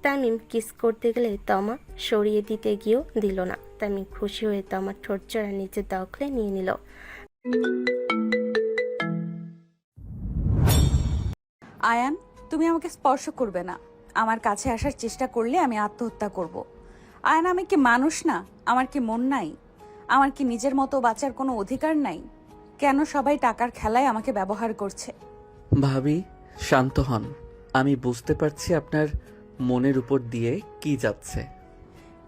Tamim kiss করতে গেলে তমা সরিয়ে দিতে গিয়েও দিল না। তামিম খুশি হয়ে তমার ঠোঁট চড়া নিজের দখলে নিয়ে নিল। আয়ান, তুমি আমাকে স্পর্শ করবে না। আমার কাছে আসার চেষ্টা করলে আমি আত্মহত্যা করব। আয়ান, আমি কি মানুষ না? আমার কি মন নাই? আমার কি নিজের মতো বাঁচার কোনো অধিকার নাই? কেন সবাই টাকার খেলায় আমাকে ব্যবহার করছে? ভাবি, শান্ত হন। আমি বুঝতে পারছি আপনার মনের উপর দিয়ে কি যাচ্ছে।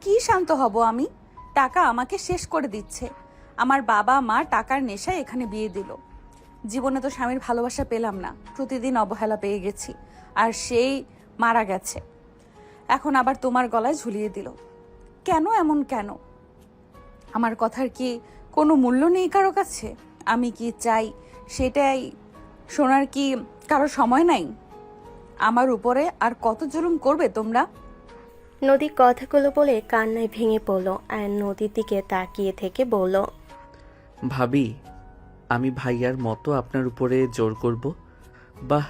কি শান্ত হব আমি? টাকা আমাকে শেষ করে দিচ্ছে। আমার বাবা মা টাকার নেশায় এখানে বিয়ে দিল। জীবনে তো স্বামীর ভালোবাসা পেলাম না, প্রতিদিন অবহেলা পেয়ে গেছি। আর সেই মারা গেছে, এখন আবার তোমার গলায় ঝুলিয়ে দিল। কেন এমন কেন? আমার কথার কি কোনো মূল্য নেই কারো কাছে? আমি কি চাই সেটাই শোনার কি কারো সময় নাই? আমার উপরে আর কত জুলুম করবে তোমরা? নদী কথাগুলো বলে কান্নায় ভেঙে পড়ল। আর নদীর দিকে তাকিয়ে থেকে বলল, ভাবি, আমি ভাইয়ার মতো আপনার উপরে জোর করব? বাহ,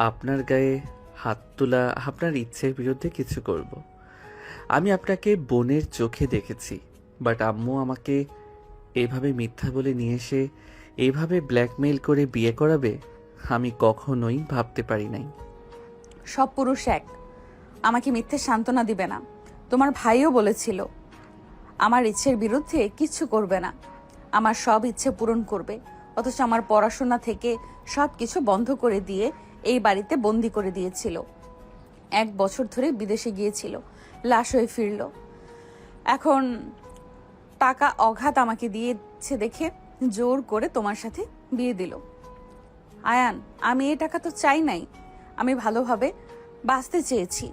আপনার গায়ে হাত তোলা আপনার ইচ্ছের বিরুদ্ধে কিছু করব? আমি আপনাকে বোনের চোখে দেখেছি, বাট আম্মু আমাকে এভাবে মিথ্যা বলে নিয়ে এসে এইভাবে ব্ল্যাকমেইল করে বিয়ে করাবে আমি কখনোই ভাবতে পারি নাই। সব পুরুষ এক, আমাকে মিথ্যে সান্ত্বনা দিবে না। তোমার ভাইও বলেছিল আমার ইচ্ছের বিরুদ্ধে কিচ্ছু করবে না, আমার সব ইচ্ছে পূরণ করবে। অথচ আমার পড়াশোনা থেকে সব কিছু বন্ধ করে দিয়ে এই বাড়িতে বন্দি করে দিয়েছিল। 1 বছর ধরে বিদেশে গিয়েছিল, লাশ হয়ে ফিরল। এখন টাকা অঘাত আমাকে দিয়েছে দেখে জোর করে তোমার সাথে বিয়ে দিল। আয়ান, আমি এই টাকা তো চাই নাই, আমি ভালোভাবে বাঁচতে চেয়েছি।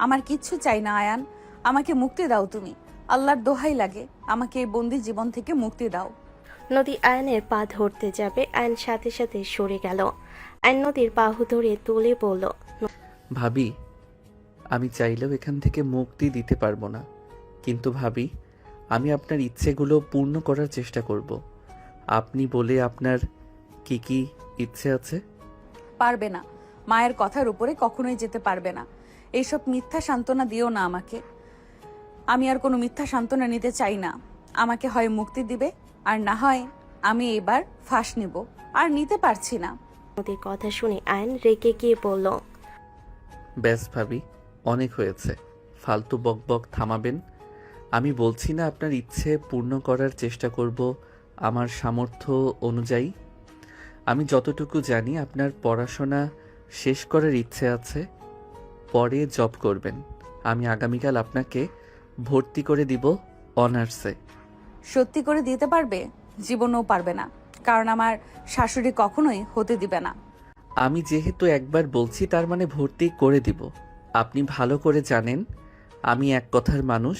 আমার কিচ্ছু চাই না আয়ান, আমাকে মুক্তি দাও তুমি। আল্লাহর দোহাই লাগে, আমাকে এই বন্দি জীবন থেকে মুক্তি দাও। নদী আয়নের পা ধরতে যাবে, আয়ন সাথে সাথে সরে গেল। আয়ন নদীর বাহু ধরে তুলে বলল, ভাবি, আমি চাইলেও এখান থেকে মুক্তি দিতে পারবো না, কিন্তু ভাবি, আমি আপনার ইচ্ছেগুলো পূর্ণ করার চেষ্টা করব। আপনি বলে আপনার কি কি ইচ্ছে আছে? পারবে না, মায়ের কথার উপরে কখনোই যেতে পারবে না। এইসব মিথ্যা সান্ত্বনা দিও না আমাকে। আমি আর কোনো মিথ্যা সান্ত্বনা নিতে চাই না। আমাকে হয় মুক্তি দিবে, আর না হয় আমি এবার ফাঁস নিব। আর নিতে পারছি না। নদীর কথা শুনে আয়ন রেগে গিয়ে বলল, ব্যাস ভাবি, অনেক হয়েছে, ফালতু বকবক থামাবেন। আমি বলছি না আপনার ইচ্ছে পূর্ণ করার চেষ্টা করব আমার সামর্থ্য অনুযায়ী। আমি যতটুকু জানি আপনার পড়াশোনা শেষ করার ইচ্ছে আছে, পরে জব করবেন। আমি আগামীকাল আপনাকে ভর্তি করে দিব অনার্সে। সত্যি করে দিতে পারবে? জীবনেও পারবে না, কারণ আমার শাশুড়ি কখনোই হতে দিবে না। আমি যেহেতু একবার বলছি তার মানে ভর্তি করে দিব। আপনি ভালো করে জানেন আমি এক কথার মানুষ।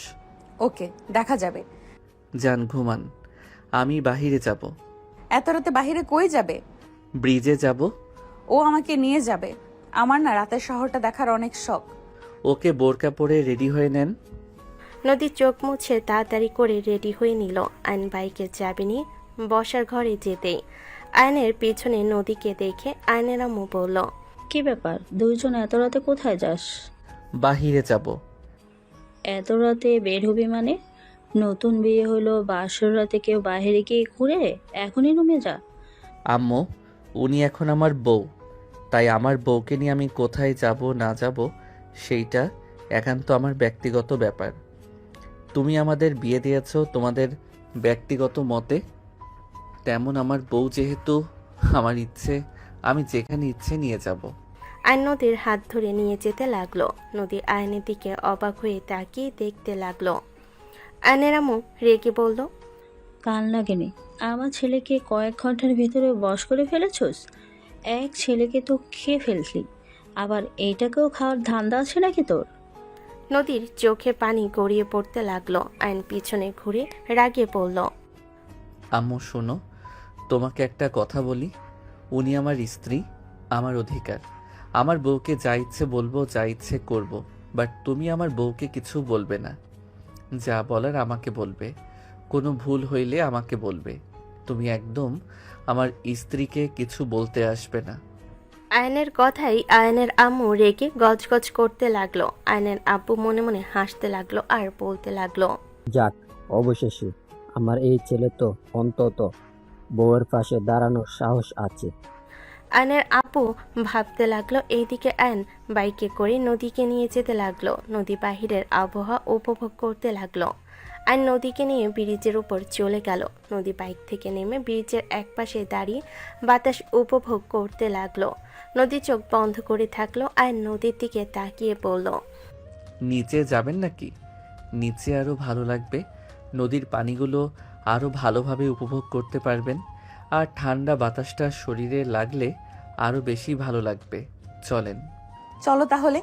ওকে, দেখা যাবে। যান ঘুমান, আমি বাহিরে যাব। এত রাতে বাহিরে কই যাবে? ব্রিজে যাব। ও আমাকে নিয়ে যাবে। আমার না রাতের শহরটা দেখার অনেক শখ। ওকে, বোরকা পরে রেডি হয়ে নেন। নদীর চোখ মুছে তাড়াতাড়ি করে রেডি হয়ে নিল। আয়ন বাইকের চাবি নিয়ে বসার ঘরে যেতেই আয়নের পিছনে নদীকে দেখে আয়নের আম্মু বলল, কি ব্যাপার, দুইজন এত রাতে কোথায় যাস? বাহিরে যাব। এত রাতে বের হবি মানে? নতুন বিয়ে হলো, বাসর রাতে কেউ বাইরে গিয়ে ঘুরে? এখনই রুমে যা। আম্মু, উনি এখন আমার বউ, তাই আমার বউকে নিয়ে আমি কোথায় যাব না যাব সেইটা একান্ত আমার ব্যক্তিগত ব্যাপার। তুমি আমাদের বিয়ে দিয়েছ তোমাদের ব্যক্তিগত মতে, তেমন আমার বউ যেহেতু, আমার ইচ্ছে আমি যেখানে ইচ্ছে নিয়ে যাব। আয়ন নদীর হাত ধরে নিয়ে যেতে লাগলো। নদী আয়নের দিকে অবাক হয়ে তাকিয়ে দেখতে লাগলো। আয়নের আম্মু রেগে বলল, কান লাগেনি? আমার ছেলেকে কয়েক ঘন্টার ভিতরে বশ করে ফেলেছস। এক ছেলেকে তো খেয়ে ফেললি, আবার এইটাকেও খাওয়ার ধান্দা আছে নাকি তোর? নদীর চোখে পানি গড়িয়ে পড়তে লাগলো। আয়ন পিছনে ঘুরে রাগে বলল, আম্মু শোনো, তোমাকে একটা কথা বলি। উনি আমার স্ত্রী, আমার অধিকার। আমার বউকে যা ইচ্ছে বলবো, যা ইচ্ছে করব, বাট তুমি আমার বউকে কিছু বলবে না। যা বলার আমাকে বলবে, কোনো ভুল হইলে আমাকে বলবে। তুমি একদম আমার স্ত্রীকে কিছু বলতে আসবে না। আয়নের কথাই আয়নের আম্মু রেগে গজগজ করতে লাগলো। আয়নের আব্বু মনে মনে হাসতে লাগলো আর বলতে লাগলো, যাক, অবশেষে আমার এই ছেলে তো অন্তত বউয়ের পাশে দাঁড়ানোর সাহস আছে। আয়নের আপু ভাবতে লাগলো। এইদিকে আয়ন বাইকে করে নদীকে নিয়ে যেতে লাগলো। নদী বাহিরের আবহাওয়া উপভোগ করতে লাগলো। আয়ন নদীকে নিয়ে ব্রিজের উপর চলে গেল। নদী বাইক থেকে নেমে ব্রিজের একপাশে দাঁড়িয়ে বাতাস উপভোগ করতে লাগলো। নদী চোখ বন্ধ করে থাকলো। আয়ন নদীর দিকে তাকিয়ে বলল, নিচে যাবেন নাকি? নিচে আরও ভালো লাগবে, নদীর পানিগুলো আরও ভালোভাবে উপভোগ করতে পারবেন, আর ঠান্ডা বাতাসটা শরীরে লাগলে আরও বেশি ভালো লাগবে। চলেন। চলো তাহলে।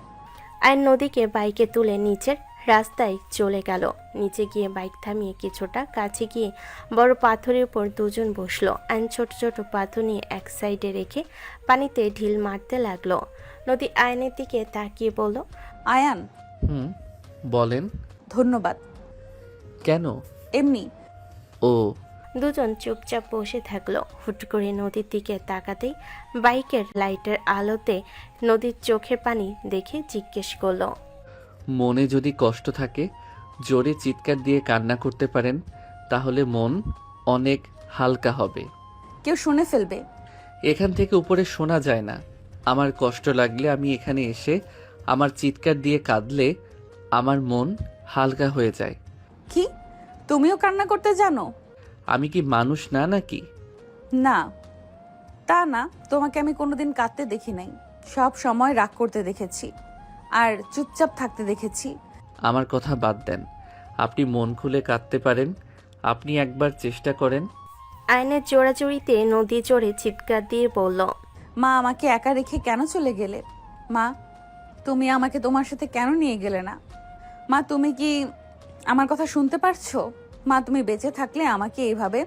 আয়ন নদীকে বাইকে তুলে নিচের রাস্তায় চলে গেল। নিচে গিয়ে বাইক থামিয়ে কিছুটা কাছে গিয়ে বড় পাথরের উপর দুজন বসলো। আয়ন ছোট ছোট পাথর নিয়ে এক সাইডে রেখে পানিতে ঢিল মারতে লাগলো। নদী আয়নের দিকে তাকিয়ে বলল, আয়ান, হুম, বলেন। ধন্যবাদ। কেন? এমনি। ও, দুজন চুপচাপ বসে থাকলো। হুট করে নদীর দিকে তাকাতেই বাইকের লাইটের আলোতে নদীর চোখের পানি দেখে জিজ্ঞেস করলো, মনে যদি কষ্ট থাকে জোরে চিৎকার দিয়ে কান্না করতে পারেন, তাহলে মন অনেক হালকা হবে। কেউ শুনে ফেলবে। এখান থেকে উপরে শোনা যায় না। আমার কষ্ট লাগলে আমি এখানে এসে আমার চিৎকার দিয়ে কাঁদলে আমার মন হালকা হয়ে যায়। কি, তুমিও কান্না করতে জানো? আমি কি মানুষ না নাকি? না, তা না, তোমাকে আমি কোনোদিন কাঁদতে দেখি নাই। সব সময় রাগ করতে দেখেছি আর চুপচাপ থাকতে দেখেছি। আমার কথা বাদ দেন, আপনি মন খুলে কাঁদতে পারেন। আপনি একবার চেষ্টা করেন। আয়নের জোড়াজুড়িতে নদী জোরে চিৎকার দিয়ে বলল, মা, আমাকে একা রেখে কেন চলে গেলে? মা, তুমি আমাকে তোমার সাথে কেন নিয়ে গেলে না? মা, তুমি কি আমার কথা শুনতে পারছো? মা, তুমি বেঁচে থাকলে আমাকে এইভাবে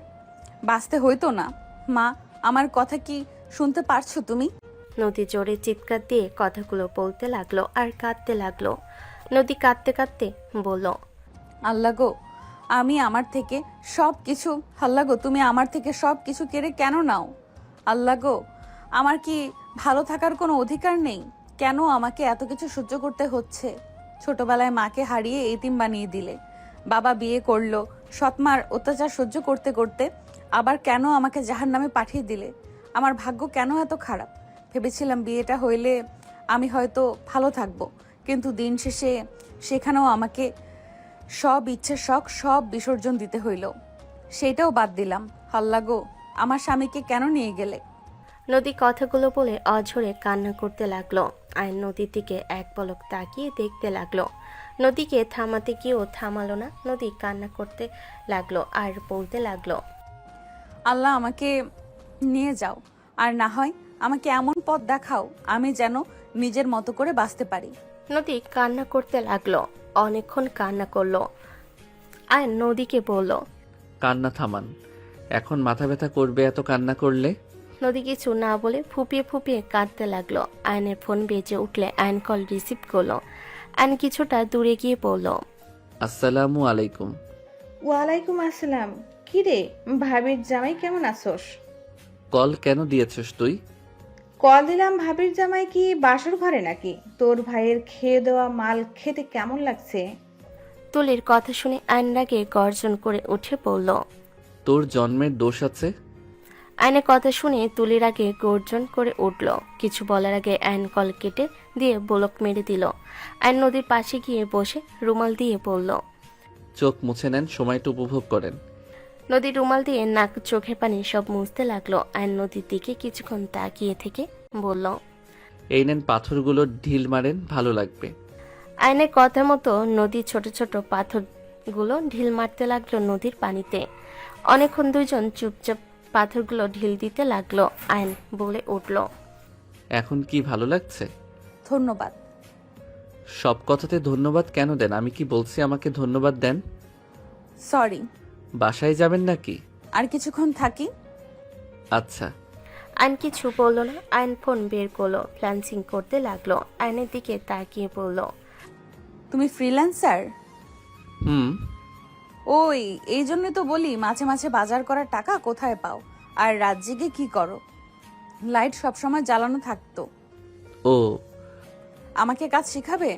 বাঁচতে হইতো না। মা, আমার কথা কি শুনতে পারছো তুমি? নদী জোরে চিৎকার দিয়ে কথাগুলো বলতে লাগলো আর কাঁদতে লাগলো। নদী কাঁদতে কাঁদতে বলল, আল্লাহ গো, আমি আমার থেকে সব কিছু, আল্লাহ গো, তুমি আমার থেকে সব কিছু কেড়ে কেন নাও? আল্লাহ গো, আমার কি ভালো থাকার কোনো অধিকার নেই? কেন আমাকে এত কিছু সহ্য করতে হচ্ছে? ছোটবেলায় মাকে হারিয়ে এতিম বানিয়ে দিলে, বাবা বিয়ে করলো, সৎমার অত্যাচার সহ্য করতে করতে আবার কেন আমাকে জাহান্নামে পাঠিয়ে দিলে? আমার ভাগ্য কেন এত খারাপ? ভেবেছিলাম বিয়েটা হইলে আমি হয়তো ভালো থাকবো, কিন্তু দিন শেষে সেখানেও আমাকে সব ইচ্ছে শখ সব বিসর্জন দিতে হইল। সেইটাও বাদ দিলাম। আল্লাহ গো, আমার স্বামীকে কেন নিয়ে গেলে? নদী কথাগুলো বলে অঝরে কান্না করতে লাগলো। আয়ন নদীর দিকে এক পলক তাকিয়ে দেখতে লাগলো। নদীকে থামাতে গিয়েও থামালো না। নদী কান্না করতে লাগলো আর বলতে লাগলো, আল্লাহ, আমাকে নিয়ে যাও, আর না হয় আমাকে এমন পথ দেখাও আমি যেন নিজের মতো করে বাঁচতে পারি। নদী কান্না করতে লাগলো। অনেকক্ষণ কান্না করলো। আয়ন নদীকে বলল, কান্না থামান, এখন মাথা ব্যথা করবে এত কান্না করলে। নদী কিছু না বলে ফুপিয়ে ফুপিয়ে কাঁদতে লাগলো। আয়নের ফোন বেজে উঠলে আয়ন কল রিসিভ করলো। আয়ন কিছুটা দূরে গিয়ে বলল, আসসালামু আলাইকুম। ওয়ালাইকুম আসসালাম। কি রে, ভাবির জামাই কেমন আছোস? কল কেন দিয়েছস তুই? কল দিলাম, ভাবির জামাই কি বাসর ঘরে নাকি? তোর ভাইয়ের খেয়ে দেওয়া মাল খেতে কেমন লাগছে? তুলির কথা শুনে আয়ন রাগে গর্জন করে উঠে পড়ল। তোর জন্মের দোষ আছে। আয়নের কথা শুনে তুলির আগে গর্জন করে উঠল। কিছু বলার আগে আয়ন কল কেটে দিয়ে ব্লক মেরে দিল। আয়ন নদীর পাশে গিয়ে বসে রুমাল দিয়ে বলল, চোখ মুছে নেন, সময়টা উপভোগ করেন। নদী রুমাল দিয়ে নাক চোখের পানি সব মুছতে লাগলো। আয়ন নদীর দিকে কিছুক্ষণ তাকিয়ে থেকে বলল, এই নেন পাথরগুলো ঢিল মারেন, ভালো লাগবে। আয়নের কথা মতো নদীর ছোট ছোট পাথরগুলো ঢিল মারতে লাগলো নদীর পানিতে। অনেকক্ষণ দুইজন চুপচাপ পাথরগুলো ঢিল দিতে লাগলো। আয়ন বলে উঠল, এখন কি ভালো লাগছে? ধন্যবাদ। সব কথাতে ধন্যবাদ কেন দেন? আমি কি বলছি আমাকে ধন্যবাদ দেন? সরি। বাসায় যাবেন নাকি? আর কিছুক্ষণ থাকি। আচ্ছা। আয়ন কিছু বললো না। আয়ন ফোন বের করলো, ফ্ল্যান্সিং করতে লাগলো। আয়নের দিকে তাকিয়ে বলল, তুমি ফ্রিল্যান্সার? হুম। ওই, এই জন্যই তো বলি মাঝে মাঝে বাজার করার টাকা কোথায় পাও আর রাত জেগে কি করো? লাইট সবসময় জ্বালানো থাকতো। ও, আমাকে কাজ শিখাবে?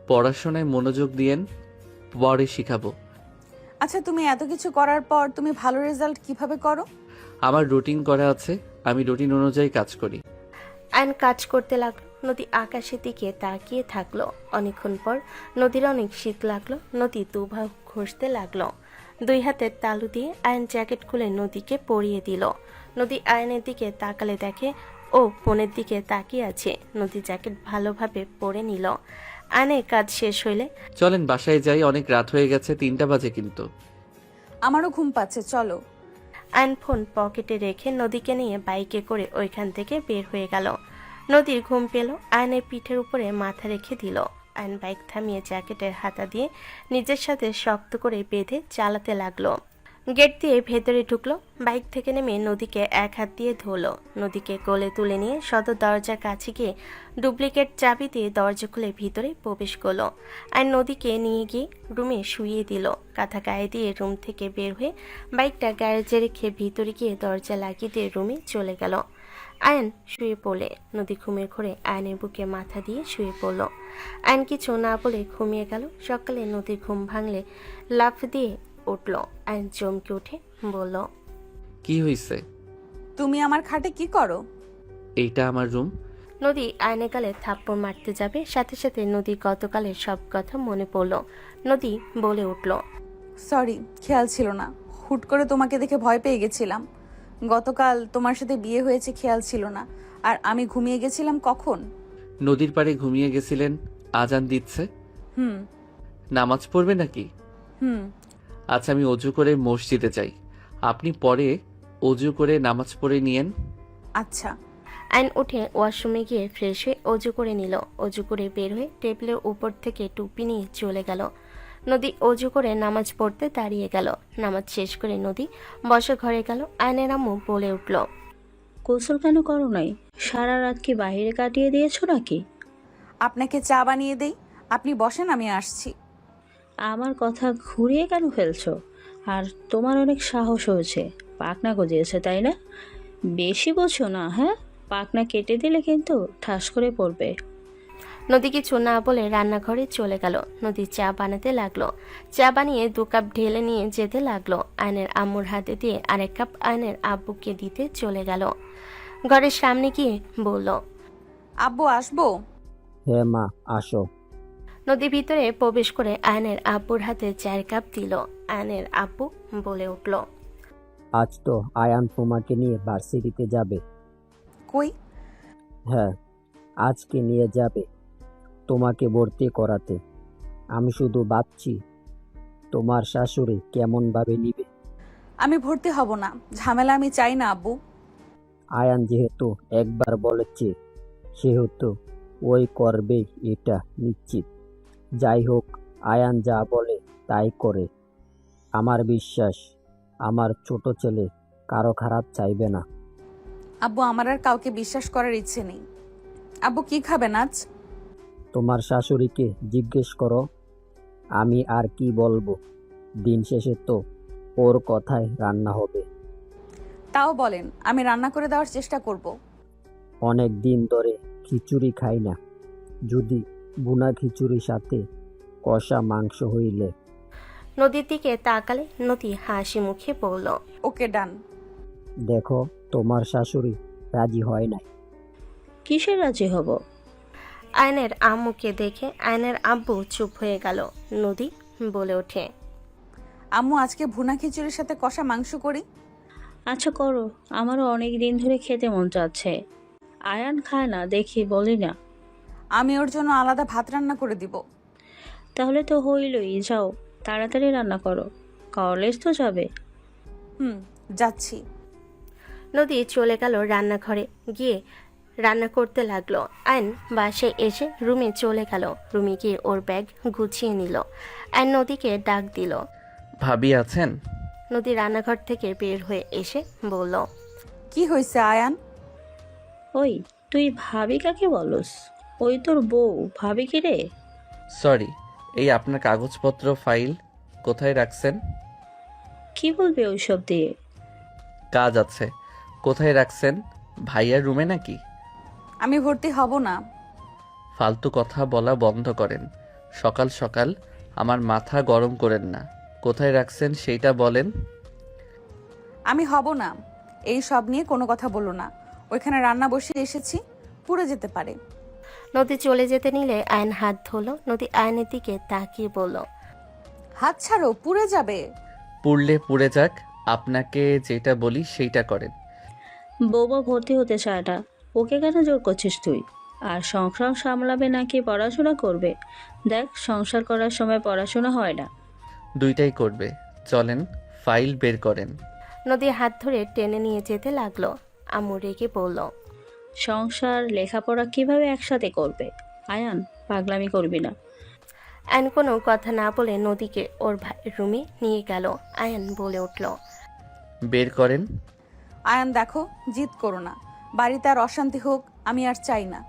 পড়াশোনায় মনোযোগ দিয়েন, পরে শিখাবো। আচ্ছা, তুমি এত কিছু করার পর তুমি ভালো রেজাল্ট কিভাবে করো? আমার রুটিন করা আছে, আমি রুটিন অনুযায়ী কাজ করি। আয়ন কাজ করতে লাগলো। নদী আকাশের দিকে তাকিয়ে থাকলো। অনেকক্ষণ পর নদীর অনেক শীত লাগলো। নদী দুভাগ ঘষতে লাগলো। দুই হাতের তালু দিয়ে আয়ন জ্যাকেট খুলে নদীকে পরিয়ে দিল। নদী আয়নের দিকে তাকালে দেখে ও ফোনের দিকে তাকিয়ে আছে। নদী জ্যাকেট ভালোভাবে পরে নিল। আয়নের কাজ শেষ হইলে চলেন বাসায় যাই, অনেক রাত হয়ে গেছে, 3টা বাজে কিন্তু। আমারও ঘুম পাচ্ছে, চলো। আয়ন ফোন পকেটে রেখে নদীকে নিয়ে বাইকে করে ওইখান থেকে বের হয়ে গেল। নদীর ঘুম পেল। আয়নের পিঠের উপরে মাথা রেখে দিল। আয়ন বাইক থামিয়ে জ্যাকেটের হাতা দিয়ে নিজের সাথে শক্ত করে বেঁধে চালাতে লাগলো। গেট দিয়ে ভেতরে ঢুকলো। বাইক থেকে নেমে নদীকে এক হাত দিয়ে ধরলো। নদীকে কোলে তুলে নিয়ে সদর দরজার কাছে গিয়ে ডুপ্লিকেট চাবি দিয়ে দরজা খুলে ভিতরে প্রবেশ করলো। আর নদীকে নিয়ে গিয়ে রুমে শুইয়ে দিল। কাঁথা গায়ে দিয়ে রুম থেকে বের হয়ে বাইকটা গ্যারেজে রেখে ভিতরে গিয়ে দরজা লাগিয়ে দিয়ে রুমে চলে গেল। আয়ন শুয়ে পড়লে নদী ঘুমের ঘোরে আয়নের বুকে মাথা দিয়ে শুয়ে পড়ল। আয়ন কিছু না বলে ঘুমিয়ে গেল। সকালে নদীর ঘুম ভাঙলে লাফ দিয়ে উঠল। আয়ন চমকে উঠে বলল, কি হয়েছে? তুমি আমার খাটে কি করো? এইটা আমার রুম। নদী আয়নে গালে থাপ্পড় মারতে যাবে, সাথে সাথে নদী গতকালের সব কথা মনে পড়ল। নদী বলে উঠল, সরি, খেয়াল ছিল না। হুট করে তোমাকে দেখে ভয় পেয়ে গেছিলাম। গতকাল তোমার সাথে বিয়ে হয়েছে, খেয়াল ছিল না। আর আমি ঘুমিয়ে গেছিলাম কখন? নদীর পাড়ে ঘুমিয়ে গেছিলেন, আজান দিচ্ছে। হুম নামাজ পড়বে নাকি? হুম আচ্ছা, আমি অজু করে মসজিদে যাই, আপনি পরে অজু করে নামাজ পড়ে নিয়েন। আচ্ছা। আয়ন উঠে ওয়াশরুমে গিয়ে ফ্রেশ হয়ে অজু করে নিল। অজু করে বের হয়ে টেবিলের উপর থেকে টুপি নিয়ে চলে গেল। নদী অজু করে নামাজ পড়তে দাঁড়িয়ে গেল। নামাজ শেষ করে নদী বসে ঘরে গেল। আয়নের আম্মু বলে উঠল, গোসল কেন করো নাই? সারা রাত কি বাইরে কাটিয়ে দিয়েছো নাকি? আপনাকে চা বানিয়ে দেই, আপনি বসেন, আমি আসছি। আমার কথা ঘুরিয়ে কেন ফেলছো? আর তোমার অনেক সাহস হয়েছে, পাখনা গজিয়েছে তাই না? বেশি বোঝো না, হ্যাঁ? পাখনা কেটে দিলে কিন্তু ঠাস করে পড়বে। নদী কিছু না বলে রান্নাঘরে চলে গেল। নদী চা বানাতে লাগলো। চা বানিয়ে 2 কাপ ঢেলে নিয়ে যেতে লাগলো। আয়নের আম্মুর হাতে দিয়ে আরেক কাপ আয়নের আব্বুকে দিতে চলে গেল। ঘরের সামনে গিয়ে বলল, আব্বু আসবো? হ্যাঁ মা, আসো। নদী ভিতরে প্রবেশ করে আয়নের আব্বুর হাতে 4 কাপ দিল। আয়নের আব্বু বলে উঠল, আজ তো আয়ান তোমাকে নিয়ে ভার্সিটিতে যাবে। কই? হ্যাঁ, আজকে নিয়ে যাবে তোমাকে ভর্তি করাতে। আমি শুধু ভাবছি তোমার শাশুড়ি কেমন ভাবে নিবে। আমি ভর্তি হব না, ঝামেলা আমি চাই না আব্বু। আয়ান যেহেতু একবার বলেছে সেহেতু ওই করবে, এটা নিশ্চিত। যাই হোক, আয়ান যা বলে তাই করে। আমার বিশ্বাস আমার ছোট ছেলে কারো খারাপ চাইবে না। আব্বু, আমার আর কাউকে বিশ্বাস করার ইচ্ছে নেই। আব্বু, কি খাবেন আজ? তোমার শাশুড়িকে জিজ্ঞেস করো, আমি আর কি বলবো। দিন শেষে তো ওর কথায় রান্না হবে। তাও বলেন, আমি রান্না করে দেওয়ার চেষ্টা করব। অনেক দিন ধরে খিচুড়ি খাই না, যদি বুনা খিচুড়ির সাথে কষা মাংস হইলে। নদীর দিকে তাকালে নদী হাসি মুখে বলল, ওকে, ডান। দেখো, তোমার শাশুড়ি রাজি হয় নাই। কিসের রাজি হব? আয়নের আম্মুকে দেখে আয়নের আব্বু চুপ হয়ে গেল। নদী বলে ওঠে, আম্মু, আজকে ভুনা খিচুড়ির সাথে কষা মাংস করি। আচ্ছা করো, আমারও অনেক দিন ধরে খেতে মন চাচ্ছে। আয়ান খায় না দেখি, বলি না। আমি ওর জন্য আলাদা ভাত রান্না করে দিব। তাহলে তো হইলই, যাও তাড়াতাড়ি রান্না করো, কলেজ তো যাবে। হুম, যাচ্ছি। নদী চলে গেল রান্নাঘরে। গিয়ে রান্না করতে লাগলো। আয়ন বাসায় এসে রুমে চলে গেল। রুমে গিয়ে ওর ব্যাগ গুছিয়ে নিল। আয়ন নদীকে ডাক দিল। ভাবি আছেন? নদী রান্নাঘর থেকে বের হয়ে এসে বলল, কি হয়েছে আয়ান? ওই, তুই ভাবি কাকে বলস? ওই তোর বউ, ভাবি কি রে? সরি, এই আপনার কাগজপত্র ফাইল কোথায় রাখছেন? কি বলবি ওইসব দিয়ে? কাজ আছে। কোথায় রাখছেন? ভাইয়ার রুমে নাকি? আমি ভর্তি হব না। ফালতু কথা বলা বন্ধ করেন। সকাল সকাল আমার মাথা গরম করেন না। কোথায় রাখছেন সেইটা বলেন। আমি হব না। এই সব নিয়ে কোনো কথা বলো না। ওইখানে রান্না বসিয়ে এসেছি, পুড়ে যেতে পারে। নদী চলে যেতে নিলে আয়ন হাত ধরলো। নদী আয়নের দিকে তাকিয়ে বলল, হাত ছাড়ো, পুড়ে যাবে। পুড়লে পুড়ে যাক, আপনাকে যেটা বলি সেইটা করেন। বৌমা ভর্তি হতে চায় না, ওকে কেন জোর করছিস তুই? আর সংসার সামলাবে নাকি পড়াশোনা করবে? দেখ, সংসার করার সময় পড়াশোনা হয় না। দুইটাই করবে। চলেন, ফাইল বের করেন। নদী হাত ধরে টেনে নিয়ে যেতে লাগলো। আম্মু রেগে বলল, সংসার লেখাপড়া কিভাবে একসাথে করবে? আয়ান, পাগলামি করবি না। আয়ন কোনো কথা না বলে নদীকে ওর ভাইয়ের রুমে নিয়ে গেল। আয়ন বলে উঠল, বের করেন। আয়ান দেখো, জিদ করো না। বাড়িতে আর অশান্তি হোক আমি আর চাই না।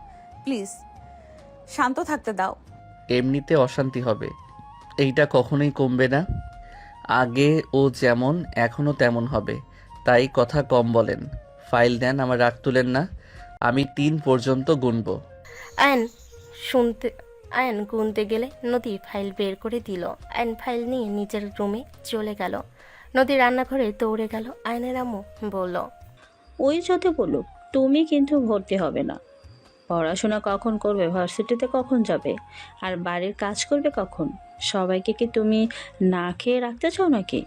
প্লিজ শান্ত থাকতে দাও। এমনিতে অশান্তি হবে, এইটা কখনোই কমবে না। আগে ও যেমন এখনো তেমন হবে, তাই কথা কম বলেন। ফাইল দেন, আমার রাগ তুলেন না। আমি 3 পর্যন্ত গুনব। আয়ন আয়ন গুনতে গেলে নদী ফাইল বের করে দিল। আয়ন ফাইল নিয়ে নিজের রুমে চলে গেল। নদী রান্নাঘরে দৌড়ে গেল। আয়নের আম্মু বলল, ওই যত বলুক, তুমি কিন্তু ভর্তি হবে না। পড়াশোনা কখন করবে, ভার্সিটিতে কখন যাবে, আর বাড়ির কাজ করবে কখন? সবাইকে কি তুমি না খেয়ে রাখতে চাও নাকি?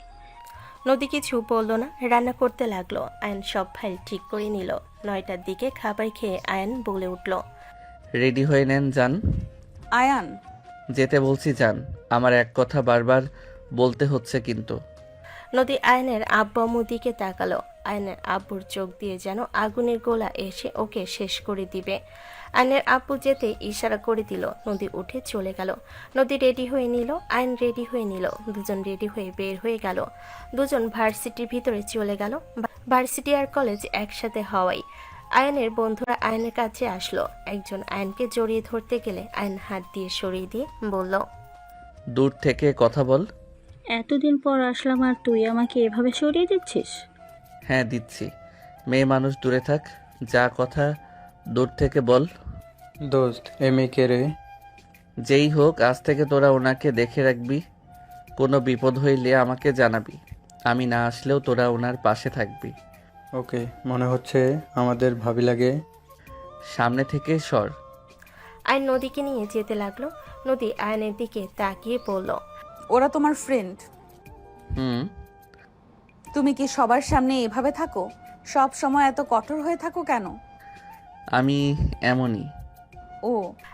নদী কিছু বলল না, রান্না করতে লাগলো। আয়ন সব ফাইল ঠিক করে নিল। 9টার দিকে খাবার খেয়ে আয়ন বলে উঠল, রেডি হয়ে নেন, যান। আয়ান, যেতে বলছি যান। আমার এক কথা বারবার বলতে হচ্ছে কিন্তু। নদী আয়নের আব্বু আম্মুর দিকে তাকালো। আয়নের আব্বুর চোখ দিয়ে যেন আগুনের গোলা এসে ওকে শেষ করে দিবে। আয়নের আব্বু যেতে ইশারা করে দিল। নদী উঠে চলে গেল। নদী রেডি হয়ে নিল, আয়ন রেডি হয়ে নিল। দুজন রেডি হয়ে বের হয়ে গেল। দুজন ভার্সিটির ভিতরে চলে গেল। ভার্সিটি আর কলেজ একসাথে হওয়ায় আয়নের বন্ধুরা আয়নের কাছে আসলো। একজন আয়নকে জড়িয়ে ধরতে গেলে আয়ন হাত দিয়ে সরিয়ে দিয়ে বলল, দূর থেকে কথা বল। এতদিন পর আসলাম আর তুই আমাকে এভাবে সরিয়ে দিচ্ছিস? হ্যাঁ দিচ্ছি। মেয়ে মানুষ দূরে থাক, যা কথা দূর থেকে বল। দোস্ত, এ মেয়ে কে রে? যেই হোক, আজ থেকে তোরা ওনাকে দেখে রাখবি। কোনো বিপদ হইলে আমাকে জানাবি। আমি না আসলেও তোরা ওনার পাশে থাকবি। ওকে, মনে হচ্ছে আমাদের ভাবি লাগে। সামনে থেকে সর। আয়ন নদীকে নিয়ে যেতে লাগলো। নদী আয়নের দিকে তাকিয়ে বলল, ওরা তোমার ফ্রেন্ড। হুম। তুমি কি সবার সামনে এভাবে থাকো? সব সময় এত কঠোর হয়ে থাকো কেন? আমি এমনই। ও,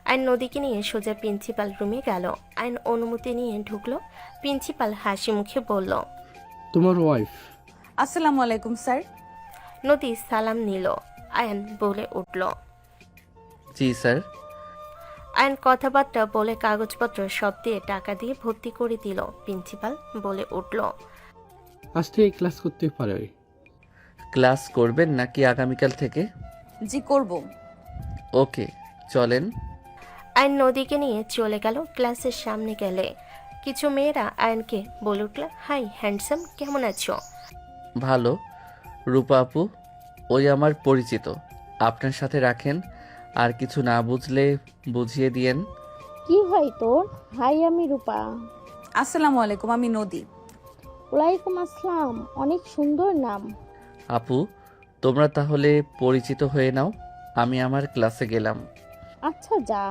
আয়ন নদীকে নিয়ে সোজা প্রিন্সিপাল রুমে গেল। আয়ন অনুমতি নিয়ে ঢুকলো। প্রিন্সিপাল হাসি মুখে বলল, তোমার ওয়াইফ। আসসালামু আলাইকুম স্যার। নদী সালাম নিল। আয়ন বলে উঠল, জি স্যার। আয়ন কথাবার্তা বলে কাগজপত্র সব দিয়ে টাকা দিয়ে ভর্তি করে দিল। প্রিন্সিপাল বলে উঠল, আজ থেকে ক্লাস করতে পারে। ক্লাস করবেন নাকি আগামীকাল থেকে? জি করব। ওকে, চলেন। আয়ন নদীকে নিয়ে চলে গেল। ক্লাসের সামনে গেলে কিছু মেয়েরা আয়নকে বলে উঠল, হাই হ্যান্ডসাম, কেমন আছো? ভালো। রূপা আপু, ওই আমার পরিচিত। আপনার সাথে রাখেন। আর কিছু না বুঝলে বুঝিয়ে দিয়েন। কি হয় তোর? হাই, আমি রূপা। আসসালামু আলাইকুম, আমি নদী। ওয়ালাইকুম আসসালাম, অনেক সুন্দর নাম। আপু, তোমরা তাহলে পরিচিত হয়ে নাও। আমি আমার ক্লাসে গেলাম। আচ্ছা যা।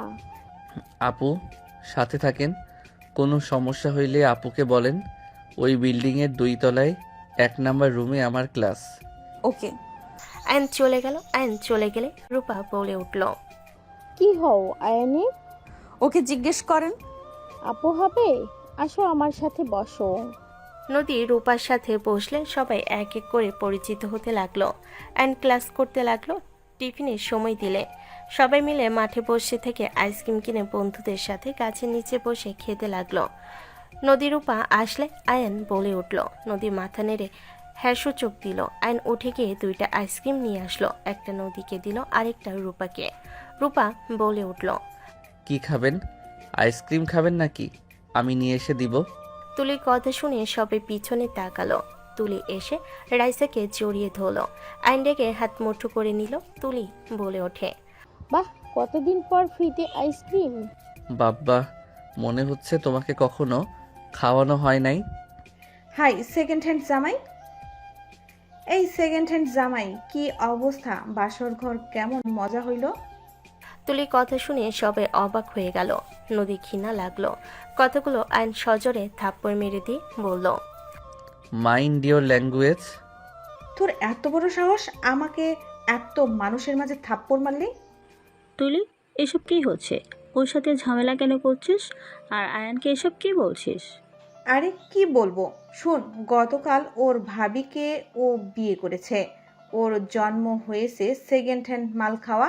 আপু, সাথে থাকেন। কোনো সমস্যা হইলে আপুকে বলেন। ওই বিল্ডিংয়ের 2 তলায় 1 নাম্বার রুমে আমার ক্লাস। ওকে। আয়ন চলে গেল। আয়ন চলে গেলে রূপা বলে উঠল, কি হও আয়ানি? ওকে জিজ্ঞেস করেন। আপু হবে? আসো আমার সাথে বসো। নদী রূপার সাথে বসলে সবাই এক এক করে পরিচিত হতে লাগলো। অ্যান্ড ক্লাস করতে লাগলো। টিফিনের সময় দিলে সবাই মিলে মাঠে বসে থেকে আইসক্রিম কিনে বন্ধুদের সাথে গাছের নিচে বসে খেতে লাগলো। নদী রূপা আসলে আয়ন বলে উঠল। নদী মাথা নেড়ে হ্যাঁ সূচক দিল। আয়ন উঠে গিয়ে 2টা আইসক্রিম নিয়ে আসলো। একটা নদীকে দিল, আরেকটা রূপাকে। রূপা বলে উঠল, কি খাবেন? আইসক্রিম খাবেন নাকি আমি নিয়ে এসে দিব? তুলির কথা শুনে সবাই পিছনে তাকালো। তুলি এসে রাইসাকে জড়িয়ে ধরলো। আইন ডেকে হাত মুঠো করে নিল। তুলি বলে ওঠে, বাহ, কতদিন পর ফ্রিতে আইসক্রিম। বাব্বা, মনে হচ্ছে তোমাকে কখনো খাওয়ানো হয় নাই। হাই সেকেন্ড হ্যান্ড জামাই। এই সেকেন্ড হ্যান্ড জামাই, কি অবস্থা? বাসর ঘর কেমন মজা হইল? তুলি কথা শুনে সবাই অবাক হয়ে গেল। নদী ঘৃণা লাগলো। কথাগুলো আইন সজোরে থাপ্পড় মেরে দিয়ে বলল, মাইন্ড ইওর ল্যাঙ্গুয়েজ। তোর এত বড় সাহস, আমাকে এত মানুষের মাঝে থাপ্পড় মারলি? তুলি, এসব কি হচ্ছে? ওর সাথে ঝামেলা কেন করছিস? আর আয়ানকে এসব কি বলছিস? আরে কি বলবো, শোন, গতকাল ওর ভাবিকে ও বিয়ে করেছে। ওর জন্ম হয়েছে সেকেন্ড হ্যান্ড মাল খাওয়া।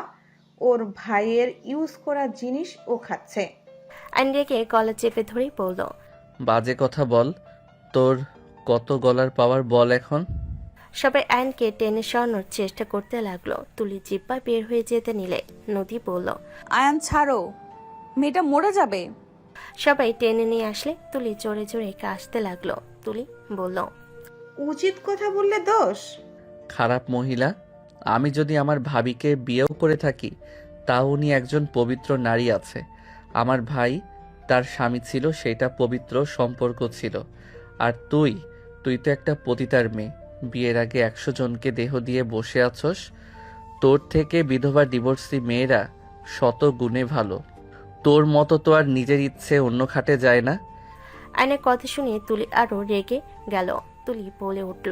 ওর ভাইয়ের ইউজ করা জিনিস ও খাচ্ছে। আইন রেগে গলা চেপে ধরেই বলল, বাজে কথা বল। তোর কত গলার পাওয়ার বল এখন। সবাই আইনকে টেনে সরানোর চেষ্টা করতে লাগলো। তুলি জিব্বা বের হয়ে যেতে নিলে নদী বলল, আয়ান ছাড়ো, মেয়েটা মরে যাবে। সবাই টেনে নিয়ে আসলে তুলি জোরে জোরে কাশতে লাগলো। তুলি বলল, উচিত কথা বললে দোষ। খারাপ মহিলা। আমি যদি আমার ভাবিকে বিয়েও করে থাকি, তাও উনি একজন পবিত্র নারী আছে। আমার ভাই তার স্বামী ছিল, সেটা পবিত্র সম্পর্ক ছিল। আর তুই তো একটা পতিতার মেয়ে। বিয়ের আগে 100 জনকে দেহ দিয়ে বসে আছস। তোর থেকে বিধবা ডিভোর্সি মেয়েরা শত গুণে ভালো। তোর মতো তো আর নিজের ইচ্ছে অন্য খাটে যায় না। আইনের কথা শুনে তুলি আরো রেগে গেল। তুলি বলে উঠল,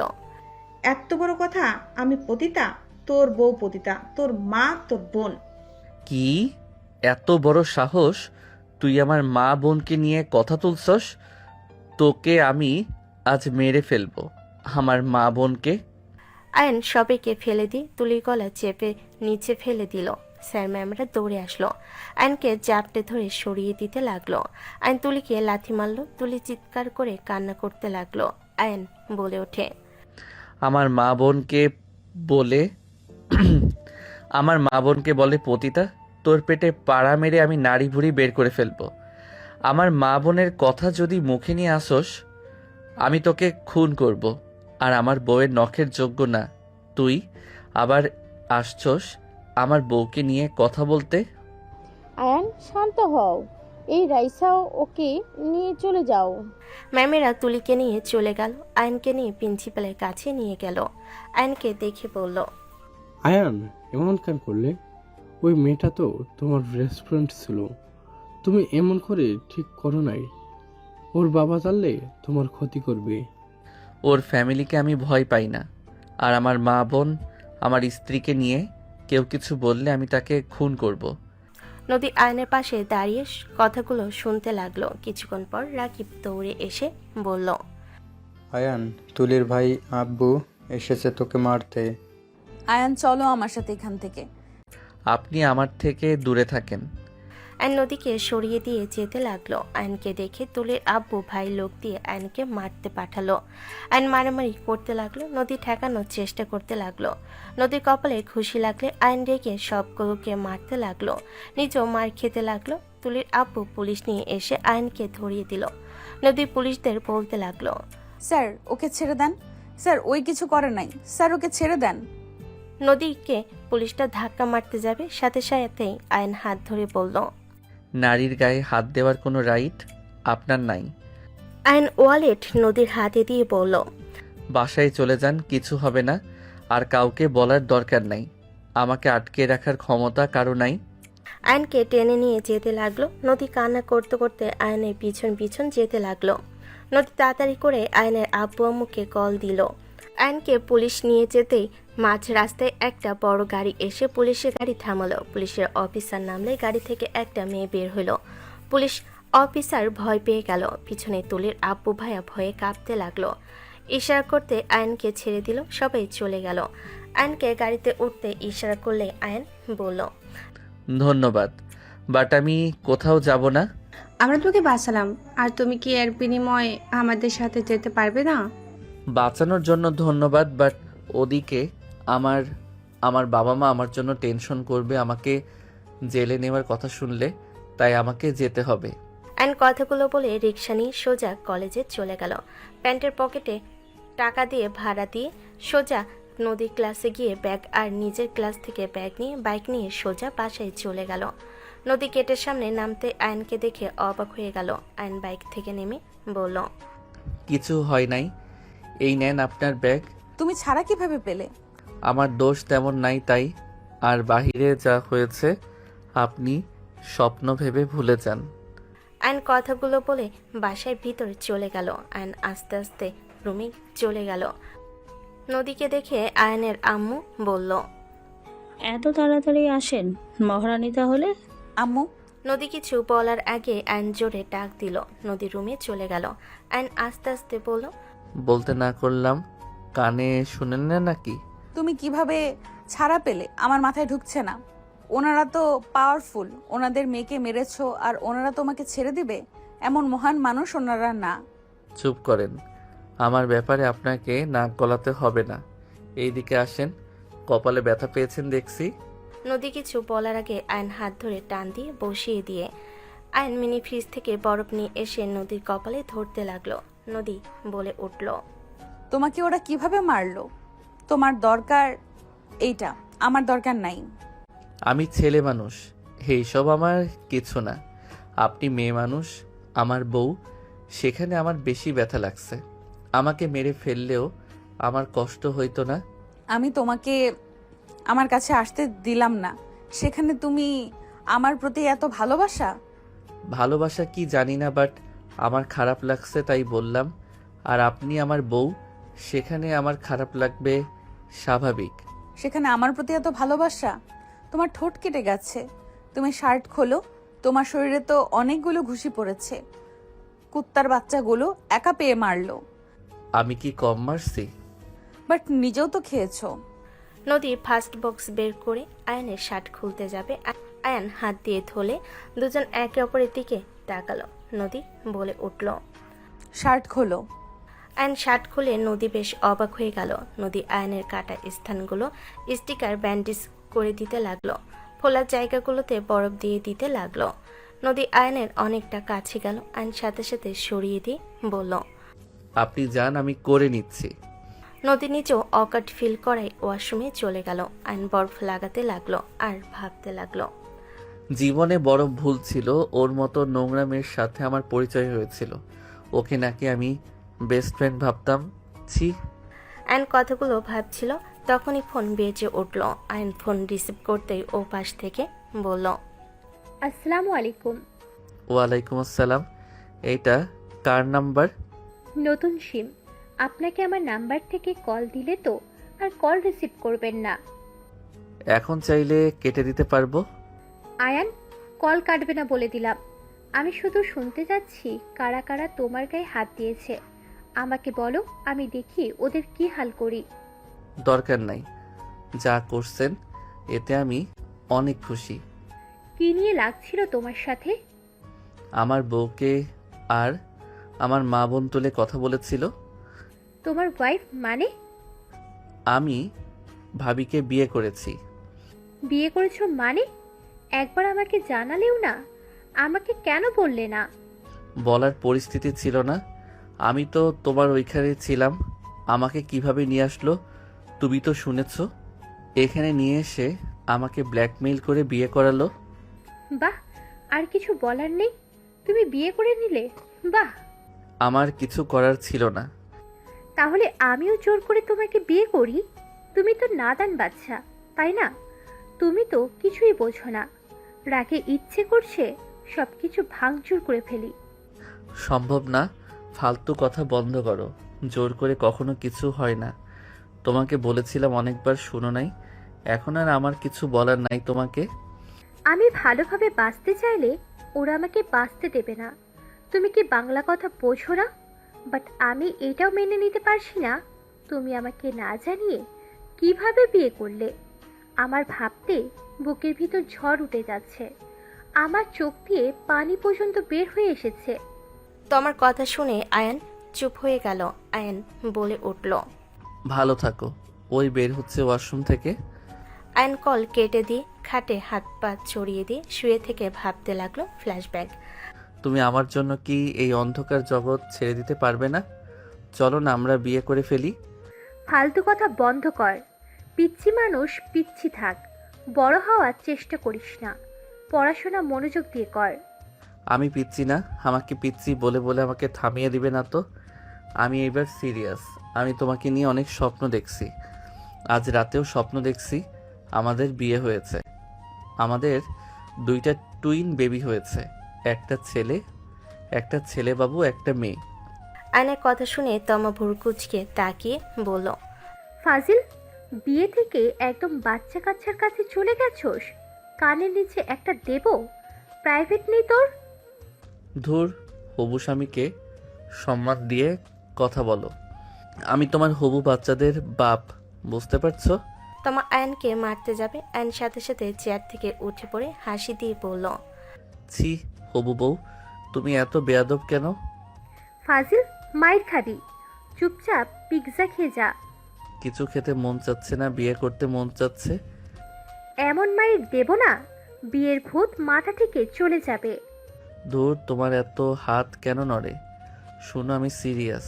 এত বড় কথা? আমি পতিতা? তোর বউ পতিতা, তোর মা, তোর বোন। কি এত বড় সাহস? তুই আমার মা বোনকে নিয়ে কথা তুলছস? তোকে আমি আজ মেরে ফেলবো, আমার মা বোনকে। আইন সবাইকে ফেলে দিয়ে তুলির গলা চেপে নিচে ফেলে দিল। স্যার ম্যামরা দৌড়ে আসলো। আইনকে জাপটে ধরে সরিয়ে দিতে লাগলো। আইন তুলিকে লাথি মারলো। তুলি চিৎকার করে কান্না করতে লাগলো। আইন বলে ওঠে, আমার মা বোনকে বলে আমার মা বোনকে বলে পতিতা। তোর পেটে পাড়া মেরে আমি নাড়ি ভুড়ি বের করে ফেলবো। আমার মা বোনের কথা যদি মুখে নিয়ে আসোস, আমি তোকে খুন করব। আর আমার বউয়ের নখের যোগ্য না তুই। আবার আসছস আমার বউকে নিয়ে কথা বলতে। আয়ান, শান্ত হও। এই রাইসাও ওকে নিয়ে চলে যাও। ম্যামেরা তুলিকে নিয়ে চলে গেল। আইনকে নিয়ে প্রিন্সিপালের কাছে নিয়ে গেল। আইনকে দেখে বলল, আয়ান, এমন কেন করলে? ওই মেয়েটা তো তোমার রেস্টুরেন্ট ছিল। তুমি এমন করে ঠিক করো নাই। ওর বাবা জানলে তোমার ক্ষতি করবে। ওর ফ্যামিলিকে আমি ভয় পাই না। আর আমার মা বোন, আমার স্ত্রীকে নিয়ে কেউ কিছু বললে আমি তাকে খুন করব। নদী আয়নের পাশে দাঁড়িয়ে কথাগুলো শুনতে লাগলো। কিছুক্ষণ পর রাকিব দৌড়ে এসে বলল, আয়ান, তুলির ভাই আব্বু এসেছে তোকে মারতে। আয়ান চলো আমার সাথে এখান থেকে। আপনি আমার থেকে দূরে থাকেন। আইন নদীকে সরিয়ে দিয়ে যেতে লাগলো। আইনকে দেখে তুলির আব্বু ভাই লোক দিয়ে আইনকে মারতে পাঠালো। আইন মারামারি করতে লাগলো। নদী ঠেকানোর চেষ্টা করতে লাগলো। নদীর কপালে খুশি লাগলে আইন রেগে সবগুলোকে মারতে লাগলো। নিজেও মার খেতে লাগলো। তুলির আব্বু পুলিশ নিয়ে এসে আইনকে ধরিয়ে দিল। নদী পুলিশদের বলতে লাগলো, স্যার ওকে ছেড়ে দেন। স্যার ওই কিছু করে নাই, স্যার ওকে ছেড়ে দেন। নদীকে পুলিশটা ধাক্কা মারতে যাবে, সাথে সাথেই আইন হাত ধরে বলল, নারীর গায়ে হাত দেওয়ার কোনো রাইট আপনার নাই। আইন ওয়ালেট নদীর হাতে দিয়ে বলল, বাসায় চলে যান, কিছু হবে না। আর কাউকে বলার দরকার নাই। আমাকে আটকে রাখার ক্ষমতা কারো নাই। আইনকে টেনে নিয়ে যেতে লাগলো। নদী কান্না করতে করতে আয়নের পিছন পিছন যেতে লাগলো। নদী তাড়াতাড়ি করে আয়নের আব্বু আম্মুকে কল দিল। আইনকে পুলিশ নিয়ে যেতেই মাঝ রাস্তায় একটা বড় গাড়ি এসে পুলিশের গাড়ি থামালো। পুলিশের অফিসার নামলে গাড়ি থেকে একটা মেয়ে বের হলো। পুলিশ অফিসার ভয় পেয়ে গেল। পিছনে তুলির আব্বু ভাইয়া ভয়ে কাঁপতে লাগলো। ইশারা করতে আয়নকে ছেড়ে দিল। সবাই চলে গেল। আয়নকে গাড়িতে উঠতে ইশারা করলে আয়ন বলল, ধন্যবাদ, বাট আমি কোথাও যাব না। আমরা তোকে বাঁচালাম, আর তুমি কি এর বিনিময়ে আমাদের সাথে যেতে পারবে না? বাঁচানোর জন্য ধন্যবাদ, বাট ওদিকে আমার বাবা মা আমার জন্য টেনশন করবে আমাকে জেলে নেওয়ার কথা শুনলে, তাই আমাকে যেতে হবে। আইন কথাগুলো বলে রিক্সা নিয়ে সোজা কলেজে চলে গেল। প্যান্টের পকেটে টাকা দিয়ে ভাড়া দিয়ে সোজা নদীর ক্লাসে গিয়ে ব্যাগ আর নিজের ক্লাস থেকে ব্যাগ নিয়ে বাইক নিয়ে সোজা বাসায় চলে গেল। নদী গেটের সামনে নামতে আয়নকে দেখে অবাক হয়ে গেল। আয়ন বাইক থেকে নেমে বলল, কিছু হয় নাই, এই নেন আপনার ব্যাগ। তুমি ছাড়া কিভাবে পেলে? আমার দোষ তেমন নাই তাই। আর বাহিরে যা হয়েছে আপনি স্বপ্ন ভেবে ভুলে যান। আয়ন কথাগুলো বলে বাসায় ভিতরে চলে গেল। আয়ন আস্তে আস্তে রুমে চলে গেল। নদীকে দেখে আয়নের আম্মু বলল, এত তাড়াতাড়ি আসেন মহারানী তাহলে? আম্মু, নদী কিছু বলার আগে আয়ন জোরে ডাক দিল। নদী রুমে চলে গেল। আয়ন আস্তে আস্তে বলল, বলতে না করলাম কানে শুনেন না নাকি? তুমি কিভাবে ছাড়া পেলে আমার মাথায় ঢুকছে না। ওনারা তো পাওয়ারফুল, ওনাদের মেয়েকে মেরেছো আর ওনারা তোমাকে ছেড়ে দিবে? এমন মহান মানুষ ওনারা না। চুপ করেন, আমার ব্যাপারে আপনাকে নাক গলাতে হবে না। এইদিকে আসেন, কপালে ব্যথা পেয়েছেন দেখছি। নদী কিছু বলার আগে আয়ন হাত ধরে টান দিয়ে বসিয়ে দিয়ে আয়ন মিনি ফ্রিজ থেকে বরফ নিয়ে এসে নদীর কপালে ধরতে লাগলো। নদী বলে উঠল, তোমাকে ওরা কিভাবে মারলো? তোমার দরকার এইটা, আমার দরকার নাই। আমি ছেলে মানুষ, এইসব আমার কিছু না। আপনি মেয়ে মানুষ, আমার বউ, সেখানে আমার বেশি ব্যথা লাগছে। আমাকে মেরে ফেললেও আমার কষ্ট হইতো না। আমি তোমাকে আমার কাছে আসতে দিলাম না, সেখানে তুমি আমার প্রতি এত ভালোবাসা? ভালোবাসা কি জানি না, বাট আমার খারাপ লাগছে তাই বললাম। আর আপনি আমার বউ, সেখানে আমার খারাপ লাগবে স্বাভাবিক। সেখানে আমার প্রতি এত ভালোবাসা? তোমার ঠোঁট কেটে গেছে, তুমি শার্ট খোলো, তোমার শরীরে তো অনেকগুলো ঘুষি পড়েছে। কুত্তার বাচ্চাগুলো একা পেয়ে মারলো। আমি কি কম মারছি? বাট নিজেও তো খেয়েছো। নদী ফার্স্ট বক্স বের করে আয়নের শার্ট খুলতে যাবে। আয়ন হাত দিয়ে ধরলে দুজন একে অপরের দিকে তাকালো। নদী বলে উঠল, শার্ট খোলো। আয়ন শার্ট খুলে নদী বেশ অবাক হয়ে গেল। নদী আয়নের কাটা স্থানগুলো স্টিকার ব্যান্ডেজ করে দিতে লাগলো। ফোলা জায়গাগুলোতে বরফ দিয়ে দিতে লাগলো। নদী আয়নের অনেকটা কাছে গেল। আয়ন সাথে সাথে সরিয়ে দিয়ে বলল, আপনি যান, আমি করে নিচ্ছি। নদী নিজেও অকাট ফিল করায় ওয়াশরুমে চলে গেল। আয়ন বরফ লাগাতে লাগলো আর ভাবতে লাগলো, জীবনে বড় ভুল ছিল, ওর মতো নোংরা মেয়ের সাথে আমার পরিচয় হয়েছিল। ওকে নাকি আমি বেস্ট ফ্রেন্ড ভাবতাম। ছি। আয়ন কথাগুলো ভাবছিল, তখনই ফোন বেজে উঠল। আয়ন ফোন রিসিভ করতেই ও পাশ থেকে বলল, আসসালামু আলাইকুম। ওয়ালাইকুম আসসালাম। এইটা কার নাম্বার? নতুন সিম। আপনাকে আমার নাম্বার থেকে কল দিলে তো আর কল রিসিভ করবেন না। এখন চাইলে কেটে দিতে পারবো। আয়ান, কল কাটবে না বলে দিলাম। আমি শুধু শুনতে যাচ্ছি কারা কারা তোমার গায়ে হাত দিয়েছে। আমাকে বলো, আমি দেখি ওদের কি হাল করি। দরকার নাই, যা করছেন এতে আমি অনেক খুশি। কি নিয়ে লাগছিল তোমার সাথে? আমার বউকে আর আমার মা বোন তুলে কথা বলেছিল। তোমার ওয়াইফ মানে? আমি ভাবিকে বিয়ে করেছি। বিয়ে করেছো মানে? একবার আমাকে জানালেও না। আমাকে কেন বললে না? বলার পরিস্থিতি ছিল না। আমি তো তোমার ওইখানে ছিলাম। আমাকে কিভাবে নিয়ে আসলো তুমি তো শুনেছ। এখানে নিয়ে এসে আমাকে ব্ল্যাকমেইল করে বিয়ে করালো। বাহ, আর কিছু বলার নেই? তুমি বিয়ে করে নিলে? বাহ। আমার কিছু করার ছিল না। তাহলে আমিও জোর করে তোমাকে বিয়ে করি? তুমি তো নাদান বাচ্চা, তাই না? তুমি তো কিছুই বোঝো না। রাগে ইচ্ছে করছে সব কিছু ভাঙচুর করে ফেলি। সম্ভব না, ফালতু কথা বন্ধ করো। জোর করে কখনো কিছু হয় না। তোমাকে বলেছিলাম অনেকবার, শুনো নাই। এখন আর আমার কিছু বলার নাই তোমাকে। আমি ভালোভাবে বাঁচতে চাইলে ওরা আমাকে বাঁচতে দেবে না। তুমি কি বাংলা কথা বোঝো না? বাট আমি এটাও মেনে নিতে পারছি না তুমি আমাকে না জানিয়ে কিভাবে বিয়ে করলে। আমার ভাবতে বুকের ভিতর ঝড় উঠে যাচ্ছে। আমার চোখ দিয়ে পানি পর্যন্ত বের হয়ে এসেছে। তোমার কথা শুনে আয়ন চুপ হয়ে গেল। আয়ন বলে উঠল, ভালো থাকো। ওই বের হচ্ছে ওয়াশরুম থেকে। আয়ন কল কেটে দিয়ে খাটে হাত পা ছড়িয়ে দিয়ে শুয়ে থেকে ভাবতে লাগলো ফ্ল্যাশব্যাক। তুমি আমার জন্য কি এই অন্ধকার জগৎ ছেড়ে দিতে পারবে না? চলো না আমরা বিয়ে করে ফেলি। ফালতু কথা বন্ধ কর। পিচ্ছি মানুষ পিচ্ছি থাক, বড় হওয়ার চেষ্টা করিস না। পড়াশোনা মনোযোগ দিয়ে কর। আমি পিচ্ছি না, আমাকে পিচ্ছি বলে বলে আমাকে থামিয়ে দিবে না তো। আমি এবার সিরিয়াস। আমি তোমাকে নিয়ে অনেক স্বপ্ন দেখছি, আজ রাতেও স্বপ্ন দেখছি। আমাদের বিয়ে হয়েছে, আমাদের 2টা টুইন বেবি হয়েছে, একটা ছেলে বাবু, একটা মেয়ে। আয়নের কথা শুনে তমা ভুরু কুচকে তাকিয়ে বলল, ফাজিল, বিয়ে থেকে একদম বাচ্চা কাচ্চার কাছে চলে গেছোস। কানের নিচে একটা দেব, প্রাইভেট নেই তোর? ধুর, হবু স্বামীকে সম্মান দিয়ে কথা বলো। আমি তোমার হবু বাচ্চাদের বাপ, বুঝতে পারছো? তমা আয়নকে মারতে যাবে, আয়ন সাথে সাথে চেয়ার থেকে উঠে পড়ে হাসি দিয়ে বলল, ছি হবু বউ, তুমি এত বেয়াদব কেন? ফাজিল, মাইর খাবি। চুপচাপ পিৎজা খেয়ে যা। কিছু খেতে মন চাচ্ছে না, বিয়ে করতে মন চাচ্ছে। এমন মাইর দেব না, বিয়ের ভূত মাথা থেকে চলে যাবে। ধুর, তোমার এত হাত কেন নড়ে? শোনো, আমি সিরিয়াস।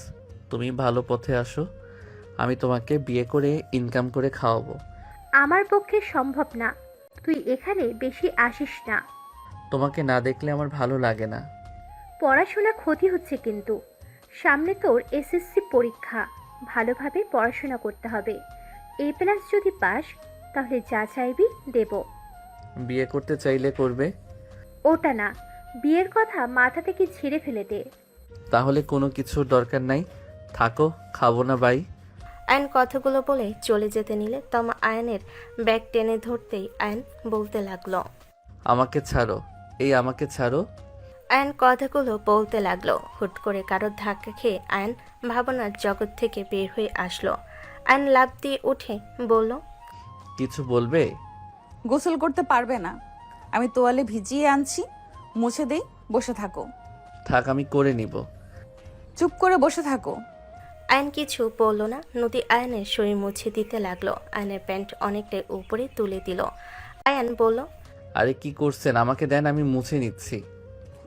তুমি ভালো পথে আসো, আমি তোমাকে বিয়ে করে ইনকাম করে খাওয়াবো। আমার পক্ষে সম্ভব না, তুই এখানে বেশি আসিস না। তোমাকে না দেখলে আমার ভালো লাগে না। পড়াশোনা ক্ষতি হচ্ছে কিন্তু। সামনে তোর এসএসসি পরীক্ষা, ভালোভাবে পড়াশোনা করতে হবে। A+ যদি পাস, তাহলে যা চাইবি দেব। বিয়ে করতে চাইলে করবে? ওটা না, বিয়ের কথা মাথা থেকে ঝেড়ে ফেলে দে। তাহলে কোনো কিছুর দরকার নাই, থাকো, খাবো না বাই। আয়ন কথাগুলো বলে চলে যেতে নিলে তমা আয়নের ব্যাগ টেনে ধরতেই আয়ন বলতে লাগলো, আমাকে ছাড়ো, আমাকে ছাড়ো। আয়ন কথাগুলো বলতে লাগলো। হুট করে কারোর ধাক্কা খেয়ে আয়ন ভাবনার জগৎ থেকে বের হয়ে আসলো। আয়ন লাফ দিয়ে উঠে বলল, কিছু বলবে? গোসল করতে পারবে না, আমি তোয়ালে ভিজিয়ে আনছি, মুছে দেই, বসে থাকো। থাক, আমি করে নিব। চুপ করে বসে থাকো। আয়ন কিছু বলল না। নদী আয়নের শরীর মুছে দিতে লাগলো। আয়নের প্যান্ট অনেকটাই উপরে তুলে দিল। আয়ন বলল, আরে কি করছেন, আমাকে দেন, আমি মুছে নিচ্ছি।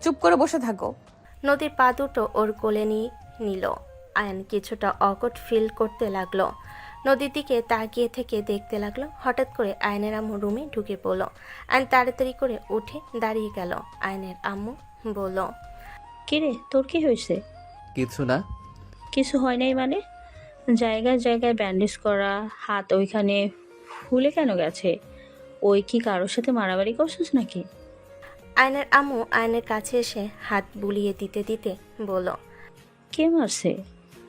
চুপ করে বসে থাকো। নদীর পা দুটো ওর কোলে নিয়ে নিল। আয়ন কিছুটা অকট ফিল করতে লাগলো। নদীর দিকে তাকিয়ে থেকে দেখতে লাগলো। হঠাৎ করে আয়নের আম্মু রুমে ঢুকে পড়লো। আয়ন তাড়াতাড়ি করে উঠে দাঁড়িয়ে গেল। আয়নের আম্মু বলল, কিরে, তোর কি হয়েছে? কিছু না। কিছু হয় নাই মানে? জায়গায় জায়গায় ব্যান্ডেজ করা, হাত ওইখানে ফুলে কেন গেছে? ওই কি কারোর সাথে মারামারি করছিস নাকি? আয়নের আম্মু আয়নের কাছে এসে হাত বুলিয়ে দিতে দিতে বলল, কে মারছে?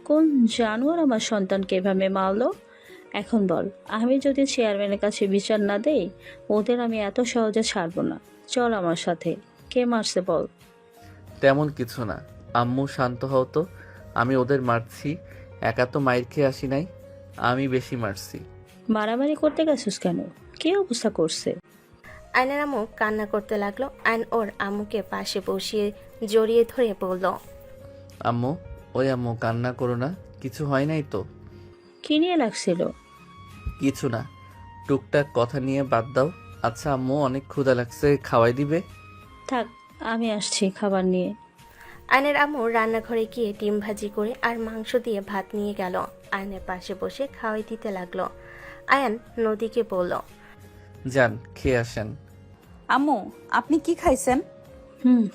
কোন জানোয়ার আমার সন্তানকে এভাবে মারলো? এখন বল, আমি যদি চেয়ারম্যানের কাছে বিচার না দেই, ওদের আমি এত সহজে ছাড়বো না। চল আমার সাথে, কে মারছে বল। তেমন কিছু না আম্মু, শান্ত হও তো। আমি ওদের মারছি, একা তো মাইর খেয়ে আসি নাই, আমি বেশি মারছি। মারামারি করতে গেছিস কেন? কি অবস্থা করছে? আয়নের আম্মু কান্না করতে লাগলো। আয়ন ওর আম্মুকে পাশে বসিয়ে জড়িয়ে ধরে বলল, আম্মু, ওই আম্মু, কান্না করো না, কিছু হয় নাই তো। কি নিয়ে লাগছিল? কিছু না, টুকটাক কথা নিয়ে বাদ দাও। আচ্ছা আম্মু, অনেক ক্ষুধা লাগছে, খাওয়াই দিবে? থাক, আমি আসছি খাবার নিয়ে। আয়নের আম্মু রান্নাঘরে গিয়ে ডিম ভাজি করে আর মাংস দিয়ে ভাত নিয়ে গেল। আয়নের পাশে বসে খাওয়াই দিতে লাগলো। আয়ান নদীকে বলল, যান, খেয়ে আসেন। আম্মু, আপনি কি খাইছেন?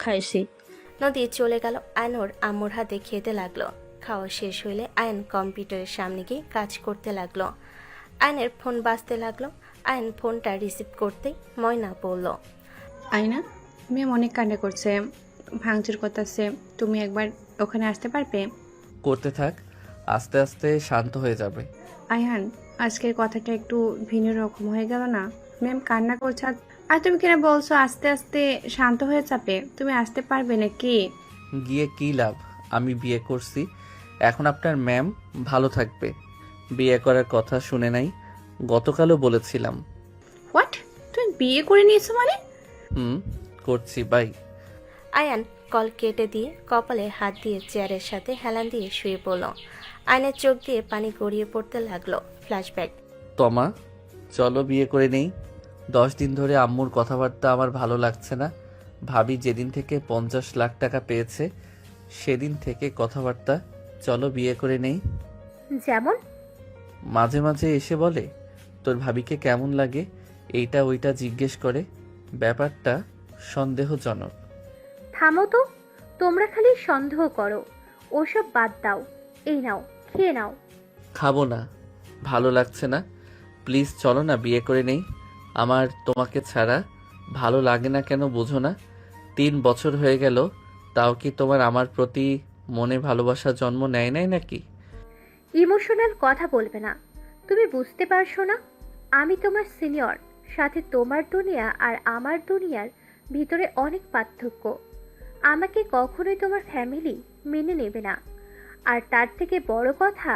খাইছি। নদী চলে গেল। আয়ন ওর আম্মুর হাতে খেতে লাগলো। খাওয়া শেষ হইলে আয়ন কম্পিউটারের সামনে গিয়ে কাজ করতে লাগলো। আয়নের ফোন বাজতে লাগলো। আয়ন ফোনটা রিসিভ করতেই ময়না বলল, আয়না, ম্যাম অনেক কান্না করছে, ভাঙচুর করতেছে, তুমি একবার ওখানে আসতে পারবে? করতে থাক, আস্তে আস্তে শান্ত হয়ে যাবে। আয়হান, আজকের কথাটা একটু ভিন্ন রকম হয়ে গেল না? ম্যাম কান্না করছে আর তুমি কিনা বলছো আস্তে আস্তে শান্ত হয়ে যাবে। তুমি আসতে পারবে নাকি? গিয়ে কি লাভ, আমি বিয়ে করছি, এখন আপনার ম্যাম ভালো থাকবে। বিয়ে করার কথা শুনে নাই? গতকালও বলেছিলাম। হোয়াট, তুমি বিয়ে করে নিয়েছো মানে? করছি, বাই। আয়ান কল কেটে দিয়ে কপালে হাত দিয়ে চেয়ারের সাথে হেলান দিয়ে শুয়ে পড়ল। আয়নের চোখ দিয়ে পানি গড়িয়ে পড়তে লাগলো। ফ্ল্যাশব্যাক। তমা, চলো বিয়ে করে নেই। 10 দিন ধরে আম্মুর কথাবার্তা আমার ভালো লাগছে না। ভাবি যেদিন থেকে 50 লাখ টাকা পেয়েছে, সেদিন থেকে কথাবার্তা চলো বিয়ে করে নেই। যেমন? মাঝে মাঝে এসে বলে তোর ভাবিকে কেমন লাগে, এইটা ওইটা জিজ্ঞেস করে। ব্যাপারটা সন্দেহজনক। থামো তো, তোমরা খালি সন্দেহ করো। ওসব বাদ দাও, এই নাও, খেয়ে নাও। খাবো না, ভালো লাগছে না। প্লিজ চলো না বিয়ে করে নেই। আমার তোমাকে ছাড়া ভালো লাগে না কেন বোঝো না? 3 বছর হয়ে গেল, তাও কি তোমার আমার প্রতি মনে ভালোবাসা জন্ম নেয় নাই নাকি? ইমোশনাল কথা বলবে না। তুমি বুঝতে পারছো না, আমি তোমার সিনিয়র। সাথে তোমার দুনিয়া আর আমার দুনিয়ার ভিতরে অনেক পার্থক্য। আমাকে কখনোই তোমার ফ্যামিলি মেনে নেবে না। আর তার থেকে বড় কথা,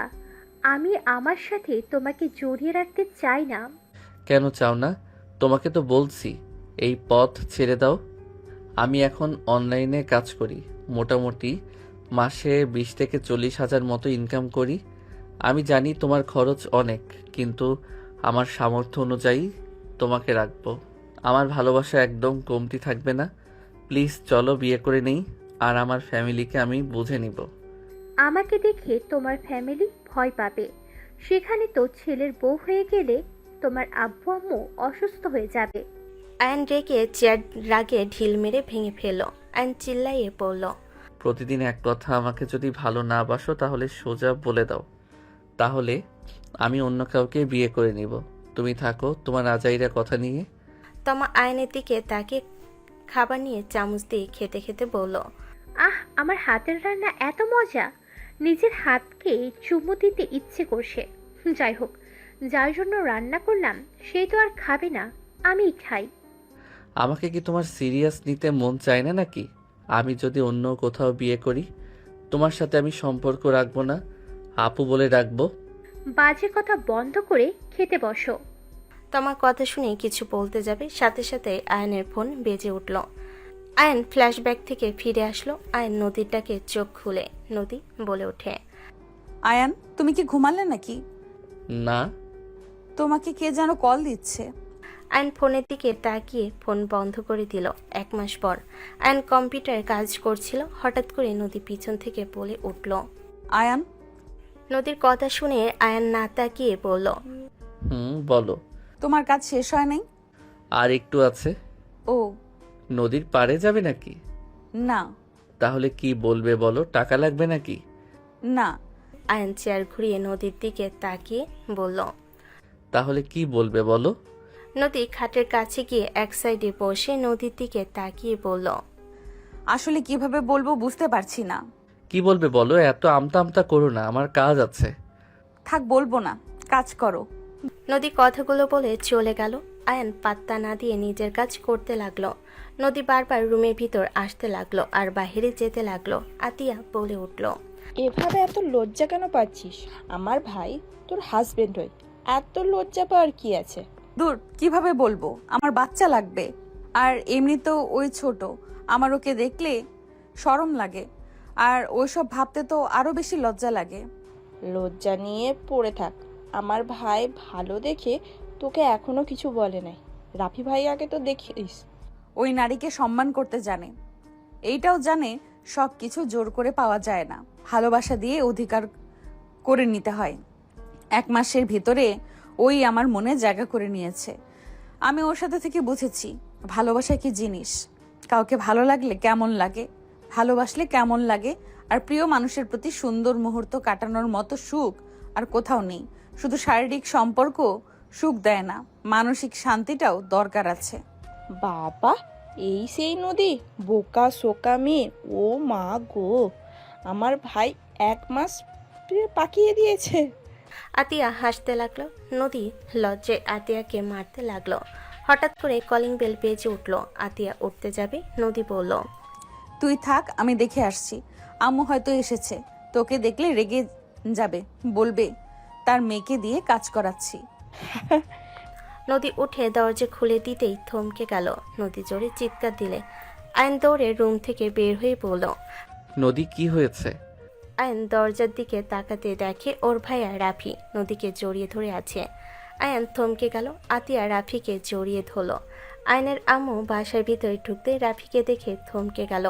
আমি আমার সাথে তোমাকে জড়িয়ে রাখতে চাই না। কেন চাও না? তোমাকে তো বলছি এই পথ ছেড়ে দাও। আমি এখন অনলাইনে কাজ করি, মোটামুটি মাসে 20 থেকে 40 হাজার মতো ইনকাম করি। আমি জানি তোমার খরচ অনেক, কিন্তু আমার সামর্থ্য অনুযায়ী তোমাকে রাখবো। আমার ভালোবাসা একদম কমতি থাকবে না। প্লিজ চলো বিয়ে করে নেই, আর আমার ফ্যামিলিকে আমি বুঝে নিব। আমাকে দেখে তোমার ফ্যামিলি ভয় পাবে। সেখানে তো ছেলের বউ হয়ে গেলে তোমার আব্বু আম্মু অসুস্থ হয়ে যাবে। আয়ন রেগে চেয়ার রাগে ঢিল মেরে ভেঙে ফেলল। আয়ন চিল্লাইয়ে পড়ল। প্রতিদিন এক কথা আমাকে যদি ভালো না বাসো তাহলে সোজা বলে দাও, তাহলে আমি অন্য কাউকে বিয়ে করে নিব। তুমি থাকো তোমার আজাইরা কথা নিয়ে। তমা আয়নের দিকে তাকে খাবার নিয়ে চামচ দিয়ে খেতে খেতে বলল, আহ, আমার হাতের রান্না এত মজা, নিজের হাতকে চুমু দিতে ইচ্ছে করছে। যাই হোক, যার জন্য রান্না করলাম সেই তো আর খাবে না, আমিই খাই। আমাকে কি তোমার সিরিয়াস নিতে মন চায় না নাকি? আমি যদি অন্য কোথাও বিয়ে করি, তোমার সাথে আমি সম্পর্ক রাখবো না, আপু বলে রাখবো। বাজে কথা বন্ধ করে খেতে বসো। তমা কথা শুনে কিছু বলতে যাবে, সাথে সাথে আয়নের ফোন বেজে উঠল। আয়ন ফ্ল্যাশব্যাক থেকে ফিরে আসলো। আয়ন নদীর ডাকে চোখ খুলে নদী বলে ওঠে, আয়ান, তুমি কি ঘুমালে নাকি? না। তোমাকে কে যেন কল দিচ্ছে। আয়ন ফোনের দিকে তাকিয়ে ফোন বন্ধ করে দিল। 1 মাস পর আয়ন কম্পিউটারে কাজ করছিল। হঠাৎ করে নদী পিছন থেকে বলে উঠল। আয়ান, নদীর কথা শুনে আয়ন না তাকিয়ে বলল, বলো। তোমার কাজ শেষ হয় নাই? আর একটু আছে। ও নদীর পাড়ে যাবে নাকি? না। তাহলে কি বলবে বলো, টাকা লাগবে নাকি? না। আয়ন চেয়ার ঘুরিয়ে নদীর দিকে তাকিয়ে বলল। তাহলে কি বলবে বলো? নদী খাটের কাছে গিয়ে এক সাইডে বসে নদীর দিকে তাকিয়ে বলল, আসলে কিভাবে বলবো বুঝতে পারছি না। কি বলবে বলো, এত আমতা আমতা করো না, আমার কাজ আছে। থাক, বলবো না, কাজ করো। নদী কথাগুলো বলে চলে গেল। আয়ন পাত্তা না দিয়ে নিজের কাজ করতে লাগলো। নদী বারবার রুমের ভিতর আসতে লাগলো আর বাইরে যেতে লাগলো। আতিয়া বলে উঠল, এভাবে এত লজ্জা কেন পাচ্ছিস? আমার ভাই তোর হাজবেন্ড হয়, এত লজ্জা পাওয়ার কি আছে? দূর, কিভাবে বলবো, আমার বাচ্চা লাগবে। আর এমনি তো ওই ছোট, আমার ওকে দেখলে শরম লাগে। আর ওইসব ভাবতে তো আরো বেশি লজ্জা লাগে। লজ্জা নিয়ে পড়ে থাক। আমার ভাই ভালো দেখে তোকে এখনো কিছু বলে নাই। রাফি ভাই আগে তো দেখিস। ওই নারীকে সম্মান করতে জানে, এইটাও জানে সব কিছু জোর করে পাওয়া যায় না, ভালোবাসা দিয়ে অধিকার করে নিতে হয়। 1 মাসের ভিতরে ওই আমার মনে জায়গা করে নিয়েছে। আমি ওর সাথে থেকে বুঝেছি ভালোবাসা কি জিনিস, কাউকে ভালো লাগলে কেমন লাগে, ভালোবাসলে কেমন লাগে। আর প্রিয় মানুষের প্রতি সুন্দর মুহূর্ত কাটানোর মতো সুখ আর কোথাও নেই। শুধু শারীরিক সম্পর্ক সুখ দেয় না, মানসিক শান্তিটাও দরকার আছে। বাবা, এই সেই নদী, বোকা শোকা মেয়ে। ও মা গো, আমার ভাই 1 মাস পাকিয়ে দিয়েছে। আতিয়া হাসতে লাগলো। নদী লজ্জায় আতিয়াকে মারতে লাগলো। হঠাৎ করে কলিং বেল বেজে উঠলো। আতিয়া উঠতে যাবে, নদী বলল, তুই থাক, আমি দেখে আসছি। আম্মু হয়তো এসেছে, তোকে দেখলে রেগে যাবে, বলবে তার মেয়েকে দিয়ে কাজ করাচ্ছি। নদী উঠে দরজা খুলে দিতেই থমকে গেল। নদী জোরে চিৎকার দিলে আয়ন দৌড়ে রুম থেকে বের হয়ে বলল। নদী কি হয়েছে? আয়ন দরজার দিকে তাকাতে দেখে ওর ভাইয়া রাফি নদীকে জড়িয়ে ধরে আছে। আয়ন থমকে গেল। আতিয়া রাফিকে জড়িয়ে ধরল। আয়নের আম্মু বাসার ভিতরে ঢুকতে রাফিকে দেখে থমকে গেল।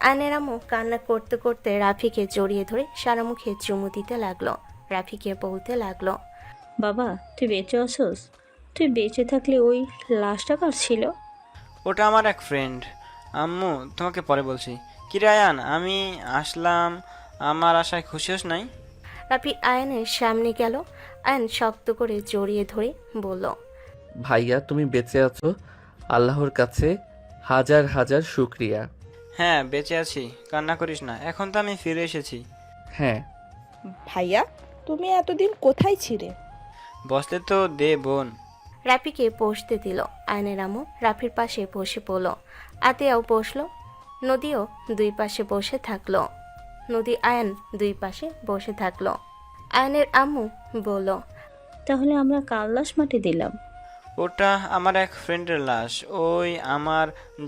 আয়নের আম্মু কান্না করতে করতে রাফিকে জড়িয়ে ধরে সারা মুখে চুমু দিতে লাগলো। রাফিকে বলতে লাগলো, বাবা তুই বেঁচে আছোস? তুই বেঁচে থাকলে ওই লাশটা কার ছিল? ওটা আমার এক ফ্রেন্ড। আম্মু তোমাকে পরে বলছি। কি রে আয়ান, আমি আসলাম, আমার আশায় খুশি হোস নাই? রাফি আয়নের সামনে গেল। আয়ন শক্ত করে জড়িয়ে ধরে বলল, ভাইয়া তুমি বেঁচে আছো, আল্লাহর কাছে হাজার হাজার শুক্রিয়া। হ্যাঁ বেঁচে আছি, কান্না করিস না, এখন তো আমি ফিরে এসেছি। হ্যাঁ। ভাইয়া তুমি এতদিন কোথায় ছিলে? বসতে তো দে বোন। রাফিকে বসতে দিল। আয়নের আম্মু রাফির পাশে বসে পড়ল। আতিয়াও বসলো। নদীও দুই পাশে বসে থাকলো। নদী আয়ন দুই পাশে বসে থাকলো। আয়নের আম্মু বলল, তাহলে আমরা কার লাশ মাটি দিলাম? ওটা আমার এক ফ্রেন্ডের লাশ, ওই আমার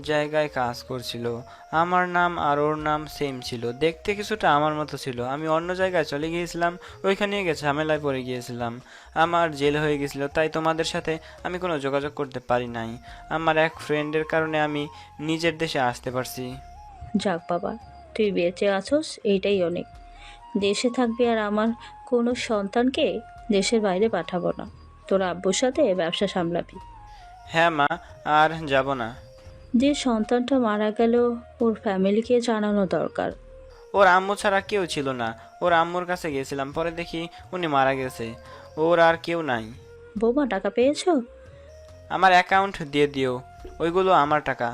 জায়গায় কাজ করছিল। আমার নাম আর ওর নাম সেম ছিল, দেখতে কিছুটা আমার মতো ছিল। আমি অন্য জায়গায় চলে গিয়েছিলাম, ওইখানে গিয়ে ঝামেলায় পড়ে গিয়েছিলাম, আমার জেল হয়ে গেছিল, তাই তোমাদের সাথে আমি কোনো যোগাযোগ করতে পারি নাই। আমার এক ফ্রেন্ডের কারণে আমি নিজের দেশে আসতে পারছি। যাক বাবা, তুই বেঁচে আছোস, এইটাই অনেক। দেশে থাকবি আর আমার কোনো সন্তানকে দেশের বাইরে পাঠাবো না। তোর আব্বুর সাথে ব্যবসা সামলাবি। হ্যাঁ মা, আর যাব না। যে সন্তানটা মারা গেল ওর ফ্যামিলিকে জানানো দরকার। ওর আম্মু ছাড়া কেউ ছিল না, ওর আম্মুর কাছে গিয়েছিলাম, পরে দেখি উনি মারা গেছে, ওর আর কেউ নাই। বৌমা টাকা পেয়েছো? আমার অ্যাকাউন্ট দিয়ে দিও, ওইগুলো আমার টাকা।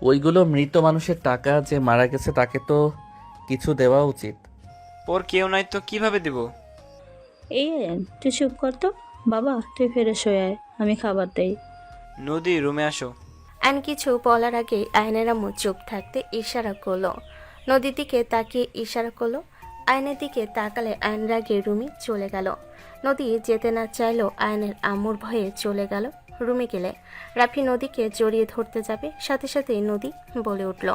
ওইগুলো মৃত মানুষের টাকা, যে মারা গেছে তাকে তো কিছু দেওয়া উচিত। ওর কেউ নাই তো কিভাবে দিব? এই তুই চুপ কর তো। বাবা তুই ফ্রেশ হয়ে আয়, আমি খাবার দেই। নদী রুমে আসো। আয়ন কিছু বলার আগে আয়নের আম্মু চুপ থাকতে ইশারা করলো। নদীর দিকে তাকিয়ে ইশারা করলো। আয়নের দিকে তাকালে আয়ন রাগে রুমে চলে গেল। নদী যেতে না চাইলেও আয়নের আম্মুর ভয়ে চলে গেল। রুমে গেলে রাফি নদীকে জড়িয়ে ধরতে যাবে, সাথে সাথেই নদী বলে উঠল,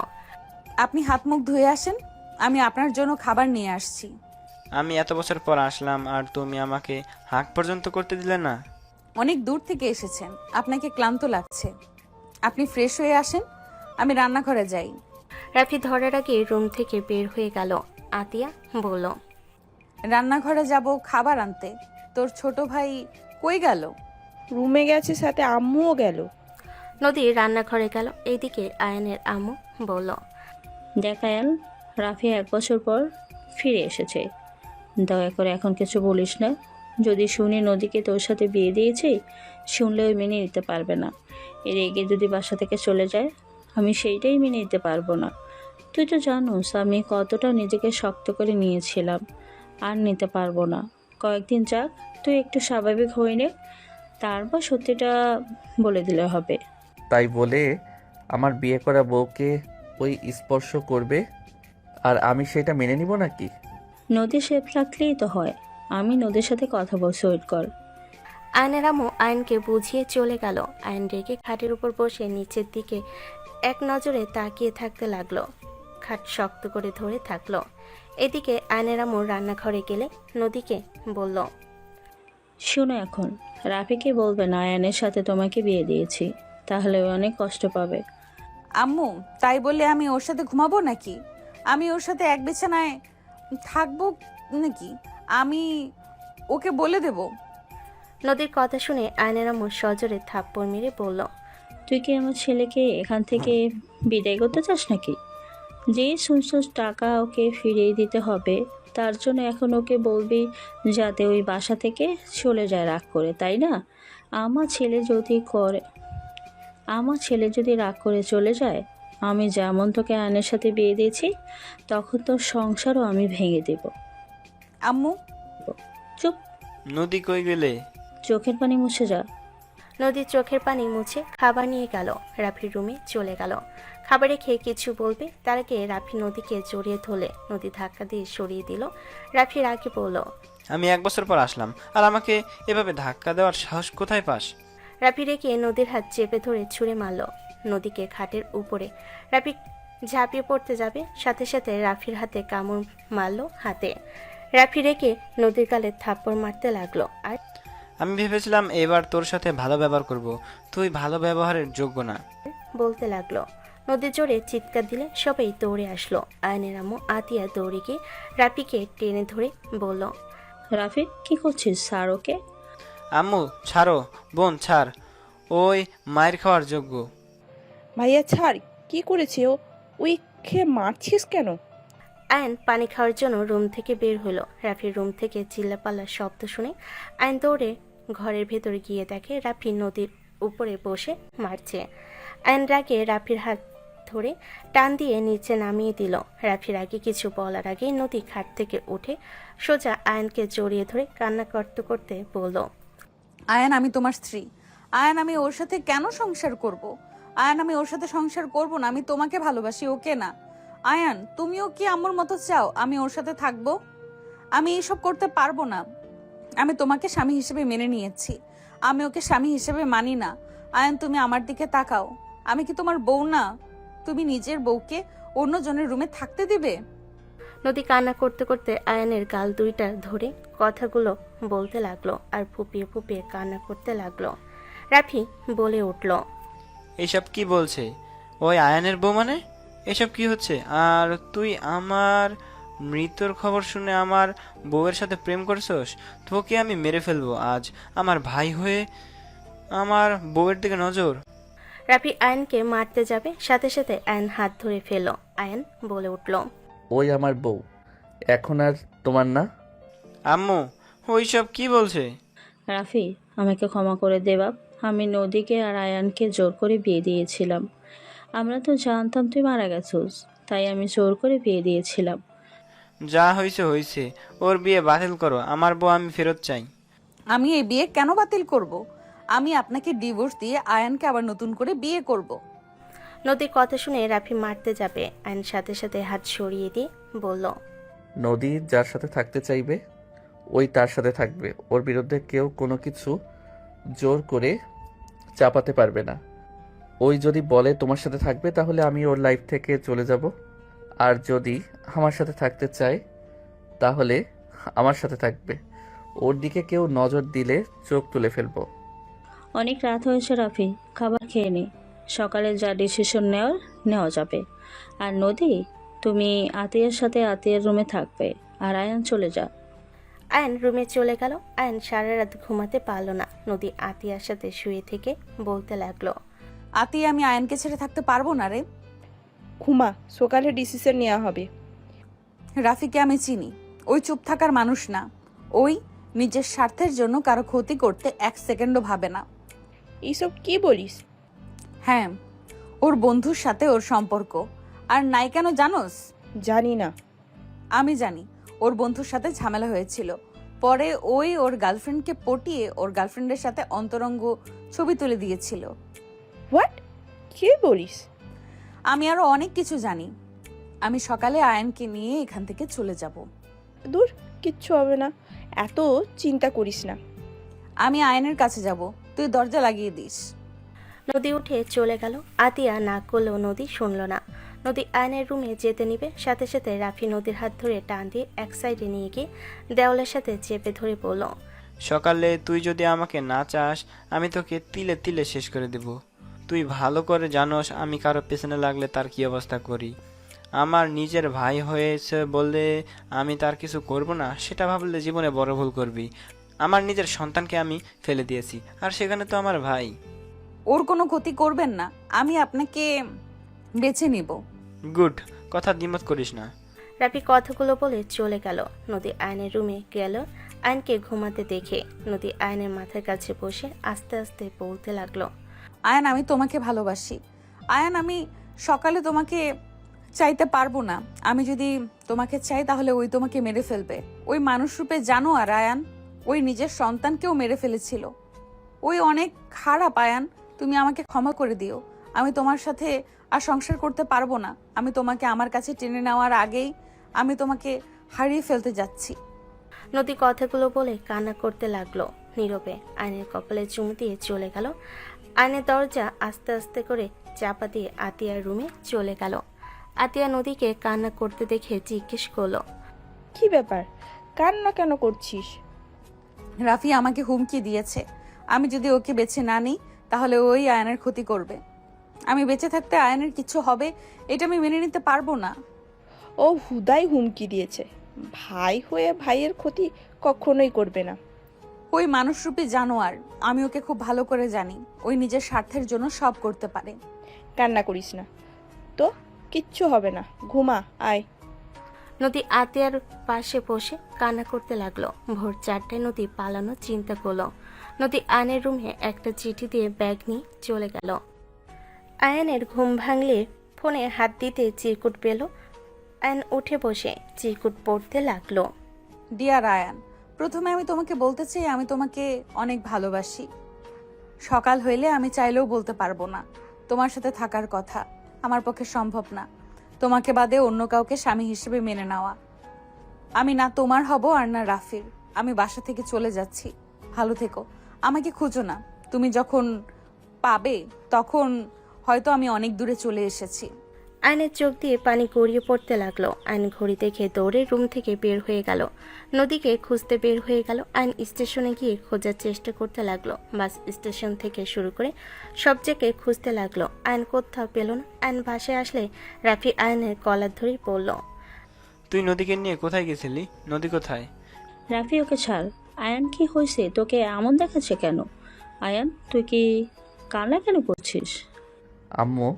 আপনি হাত মুখ ধুয়ে আসেন, আমি আপনার জন্য খাবার নিয়ে আসছি। আমি এত বছর পর আসলাম আর তুমি আমাকে হাঁক পর্যন্ত করতে দিলে না। অনেক দূর থেকে এসেছেন, আপনাকে ক্লান্ত লাগছে, আপনি ফ্রেশ হয়ে আসেন, আমি রান্নাঘরে যাই। রাফি ধরার আগে রুম থেকে বের হয়ে গেল। আতিয়া বলল, রান্নাঘরে যাব খাবার আনতে। তোর ছোট ভাই কই গেল? রুমে গেছে, সাথে আম্মুও গেল। নদী রান্নাঘরে গেল। এইদিকে আয়নের আম্মু বলল, দেখ আয়ান, রাফি 1 বছর পর ফিরে এসেছে। দয়া করে এখন কিছু বলিস না। যদি শুনি নদীকে তোর সাথে বিয়ে দিয়েছি, শুনলে ওই মেনে নিতে পারবে না। এর এগে যদি বাসা থেকে চলে যায়, আমি সেইটাই মেনে নিতে পারবো না। তুই তো জানোস আমি কতটা নিজেকে শক্ত করে নিয়েছিলাম, আর নিতে পারবো না। কয়েকদিন যাক, তুই একটু স্বাভাবিক হয়ে নে, তারপর সত্যিটা বলে দিলে হবে। তাই বলে আমার বিয়ে করা বউকে ওই স্পর্শ করবে আর আমি সেটা মেনে নিব নাকি? নদী সেফ রাখলেই তো হয়। আমি নদীর সাথে কথা বলছি, ওয়েট কর। আয়নের আম্মু আয়নকে বুঝিয়ে চলে গেল। আয়ন রেগে খাটের উপর বসে নিচের দিকে এক নজরে তাকিয়ে থাকতে লাগলো। খাট শক্ত করে ধরে থাকলো। এদিকে আয়নের আম্মু রান্নাঘরে গেলে নদীকে বলল, শোনো, এখন রাফিকে বলবে না আয়ানের সাথে তোমাকে বিয়ে দিয়েছি, তাহলে ও অনেক কষ্ট পাবে। আম্মু তাই বলে আমি ওর সাথে ঘুমাবো নাকি? আমি ওর সাথে এক বিছানায় থাকবো নাকি? আমি ওকে বলে দেব। নদীর কথা শুনে আয়নের আম্মু সজোরে থাপ্পড় মেরে বলল, তুই কি আমার ছেলেকে এখান থেকে বিদায় করতে চাস নাকি? যেই শুনছস টাকা ওকে ফিরিয়ে দিতে হবে, তার জন্য এখন ওকে বলবি যাতে ওই বাসা থেকে চলে যায় রাগ করে, তাই না? আমার ছেলে যদি রাগ করে চলে যায়, আমি যেমন তোকে আয়নের সাথে বিয়ে দিয়েছি, তখন তোর সংসারও আমি ভেঙে দেব। আম্মু চুপ, নদী কই গেলে? চোখের পানি মুছে যা। নদীর চোখের পানি মুছে খাবার নিয়ে গেল। রাফির রুমে চলে গেল। খাবারে খেয়ে কিছু বলবে, তার আগে রাফি নদীকে জড়িয়ে ধরলে নদী ধাক্কা দিয়ে সরিয়ে দিল। রাফির আগে বলল, আমি 1 বছর পর আসলাম আর আমাকে এভাবে ধাক্কা দেওয়ার সাহস কোথায় পাস? রাফি রেখে নদীর হাত চেপে ধরে ছুঁড়ে মারল নদীকে খাটের উপরে। রাফি ঝাঁপিয়ে পড়তে যাবে, সাথে সাথে রাফির হাতে কামড় মারল হাতে। রাফি রেখে নদীর গালে থাপ্পড় মারতে লাগলো। আর আমি ভেবেছিলাম এবার তোর সাথে ভালো ব্যবহার করব, তুই ভালো ব্যবহারের যোগ্য না। বলতে লাগলো, নদী জোরে চিৎকার দিলে সবাই দৌড়ে আসলো। আয়নের আম্মু আতিয়া দৌড়ে গিয়ে রাফিকে টেনে ধরে বলল, রাফি কি করছিস? Sir okay. আম্মু ছাড়ো, বোন ছাড়, ওই মায়ের খাওয়ার যোগ্য। ভাইয়া ছাড়, কি করেছে ও? ওই খেয়ে মারছিস কেন? আয়ন পানি খাওয়ার জন্য রুম থেকে বের হলো। রাফির রুম থেকে চিল্লাপাল্লার শব্দ শুনে আয়ন দৌড়ে ঘরের ভেতরে গিয়ে দেখে রাফি নদীর উপরে বসে মারছে। আয়ন রাগে রাফির হাত ধরে টান দিয়ে নিচে নামিয়ে দিল। রাফির আগে কিছু বলার আগেই নদী খাট থেকে উঠে সোজা আয়নকে জড়িয়ে ধরে কান্না করতে করতে বলল, আয়ান আমি তোমার স্ত্রী। আয়ান আমি ওর সাথে কেন সংসার করব? আয়ান আমি ওর সাথে সংসার করব না, আমি তোমাকে ভালোবাসি, ওকে না। আয়ান তুমিও কি আম্মুর মতো চাও আমি ওর সাথে থাকবো? আমি এইসব করতে পারবো না। আমি তোমাকে স্বামী হিসেবে মেনে নিয়েছি, আমি ওকে স্বামী হিসেবে মানি না। আয়ান তুমি আমার দিকে তাকাও, আমি কি তোমার বউ না? তুমি নিজের বউকে অন্য জনের রুমে থাকতে দিবে? নদী কান্না করতে করতে আয়নের গাল দুইটা ধরে কথাগুলো বলতে লাগলো আর ফুপিয়ে ফুপিয়ে কান্না করতে লাগলো। রাফি বলে উঠল, এইসব কি বলছে? ওই আয়ানের বউ মানে? এসব কি হচ্ছে? আর তুই আমার মৃত্যুর খবর শুনে আমার বউয়ের সাথে প্রেম করছস? তোকে আমি মেরে ফেলবো আজ। আমার ভাই হয়ে আমার বউয়ের দিকে নজর। রাফি আয়নকে মারতে যাবে, সাথে সাথে আয়ন হাত ধরে ফেলল। আয়ন বলে উঠল, ওই আমার বউ, এখন আর তোমার না। আম্মু ওইসব কি বলছে? রাফি আমাকে ক্ষমা করে দে বাপ। আমি নদীকে আর আয়ানকে জোর করে বিয়ে দিয়েছিলাম। আমরা তো জানতাম তুই মারা গেছিস, তাই আমি জোর করে বিয়ে দিয়েছিলাম। যা হয়েছে হয়েছে, ওর বিয়ে বাতিল করো। আমার বউ আমি ফেরত চাই। আমি এই বিয়ে কেন বাতিল করব? আমি আপনাকে ডিভোর্স দিয়ে আয়ানকে আবার নতুন করে বিয়ে করব। নদীর কথা শুনে রাফি মারতে যাবে, আয়ন সাথে সাথে হাত সরিয়ে দিয়ে বলল, নদী যার সাথে থাকতে চাইবে ওই তার সাথে থাকবে। ওর বিরুদ্ধে কেউ কোনো কিছু জোর করে চাপাতে পারবে না। ওই যদি বলে তোমার সাথে থাকবে তাহলে আমি ওর লাইফ থেকে চলে যাব, আর যদি আমার সাথে থাকতে চায় তাহলে আমার সাথে থাকবে। ওর দিকে কেউ নজর দিলে চোখ তুলে ফেলবো। অনেক রাত হয়েছে রাফি, খাবার খেয়ে নে। সকালে যা ডিসিশন নেওয়া যাবে। আর নদী, তুমি আতিয়ার সাথে আতিয়ার রুমে থাকবে, আর আয়ান চলে যা। আয়ন রুমে চলে গেল। আয়ন সারা রাত ঘুমাতে পারল না। নদী আতিয়ার সাথে শুয়ে থেকে বলতে লাগলো, আতি আমি আয়ানকে ছেড়ে থাকতে পারবো না রে। ঘুমা, সকালে ডিসিশন নেওয়া হবে। রাফিকে আমি চিনি, ওই চুপ থাকার মানুষ না। ওই নিজের স্বার্থের জন্য কারো ক্ষতি করতে এক সেকেন্ডও ভাবে না। এইসব কি বলিস? হ্যাঁ, ওর বন্ধুর সাথে ওর সম্পর্ক। আর নাই কেন জানোস? জানি না। আমি জানি, ওর বন্ধুর সাথে ঝামেলা হয়েছিল। পরে ওই ওর গার্লফ্রেন্ডকে পটিয়ে ওর গার্লফ্রেন্ডের সাথে অন্তরঙ্গ ছবি তুলে দিয়েছিল। হোয়াট? কি বলিস? আমি আরো অনেক কিছু জানি। আমি সকালে আয়ানকে নিয়ে এখান থেকে চলে যাব। দূর, কিচ্ছু হবে না, এত চিন্তা করিস না। আমি আয়নের কাছে যাব, তুই দরজা লাগিয়ে দিস। নদী উঠে চলে গেল। আতিয়া না করলেও নদী শুনল না। নদী আয়নের রুমে যেতে নিবে, সাথে সাথে রাফি নদীর হাত ধরে টান দিয়ে এক সাইডে নিয়ে গিয়ে দেওয়ালের সাথে চেপে ধরে বলল, সকালে তুই যদি আমাকে না চাস আমি তোকে তিলে তিলে শেষ করে দেব। তুই ভালো করে জানোস আমি কারো পেছনে লাগলে তার কি অবস্থা করি। আমার নিজের ভাই হয়েছে বলে আমি তার কিছু করব না, সেটা ভাবলে জীবনে বড় ভুল করবি। আমার নিজের সন্তানকে আমি ফেলে দিয়েছি, আর সেখানে তো আমার ভাই। ওর কোনো ক্ষতি করবেন না, আমি আপনাকে বেছে নিব। গুড, কথা দ্বিমত করিস না। রাফি কথাগুলো বলে চলে গেল। নদী আয়নের রুমে গেল। আয়নকে ঘুমাতে দেখে নদী আয়নের মাথার কাছে বসে আস্তে আস্তে বলতে লাগলো, আয়ান আমি তোমাকে ভালোবাসি। আয়ান আমি সকালে তোমাকে চাইতে পারবো না। আমি যদি তোমাকে চাই তাহলে ওই তোমাকে মেরে ফেলবে। ওই মানুষ রূপে জানো, আর আয়ান ওই নিজের সন্তানকেও মেরে ফেলেছিল। ওই অনেক খারাপ আয়ান, তুমি আমাকে ক্ষমা করে দিও। আমি তোমার সাথে আর সংসার করতে পারবো না। আমি তোমাকে আমার কাছে টেনে নেওয়ার আগেই আমি তোমাকে হারিয়ে ফেলতে যাচ্ছি। নদী কথাগুলো বলে কান্না করতে লাগলো। নীরবে আয়নের কপালে চুমু দিয়ে চলে গেল। আয়নের দরজা আস্তে আস্তে করে চাপা দিয়ে আতিয়ার রুমে চলে গেল। আতিয়া নদীকে কান্না করতে দেখে জিজ্ঞেস করলো, কি ব্যাপার, কান্না কেন করছিস? রাফি আমাকে হুমকি দিয়েছে, আমি যদি ওকে বেছে না নিই তাহলে ওই আয়নের ক্ষতি করবে। আমি বেঁচে থাকতে আয়ানের কিছু হবে এটা আমি মেনে নিতে পারবো না। ও হুদাই হুমকি দিয়েছে, ভাই হয়ে ভাইয়ের ক্ষতি কখনোই করবে না। ওই মানুষরূপী জানোয়ার, আমি ওকে খুব ভালো করে জানি। ওই নিজের স্বার্থের জন্য সব করতে পারে। কান্না করিস না তো, কিচ্ছু হবে না, ঘুমা, আয়। নদী আতিয়ার পাশে বসে কান্না করতে লাগলো। ভোর 4টায় নদী পালানোর চিন্তা করলো। নদী আয়নের রুমে একটা চিঠি দিয়ে ব্যাগ নিয়ে চলে গেল। আয়নের ঘুম ভাঙলে ফোনে হাত দিতে চিরকুট পেল। আয়ন উঠে বসে চিরকুট পড়তে লাগলো। ডিয়ার আয়ান, প্রথমে আমি তোমাকে বলতে চাই আমি তোমাকে অনেক ভালোবাসি। সকাল হইলে আমি চাইলেও বলতে পারবো না তোমার সাথে থাকার কথা। আমার পক্ষে সম্ভব না তোমাকে বাদে অন্য কাউকে স্বামী হিসেবে মেনে নেওয়া। আমি না তোমার হব আর না রাফির। আমি বাসা থেকে চলে যাচ্ছি, ভালো থেকো। আমাকে খুঁজো না, তুমি যখন পাবে তখন হয়তো আমি অনেক দূরে চলে এসেছি। আয়নের চোখ দিয়ে পানি গড়িয়ে পড়তে লাগলো। আয়ন ঘড়ি দেখে দৌড়ে রুম থেকে বের হয়ে গেল। নদীকে খুঁজতে বের হয়ে গেল। আয়ন স্টেশনে গিয়ে খোঁজার চেষ্টা করতে লাগলো। বাস স্টেশন থেকে শুরু করে সব জায়গায় খুঁজতে লাগলো। আয়ন কোথাও পেল না। আয়ন বাসায় আসলে রাফি আয়নের কলার ধরেই পড়ল। তুই নদীকে নিয়ে কোথায় গেছিলি? নদী কোথায়? রাফি, ওকে ছাড়। আয়ান, কি হয়েছে? তোকে এমন দেখাচ্ছে কেন? আয়ান, তুই কি কান্না কেন করছিস? আম্মু,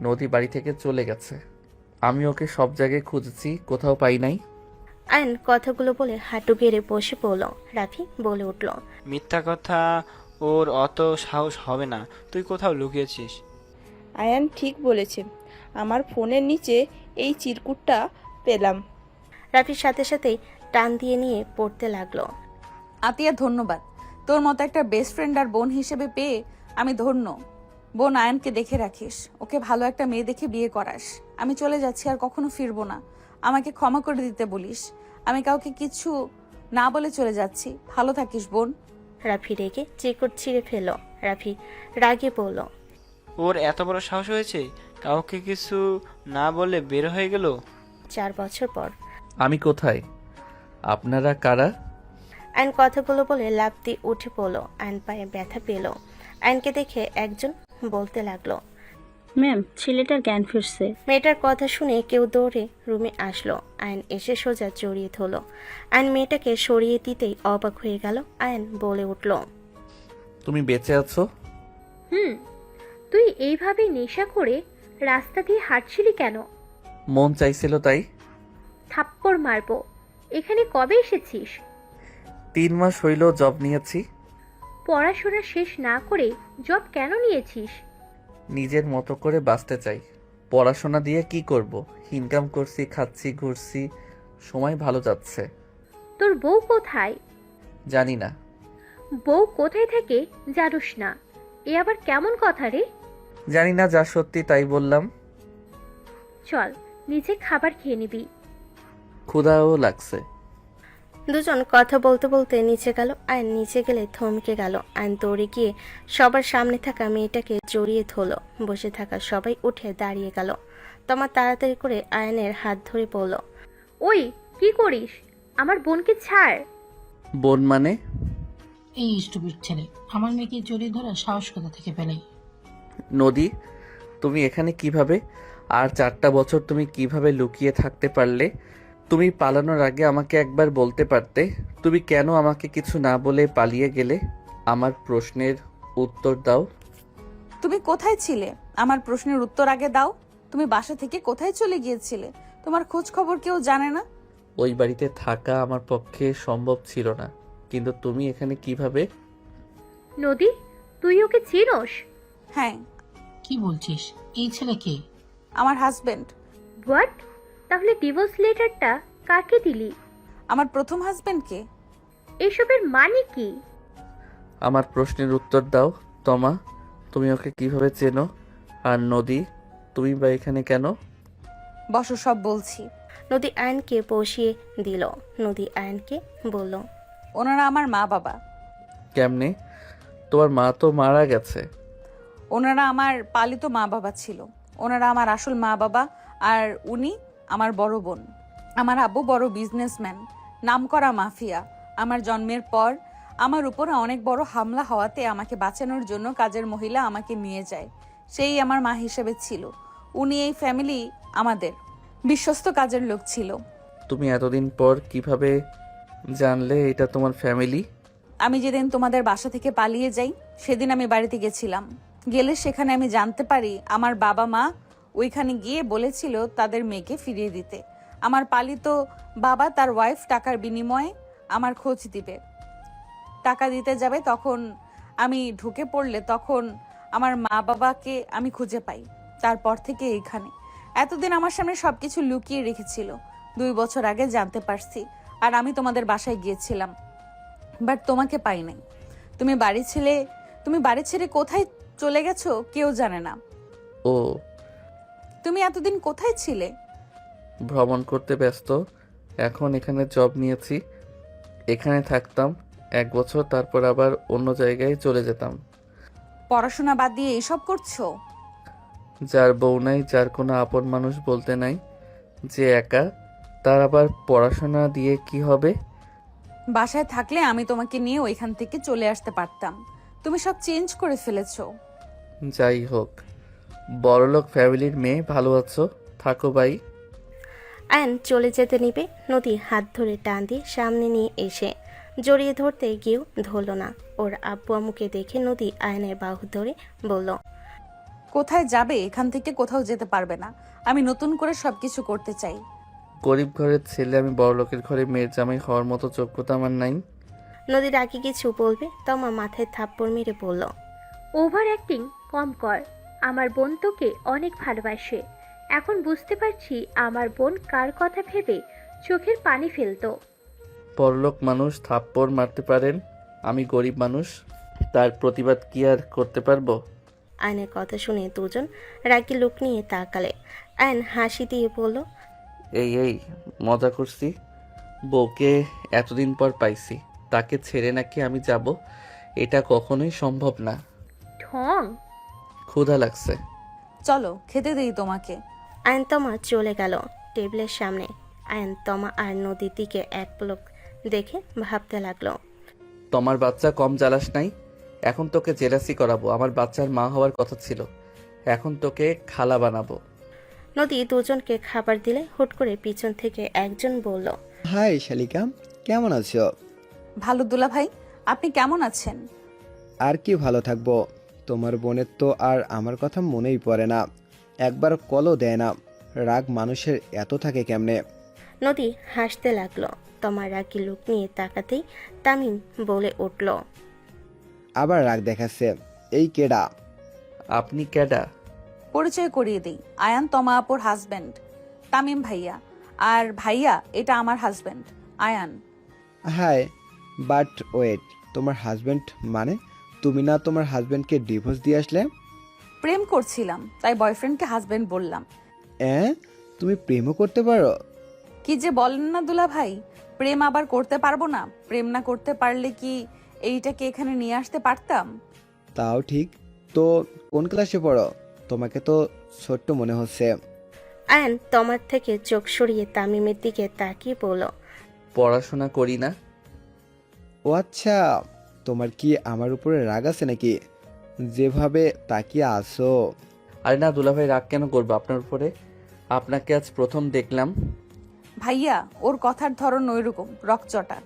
নদী বাড়ি থেকে চলে গেছে। আমি ওকে সব জায়গায় খুঁজেছি, কোথাও পাই নাই। আয়ন কথাগুলো বলে হাঁটু গেড়ে বসে পড়ল। রাফি বলে উঠল, মিথ্যা কথা, ওর অত সাহস হবে না। তুই কোথাও লুকিয়েছিস। আয়ান ঠিক বলেছে, আমার ফোনের নিচে এই চিরকুটটা পেলাম। রাফির সাথে সাথেই টান দিয়ে নিয়ে পড়তে লাগলো। আতিয়া, ধন্যবাদ। তোর মতো একটা বেস্ট ফ্রেন্ড আর বোন হিসেবে পেয়ে আমি ধন্য। বোন, আয়নকে দেখে রাখিস, ওকে ভালো একটা মেয়ে দেখে বিয়ে করাস। আমি চলে যাচ্ছি, আর কখনো ফিরবো না। আমাকে ক্ষমা করে দিতে বলিস। আমি কাউকে কিছু না বলে চলে যাচ্ছি। ভালো থাকিস বোন। রাফি রেগে চিরকুট ছিঁড়ে ফেল। রাফি রাগে বলল, ওর এত বড় সাহস হয়েছে কাউকে কিছু না বলে বের হয়ে গেল। 4 বছর পর। আমি কোথায়? আপনারা কারা? আয়ন কথাগুলো বলে লাফ দিয়ে উঠে পড়ল। আয়ন পায়ে ব্যথা পেল। আয়নকে দেখে একজন বলতে লাগলো, ম্যাম, ছেলেটার জ্ঞান ফিরছে। মেয়েটার কথা শুনে কেউ দৌড়ে রুমে আসলো। আয়ন এসে সোজা জড়িয়ে ধরল। আয়ন মেয়েটাকে সরিয়ে দিতেই অবাক হয়ে গেল। আয়ন বলে উঠল, তুমি বেঁচে আছো? তুই এইভাবে নেশা করে রাস্তা দিয়ে হাঁটছিলি কেন? মন চাইছিল তাই। থাপ্পড় মারবো। এখানে কবে এসেছিস? 3 মাস হইল জব নিয়েছি। পড়াশোনা শেষ না করে জব কেন নিয়েছিস? নিজের মতো করে বাঁচতে চাই। পড়াশোনা দিয়ে কি করব? ইনকাম করছি, খাচ্ছি, ঘুরছি, সময় ভালো যাচ্ছে। তোর বউ কোথায়? জানি না। বউ কোথায় থাকে জানোস না? এ আবার কেমন কথা রে? জানি না, যা সত্যি তাই বললাম। চল, নিচে খাবার খেয়ে নিবি। ক্ষুধাও লাগছে। দুজন কথা বলতে বলতে নিচে গেল। আয়ন নিচে গেলে থমকে গেল। আয়ন দৌড়ে গিয়ে সবার সামনে থাকা মেয়েটাকে জড়িয়ে ধরল। বসে থাকা সবাই উঠে দাঁড়িয়ে গেল। তমা তাড়াতাড়ি করে আয়নের হাত ধরে পড়ল। ওই, কি করিস? আমার বোনকে ছাড়। বোন মানে? এই স্টুপিড ছেলে আমার মেয়েকে জড়িয়ে ধরার সাহস কোথা থেকে পেলে? নদী, তুমি এখানে কিভাবে? আর 4টা বছর তুমি কিভাবে লুকিয়ে থাকতে পারলে? তুমি পালানোর আগে আমাকে একবার বলতে পারতে। তুমি কেন আমাকে কিছু না বলে পালিয়ে গেলে? আমার প্রশ্নের উত্তর দাও। তুমি কোথায় ছিলে? আমার প্রশ্নের উত্তর আগে দাও। তুমি বাসা থেকে কোথায় চলে গিয়েছিলে? তোমার খোঁজ খবর কেউ জানে না? ওই বাড়িতে থাকা আমার পক্ষে সম্ভব ছিল না, কিন্তু তুমি এখানে কিভাবে? নদী, তুই ওকে চিনোস? হ্যাঁ। কি বলছিস? এই ছেলে কে? আমার হাজবেন্ড। হোয়াট? তাহলে ডিভোর্স লেটারটা কাকে দিলি? আমার প্রথম হাজবেন্ডকে। এসবের মানে কি? আমার প্রশ্নের উত্তর দাও তমা। তুমি ওকে কিভাবে চেনো? আর নদী, তুমি বা এখানে কেন? বসো, সব বলছি। নদী আয়নকে বসিয়ে দিল। নদী আয়নকে বলল, ওনারা আমার মা বাবা। কেমনে? তোমার মা তো মারা গেছে। ওনারা আমার পালিত মা বাবা ছিল। ওনারা আমার আসল মা বাবা, আর উনি আমার বড় বোন। আমার আব্বু বড় বিজনেসম্যান, নামকরা মাফিয়া। আমার জন্মের পর আমার উপরে অনেক বড় হামলা হওয়াতে আমাকে বাঁচানোর জন্য কাজের মহিলা আমাকে নিয়ে যায়। সেই আমার মা হিসেবে ছিল। উনি এই ফ্যামিলি আমাদের বিশ্বস্ত কাজের লোক ছিল। তুমি এতদিন পর কিভাবে জানলে এটা তোমার ফ্যামিলি? আমি যেদিন তোমাদের বাসা থেকে পালিয়ে যাই সেদিন আমি বাড়িতে গেছিলাম। গেলে সেখানে আমি জানতে পারি আমার বাবা মা ওইখানে গিয়ে বলেছিল তাদের মেয়েকে ফিরিয়ে দিতে। আমার পালিত বাবা তার ওয়াইফ টাকার বিনিময়ে আমার খোঁজ দিবে, টাকা দিতে যাবে। তখন আমি ঢুকে পড়লে তখন আমার মা বাবাকে আমি খুঁজে পাই। তারপর থেকে এইখানে এতদিন আমার সামনে সবকিছু লুকিয়ে রেখেছিল। 2 বছর আগে জানতে পারছি। আর আমি তোমাদের বাসায় গিয়েছিলাম, বাট তোমাকে পাই নাই। তুমি বাড়ি ছেড়ে কোথায় চলে গেছো কেউ জানে না। ও, তুমি এতদিন কোথায় ছিলে? ভ্রমণ করতে ব্যস্ত। এখন এখানে জব নিয়েছি, এখানে থাকতাম 1 বছর, তারপর আবার অন্য জায়গায় চলে যেতাম। পড়াশোনা বাদ দিয়ে এইসব করছো? যার বউ নাই, যার কোনো আপন মানুষ বলতে নাই, যে একা, তার আবার পড়াশোনা দিয়ে কি হবে? বাসায় থাকলে আমি তোমাকে নিয়ে ওইখান থেকে চলে আসতে পারতাম। তুমি সব চেঞ্জ করে ফেলেছো। যাই হোক, বড়লোক ফ্যামিলির মেয়ে, ভালো আছো, থাকো বাই। আয়ন চলে যেতে নিবে, নদী হাত ধরে টান দিয়ে সামনে নিয়ে এসে জড়িয়ে ধরতে গিয়েও ধরল না। ওর আব্বু আম্মুকে দেখে নদী আয়নের বাহু ধরে বলল, কোথায় যাবে? এখান থেকে কোথাও যেতে পারবে না। আমি নতুন করে সবকিছু করতে চাই। গরিব ঘরের ছেলে, আমি বড়লোকের ঘরে মেয়ের জামাই হওয়ার মতো যোগ্যতা আমার নাই। নদীর আগে কিছু বলবে, তমা মাথায় থাপ্পড় মেরে বলল, ওভার অ্যাক্টিং কম কর। আমার বোন তোকে অনেক ভালোবাসে। এখন বুঝতে পারছি আমার বোন কার কথা ভেবে চোখের পানি ফেলতো। বড়লোক মানুষ থাপ্পড় মারতে পারেন, আমি গরিব মানুষ, তার প্রতিবাদ কি আর করতে পারবো? আয়নের কথা শুনে দুজন রাগী লোক নিয়ে তাকালে। আয়ন হাসি দিয়ে বলল, এই মজা করছি। বউকে এতদিন পর পাইছি, তাকে ছেড়ে নাকি আমি যাব? এটা কখনোই সম্ভব না। ঢং। ক্ষুধা লাগছে। চলো খেতে দেই তোমাকে। আয়ন তমা চলে গেল টেবিলের সামনে। আয়ন তমা আর নদীর দিকে এক পলক দেখে ভাবতে লাগলো, তোমার বাচ্চা কম জ্বালাস নাই? এখন তোকে জেলাসি করাবো। আমার বাচ্চার মা হওয়ার কথা ছিল, এখন তোকে খালা বানাবো। নদী দুজনকে খাবার দিলে হুট করে পিছন থেকে একজন বলল, হাই শালিকা, কেমন আছো? ভালো দুলা ভাই, আপনি কেমন আছেন? আর কি ভালো থাকবো, তোমার বোনের তো আর আমার কথা মনেই পড়ে না, একবার কলও দেয় না। রাগ মানুষের এত থাকে কেমনে? নদী হাসতে লাগলো। তোমার রাগী লোক নিয়ে তাকাতেই তামিম বলে উঠল, আবার রাগ দেখাচ্ছে, এই কেডা? আপনি কেডা? পরিচয় করিয়ে দিই, আয়ান তমা আপুর হাজবেন্ড তামিম ভাইয়া। আর ভাইয়া এটা আমার husband Ayan. Hi, but wait, তোমার হাজবেন্ড মানে? তুমি না তোমার হাজবেন্ডকে ডিভোর্স দিয়ে আসলে? প্রেম করছিলাম তাই বয়ফ্রেন্ডকে হাজবেন্ড বললাম। তুমি প্রেমও করতে পারো? কি যে বলেন না দুলা ভাই, প্রেম আবার করতে পারবো না? প্রেম না করতে পারলে কি এইটাকে এখানে নিয়ে আসতে পারতাম? তাও ঠিক। তো কোন ক্লাসে পড়ো? তোমাকে তো ছোট্ট মনে হচ্ছে। আয়ন তোমার থেকে চোখ সরিয়ে তামিমের দিকে তাকিয়ে বলল, পড়াশোনা করি না। ও আচ্ছা, তোমার কি আমার উপরে রাগ আছে নাকি, যেভাবে তাকিয়ে আসো? আরে না দুলাভাই, রাগ কেন করবো আপনার উপরে? আপনাকে আজ প্রথম দেখলাম। ভাইয়া ওর কথার ধরন ওইরকম রকচটা।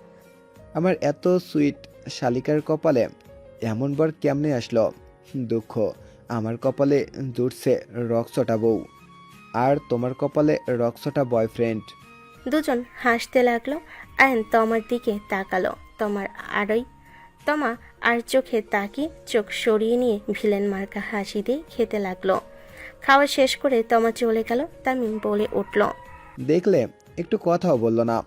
আমার এত সুইট শালিকার কপালে এমন বার কেমনে আসলো? দুঃখ, আমার কপালে জুটছে রক্সটা বউ, আর তোমার কপালে রক্সটা বয়ফ্রেন্ড। দুজন হাসতে লাগলো। আয়ন তোমার দিকে তাকালো। তমা আর চোখে তাকিয়ে চোখ সরিয়ে নিয়ে ভিলেন মার্কা হাসি দিয়ে খেতে লাগলো। খাওয়া শেষ করে তমা চলে গেল। তামিম বলে উঠল, দেখলে, একটু কথাও বললো না।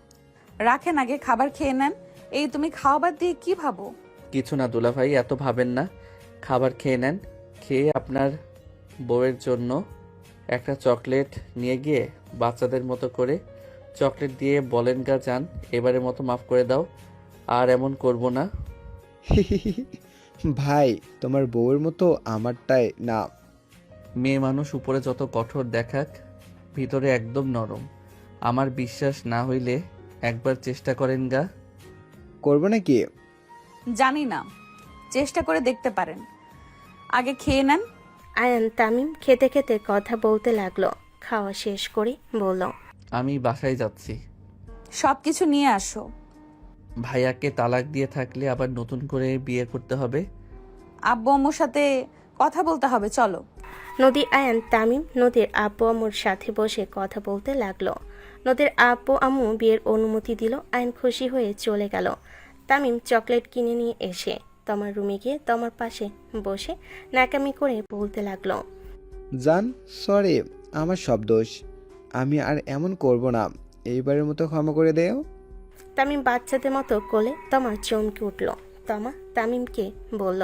রাখেন, আগে খাবার খেয়ে নেন। এই তুমি খাওয়া বাদ দিয়ে কি ভাবো? কিছু না দুলাভাই, এত ভাবেন না। খাবার খেয়ে নেন, খেয়ে আপনার বউয়ের জন্য একটা চকলেট নিয়ে গিয়ে বাচ্চাদের মতো করে চকলেট দিয়ে বলেন, গা যান, এবারের মতো মাফ করে দাও, আর এমন করব না। ভাই, তোমার বউয়ের মতো আমারটাই না। মেয়ে মানুষ উপরে যত কঠোর দেখাক, ভিতরে একদম নরম। আমার বিশ্বাস না হইলে একবার চেষ্টা করেন গা। করবো নাকি? জানি না, চেষ্টা করে দেখতে পারেন। আগে খেয়ে নেন। আয়ান তামিম খেতে খেতে কথা বলতে লাগলো। খাওয়া শেষ করে বলল, আমি বাসায় যাচ্ছি। সব কিছু নিয়ে আসো। ভাইয়াকে তালাক দিয়ে থাকলে আবার নতুন করে বিয়ে করতে হবে। আব্বু আম্মুর সাথে কথা বলতে হবে, চলো। নদী আয়ান তামিম নদীর আব্বু আম্মুর সাথে বসে কথা বলতে লাগলো। নদীর আব্বু আম্মু বিয়ের অনুমতি দিল। আয়ান খুশি হয়ে চলে গেল। তামিম চকলেট কিনে নিয়ে এসে তোমার রুমে গিয়ে তোমার পাশে বসে ন্যাকামি করে বলতে লাগলো, জান, সরি, আমার সব দোষ। আমি আর এমন করব না, এইবারের মতো ক্ষমা করে দেও। তামিম বাচ্চাদের মতো কোলে তোমার চমকে উঠল। তমা তামিমকে বলল,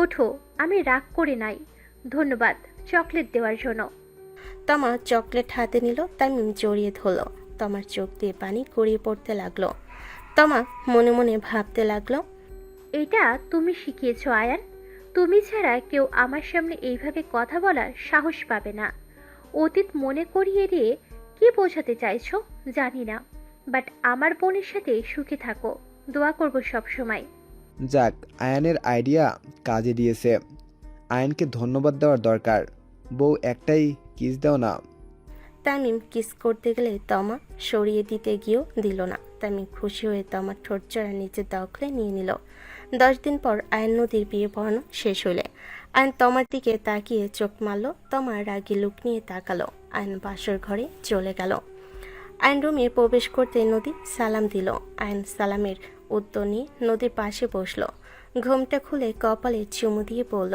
ওঠো, আমি রাগ করে নাই। ধন্যবাদ চকলেট দেওয়ার জন্য। তমা চকলেট হাতে নিল। তামিম জড়িয়ে ধরল। তোমার চোখ দিয়ে পানি গড়িয়ে পড়তে লাগলো। তমা মনে মনে ভাবতে লাগলো, এটা তুমি শিখিয়েছো আয়ান। তুমি ছাড়া কেউ আমার সামনে এইভাবে কথা বলার সাহস পাবে না। অতীত মনে করিয়ে দিয়ে কি বোঝাতে চাইছো জানি না, বাট আমার বোনের সাথে সুখী থাকো। দোয়া করবো সব সময়। যাক, আয়ানের আইডিয়া কাজে দিয়েছে। আয়ানকে ধন্যবাদ দেওয়ার দরকার। বউ, একটাই কিস দাও না। তামিম কিস করতে গেলে তমা সরিয়ে দিতে গিয়েও দিল না। তামিম খুশি হয়ে তমার ঠোঁট চড়া নিচে দখলে নিয়ে নিল। 10 দিন পর আয়ন নদীর বিয়ে পড়ানো শেষ হলে আয়ন তমার দিকে তাকিয়ে চোখ মারল। তমা রাগি লুক নিয়ে তাকালো। আয়ন বাসর ঘরে চলে গেল। আয়ন রুমে প্রবেশ করতে নদী সালাম দিল। আয়ন সালামের উত্তর নিয়ে নদীর পাশে বসলো। ঘুমটা খুলে কপালে চুমু দিয়ে বলল,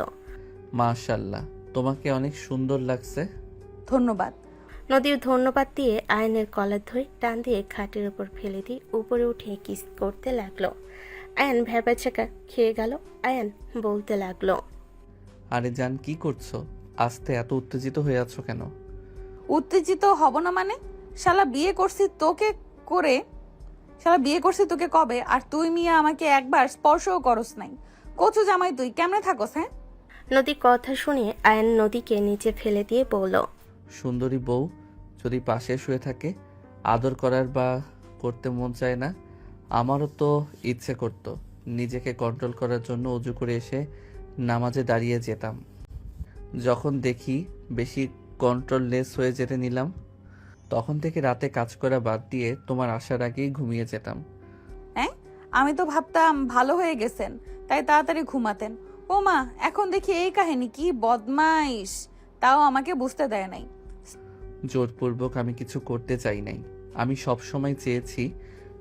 মাশাআল্লাহ, তোমাকে অনেক সুন্দর লাগছে। ধন্যবাদ। নদীর ধন্যবাদ দিয়ে আয়নের কলার ধরে টান দিয়ে খাটের উপর ফেলে দিয়ে উপরে উঠে কিস করতে লাগলো। আয়ন ভ্যাবাচাকা খেয়ে গেল। আয়ন বলতে লাগলো, আরে জান, কি করছো? আস্তে এত উত্তেজিত হয়ে আছো কেন? উত্তেজিত হব না মানে? শালা বিয়ে করছি তোকে কবে, আর তুই মিয়া আমাকে একবার স্পর্শও করস নাই। কচু জামাই তুই কেমনে থাকস? হ্যাঁ, নদী কথা শুনে আয়ন নদীকে নিচে ফেলে দিয়ে বলল, সুন্দরী বউ যদি পাশে শুয়ে থাকে, আদর করার বা করতে মন চায় না? আমারও তো ইচ্ছে করতো নিজেকে কন্ট্রোল করার জন্য অজু করে এসে নামাজে দাঁড়িয়ে যেতাম। যখন দেখি বেশি কন্ট্রোললেস হয়ে যেতে নিলাম, তখন থেকে রাতে কাজ করা বাদ দিয়ে তোমার আসার আগেই ঘুমিয়ে যেতাম। হ্যাঁ, আমি তো ভাবতাম ভালো হয়ে গেছেন, তাই তাড়াতাড়ি ঘুমাতেন। ও মা, এখন দেখি এই কাহিনী, কি বদমাইশ! তাও আমাকে বুঝতে দেয় নাই। জোরপূর্বক আমি কিছু করতে চাই নাই। আমি সব সময় চেয়েছি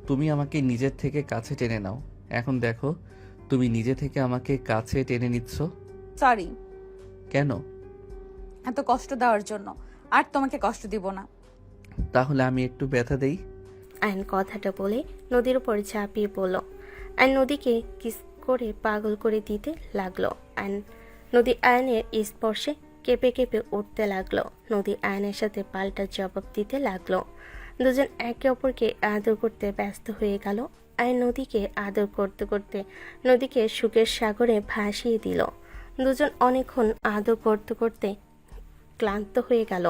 তুমি আমাকে নিজের থেকে কাছে টেনে নাও। এখন দেখো, তুমি নিজে থেকে আমাকে কাছে টেনে নিচ্ছ। সরি। কেন? এত কষ্ট দেওয়ার জন্য। আর তোমাকে কষ্ট দিব না। তাহলে আমি একটু ব্যথা দেই। আয়ন কথাটা বলে নদীর উপর ঝাঁপিয়ে পড়ল। আয়ন নদীকে কিস করে পাগল করে দিতে লাগলো। নদী আয়নের স্পর্শে কেঁপে কেঁপে উঠতে লাগলো। নদী আয়নের সাথে পাল্টা জবাব দিতে লাগলো। দুজন একে অপরকে আদর করতে ব্যস্ত হয়ে গেল। আয়ন নদীকে আদর করতে করতে নদীকে সুখের সাগরে ভাসিয়ে দিল। দুজন অনেকক্ষণ আদর করতে করতে ক্লান্ত হয়ে গেল।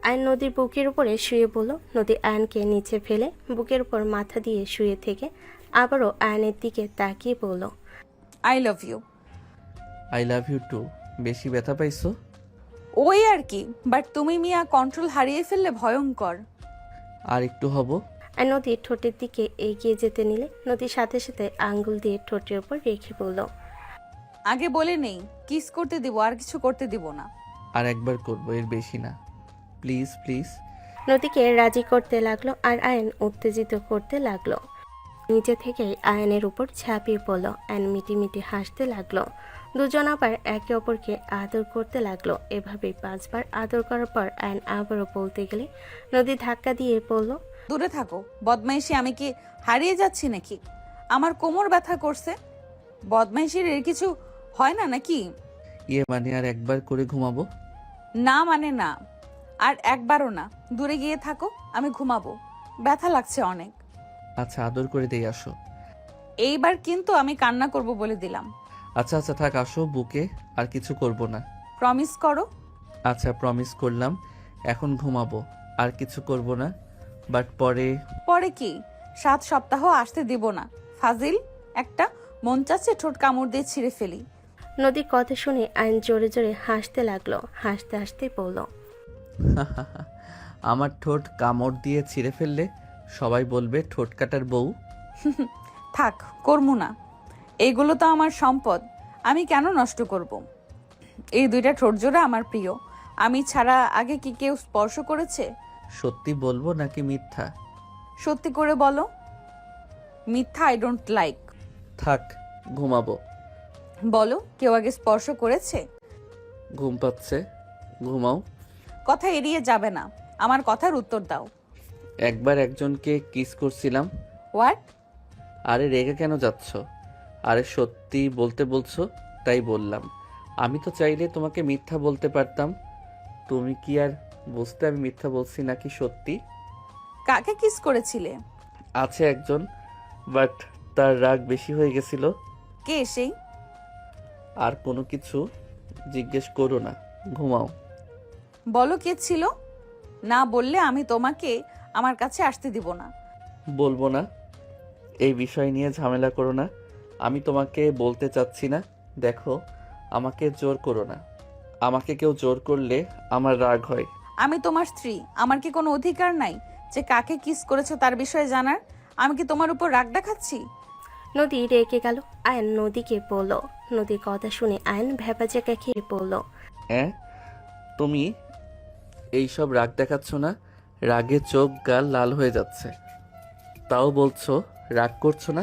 আয়ন নদীর বুকের উপরে শুয়ে পড়ল। নদী আয়নকে নিচে ফেলে বুকের উপর মাথা দিয়ে শুয়ে থেকে আবারও আয়নের দিকে তাকিয়ে বলল, I love you. I love you too. বেশি ব্যথা পাইছো? ওই আর কি, বাট তুমি মিয়া কন্ট্রোল হারিয়ে ফেললে ভয়ঙ্কর। আর একটু হব। আর নদী ঠোঁটের দিকে এগিয়ে যেতে নিলে নদীর সাথে সাথে আঙ্গুল দিয়ে ঠোঁটের উপর রেখে বলল, আগে বলে নেই, কিস করতে দিব, আর কিছু করতে দিব না। আর একবার করবো, এর বেশি না। Please please. নদীকে রাজি করতে লাগলো আর আয়ন উত্তেজিত করতে লাগলো। নিচে থেকেই আয়নের উপর ঝাঁপিয়ে পড়ল। আয়ন মিটি মিটি হাসতে লাগলো। দুজন আবার একে অপরকে আদর করতে লাগলো। এভাবেই 5 বার আদর করার পর আয়ন আবারও বলতে গেলে নদী ধাক্কা দিয়ে পড়ল, দূরে থাকো বদমাইশি। আমি কি হারিয়ে যাচ্ছি নাকি? আমার কোমর ব্যথা করছে। বদমাইশির এর কিছু হয় না নাকি? ইয়ে মানে আর একবার করে ঘুমাবো? না মানে না, আর একবারও না। দূরে গিয়ে থাকো, আমি ঘুমাবো। ব্যথা লাগছে অনেক। আচ্ছা, আদর করে দেই, আসো। এইবার কিন্তু আমি কান্না করব বলে দিলাম। আচ্ছা আচ্ছা থাক, আসো বুকে, আর কিছু করব না। প্রমিস করো। আচ্ছা, প্রমিস করলাম। এখন ঘুমাবো, আর কিছু করব না। বাট পরে কি? 7 সপ্তাহ আসতে দিব না। ফাজিল একটা। মন চাচ্ছে ঠোঁট কামড় দিয়ে ছিঁড়ে ফেলি। নদীর কথা শুনে আইন জোরে জোরে হাসতে লাগলো। হাসতে হাসতে বলল, আমার ঠোঁট কামড় দিয়ে ছিঁড়ে ফেললে সবাই বলবে ঠোঁট কাটার বউ। থাক, করবো না। এইগুলো তো আমার সম্পদ, আমি কেন নষ্ট করব। এই দুইটা ঠোঁটজোড়া আমার প্রিয়, আমি ছাড়া আগে কি কেউ স্পর্শ করেছে? সত্যি বলবো নাকি মিথ্যা? সত্যি করে বলো। মিথ্যা আই ডোন্ট লাইক। থাক, ঘুমাবো। বলো, কেউ আগে স্পর্শ করেছে? ঘুম পাচ্ছে, ঘুমাও। কথা এড়িয়ে যাবে না, আমার কথার উত্তর দাও। একবার একজনকে কিস করছিলাম। হোয়াট? আরে রেগে কেন যাচ্ছ? আরে সত্যি বলতে বলছো তাই বললাম। আমি তো চাইলে তোমাকে মিথ্যা বলতে পারতাম। তুমি কি আর বুঝতে আমি মিথ্যা বলছি নাকি সত্যি? কাকে কিস করেছিলে? আছে একজন, বাট তার রাগ বেশি হয়ে গেছিল। কে সেই? আর কোনো কিছু জিজ্ঞেস করো না, ঘুমাও। বলো কে ছিল। না বললে আমি তোমাকে আমার কাছে আসতে দিব না। বলবো না। এই বিষয় নিয়ে ঝামেলা করো না, আমি তোমাকে বলতে চাচ্ছি না। দেখো, আমাকে জোর করো না। আমাকে কেউ জোর করলে আমার রাগ হয়। আমি তোমার স্ত্রী, আমার কি কোনো অধিকার নাই যে কাকে কিস করেছো তার বিষয়ে জানার? আমি কি তোমার উপর রাগ দেখাচ্ছি? নদী রেগে গেল। আয়ন নদীকে বলল। নদীর কথা শুনে আয়ন ভ্যাপাচাকা খেয়ে পড়ল। হ্যাঁ, তুমি এইসব রাগ দেখাচ্ছ না? রাগে চোখ গাল লাল হয়ে যাচ্ছে, তাও বলছো রাগ করছো না?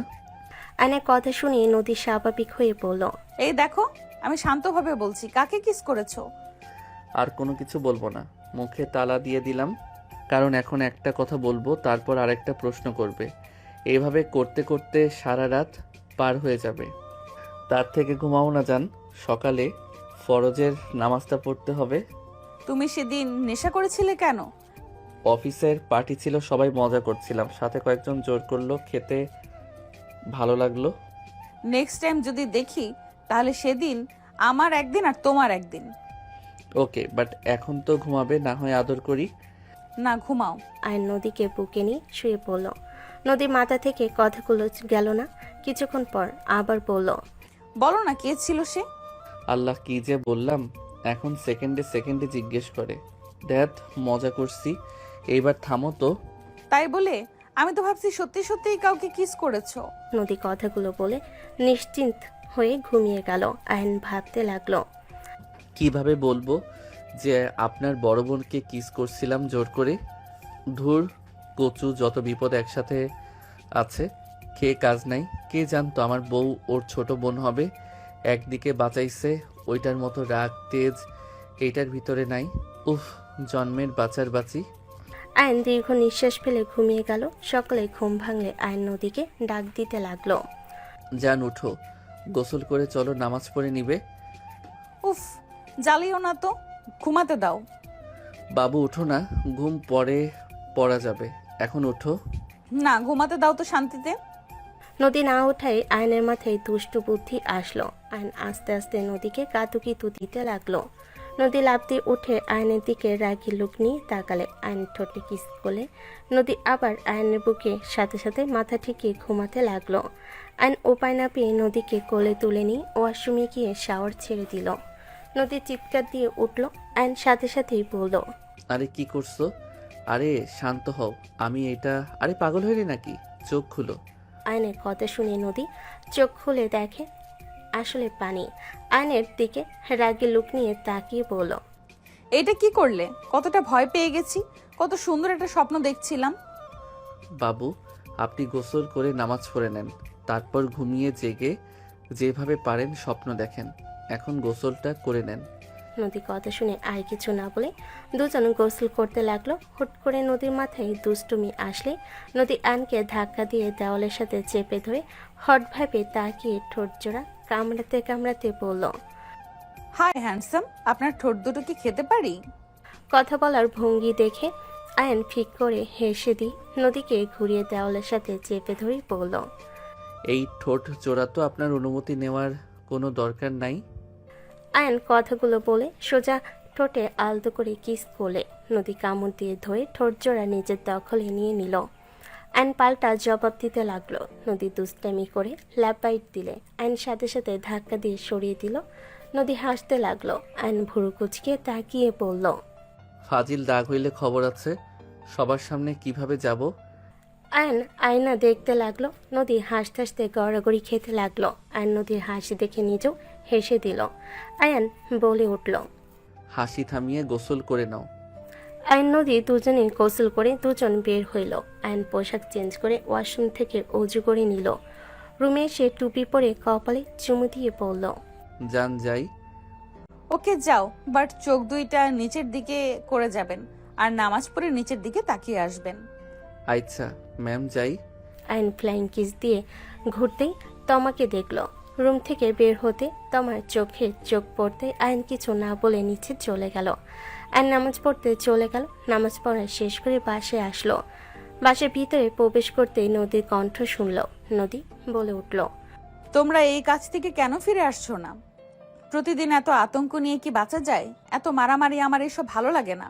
আয়নের কথা শুনে নদী স্বাভাবিক হয়ে পড়ল। এই দেখো, আমি শান্তভাবে বলছি, কাকে কিস করেছো? আর কোনো কিছু বলবো না, মুখে তালা দিয়ে দিলাম। কারণ এখন একটা কথা বলবো, তারপর আরেকটা প্রশ্ন করবে। এইভাবে করতে করতে সারা রাত পার হয়ে যাবে। তার থেকে ঘুমাও না যান, সকালে ফরজের নামাজটা পড়তে হবে। তুমি সেদিন নেশা করেছিলে কেন? অফিসের পার্টি ছিল, সবাই মজা করছিলাম, সাথে কয়েকজন জোর করলো, খেতে ভালো লাগলো। নেক্সট টাইম যদি দেখি তাহলে সেদিন আমার একদিন আর তোমার একদিন। ওকে, বাট এখন তো ঘুমাবে, না হয় আদর করি। না, ঘুমাও। আয়ন নদীকে বুকে নিয়ে শুয়ে পড়ল। নদীর মাথা থেকে কথাগুলো গেল না। কিছুক্ষণ পর আবার বলল, বলো না কে ছিল সে? আল্লাহ, কি যে বললাম, এখন সেকেন্ডে সেকেন্ডে জিজ্ঞেস করে। দেখ, মজা করছি, এইবার থামো তো। তাই বলে আমি তো ভাবছি সত্যি সত্যিই কাউকে কিস করেছো। নদী কথাগুলো বলে নিশ্চিন্ত হয়ে ঘুমিয়ে গেল। আয়ন ভাবতে লাগলো, কিভাবে বলবো যে আপনার বড় বোনকে কিস করছিলাম জোর করে? ধুর, কচু, যত বিপদ একসাথে আছে, খেয়ে কাজ নাই। কে জানতো আমার বউ ওর ছোট বোন হবে। একদিকে বাঁচাইছে, ওইটার মতো রাগ তেজ এইটার ভিতরে নাই। উফ, জন্মের বাঁচার বাঁচি। আয়ন দীর্ঘ নিঃশ্বাস ফেলে ঘুমিয়ে গেল। সকালে ঘুম ভাঙলে আয়ন নদীকে ডাক দিতে লাগলো। যান, উঠো, গোসল করে চলো, নামাজ পড়ে নিবে। উফ, জ্বালিও না তো, ঘুমাতে দাও। বাবু উঠো না, ঘুম পরে পড়া যাবে, এখন উঠো। না, ঘুমাতে দাও তো শান্তিতে। নদী না ওঠায় আয়নের মাথায় দুষ্টু বুদ্ধি আসলো। আয়ন আস্তে আস্তে নদীকে কাতুকিতু দিতে লাগলো। নদী লাফ দিয়ে উঠে আয়নের দিকে রাগি লুক নিয়ে তাকালে। আয়নের ঠোঁটে কিস করলে নদী আবার আয়নের বুকে সাথে সাথে মাথা ঠেকিয়ে ঘুমাতে লাগলো। আয়ন উপায় না পেয়ে নদীকে কোলে তুলে নিয়ে ওয়াশরুমে গিয়ে শাওয়ার ছেড়ে দিল। নদী চিৎকার দিয়ে উঠল। আয়ন সাথে সাথেই বলল, আরে কি করছো? আরে শান্ত হও, আমি এটা। আরে পাগল হইলে নাকি? চোখ খুলো। আয়নের কথা শুনে নদী চোখ খুলে দেখে আসলে পানি। আয়নের দিকে রাগি লুক নিয়ে তাকিয়ে বলল, এটা কি করলে? কতটা ভয় পেয়ে গেছি, কত সুন্দর একটা স্বপ্ন দেখছিলাম। বাবু, আপনি গোসল করে নামাজ পড়ে নেন, তারপর ঘুমিয়ে জেগে যেভাবে পারেন স্বপ্ন দেখেন। এখন গোসলটা করে নেন। নদী কথা শুনে আর কিছু না বলে দুজন গোসল করতে লাগলো। হুট করে নদীর মাথায় দুষ্টুমি আসলে নদী আয়নকে ধাক্কা দিয়ে দেওয়ালের সাথে চেপে ধরে হটভাবে তাকিয়ে ঠোঁট জোড়া কামড়াতে কামড়াতে বলল, হাই হ্যান্ডসাম, আপনার ঠোঁট দুটো কি খেতে পারি? কথা বলার ভঙ্গি দেখে আয়ন ফিক করে হেসে দিয়ে নদীকে ঘুরিয়ে দেওয়ালের সাথে চেপে ধরে বলল, এই ঠোঁট জোড়া তো আপনার অনুমতি নেওয়ার কোনো দরকার নাই। আয়ন কথাগুলো বলে সোজা ঠোঁটে আলতো করে কিস করলে নদী কামড় দিয়ে ধরে ঠোঁট জোড়া নিজের দখলে নিয়ে নিল। আইন পাল্টা জবাব দিতে লাগলো। নদী দুষ্টামি করে ল্যাপ বাইট দিলে আইন সাথে সাথে ধাক্কা দিয়ে সরিয়ে দিল। নদী হাসতে লাগলো। আইন ভুরু কুচকে তাকিয়ে বলল, ফাজিল দাগ হইলে খবর আছে, সবার সামনে কিভাবে যাব? আয়ন আয়না দেখতে লাগলো। নদী হাসতে হাসতে গড়াগড়ি খেতে লাগলো। আয়ন নদীর হাসি দেখে নিজেও হেসে দিল। আয়ান বলে উঠল, হাসি থামিয়ে গোসল করে নাও। আয়ন নদী দুজনে গোসল করে দুজন বের হইল। আয়ন পোশাক চেঞ্জ করে ওয়াশরুম থেকে অজু করে নিল। রুমে এসে টুপি পরে কপালে চুমু দিয়ে বলল, যান যাই। ওকে যাও, বাট চোখ দুইটা নিচের দিকে করে যাবেন আর নামাজ পড়ে নিচের দিকে তাকিয়ে আসবেন। আচ্ছা ম্যাম যাই। আয়ন ফ্লাইং কিস দিয়ে ঘুরতেই তমাকে দেখল। রুম থেকে বের হতে তমার চোখে চোখ পড়তে আয়ন কিছু না বলে নিচে চলে গেল। আয়ন নামাজ পড়তে চলে গেল। নামাজ পড়া শেষ করে বাসায় আসলো। বাসার ভিতরে প্রবেশ করতেই নদীর কণ্ঠ শুনল। নদী বলে উঠল, তোমরা এই কাজ থেকে কেন ফিরে আসছো না? প্রতিদিন এত আতঙ্ক নিয়ে কি বাঁচা যায়? এত মারামারি আমার এসব ভালো লাগে না।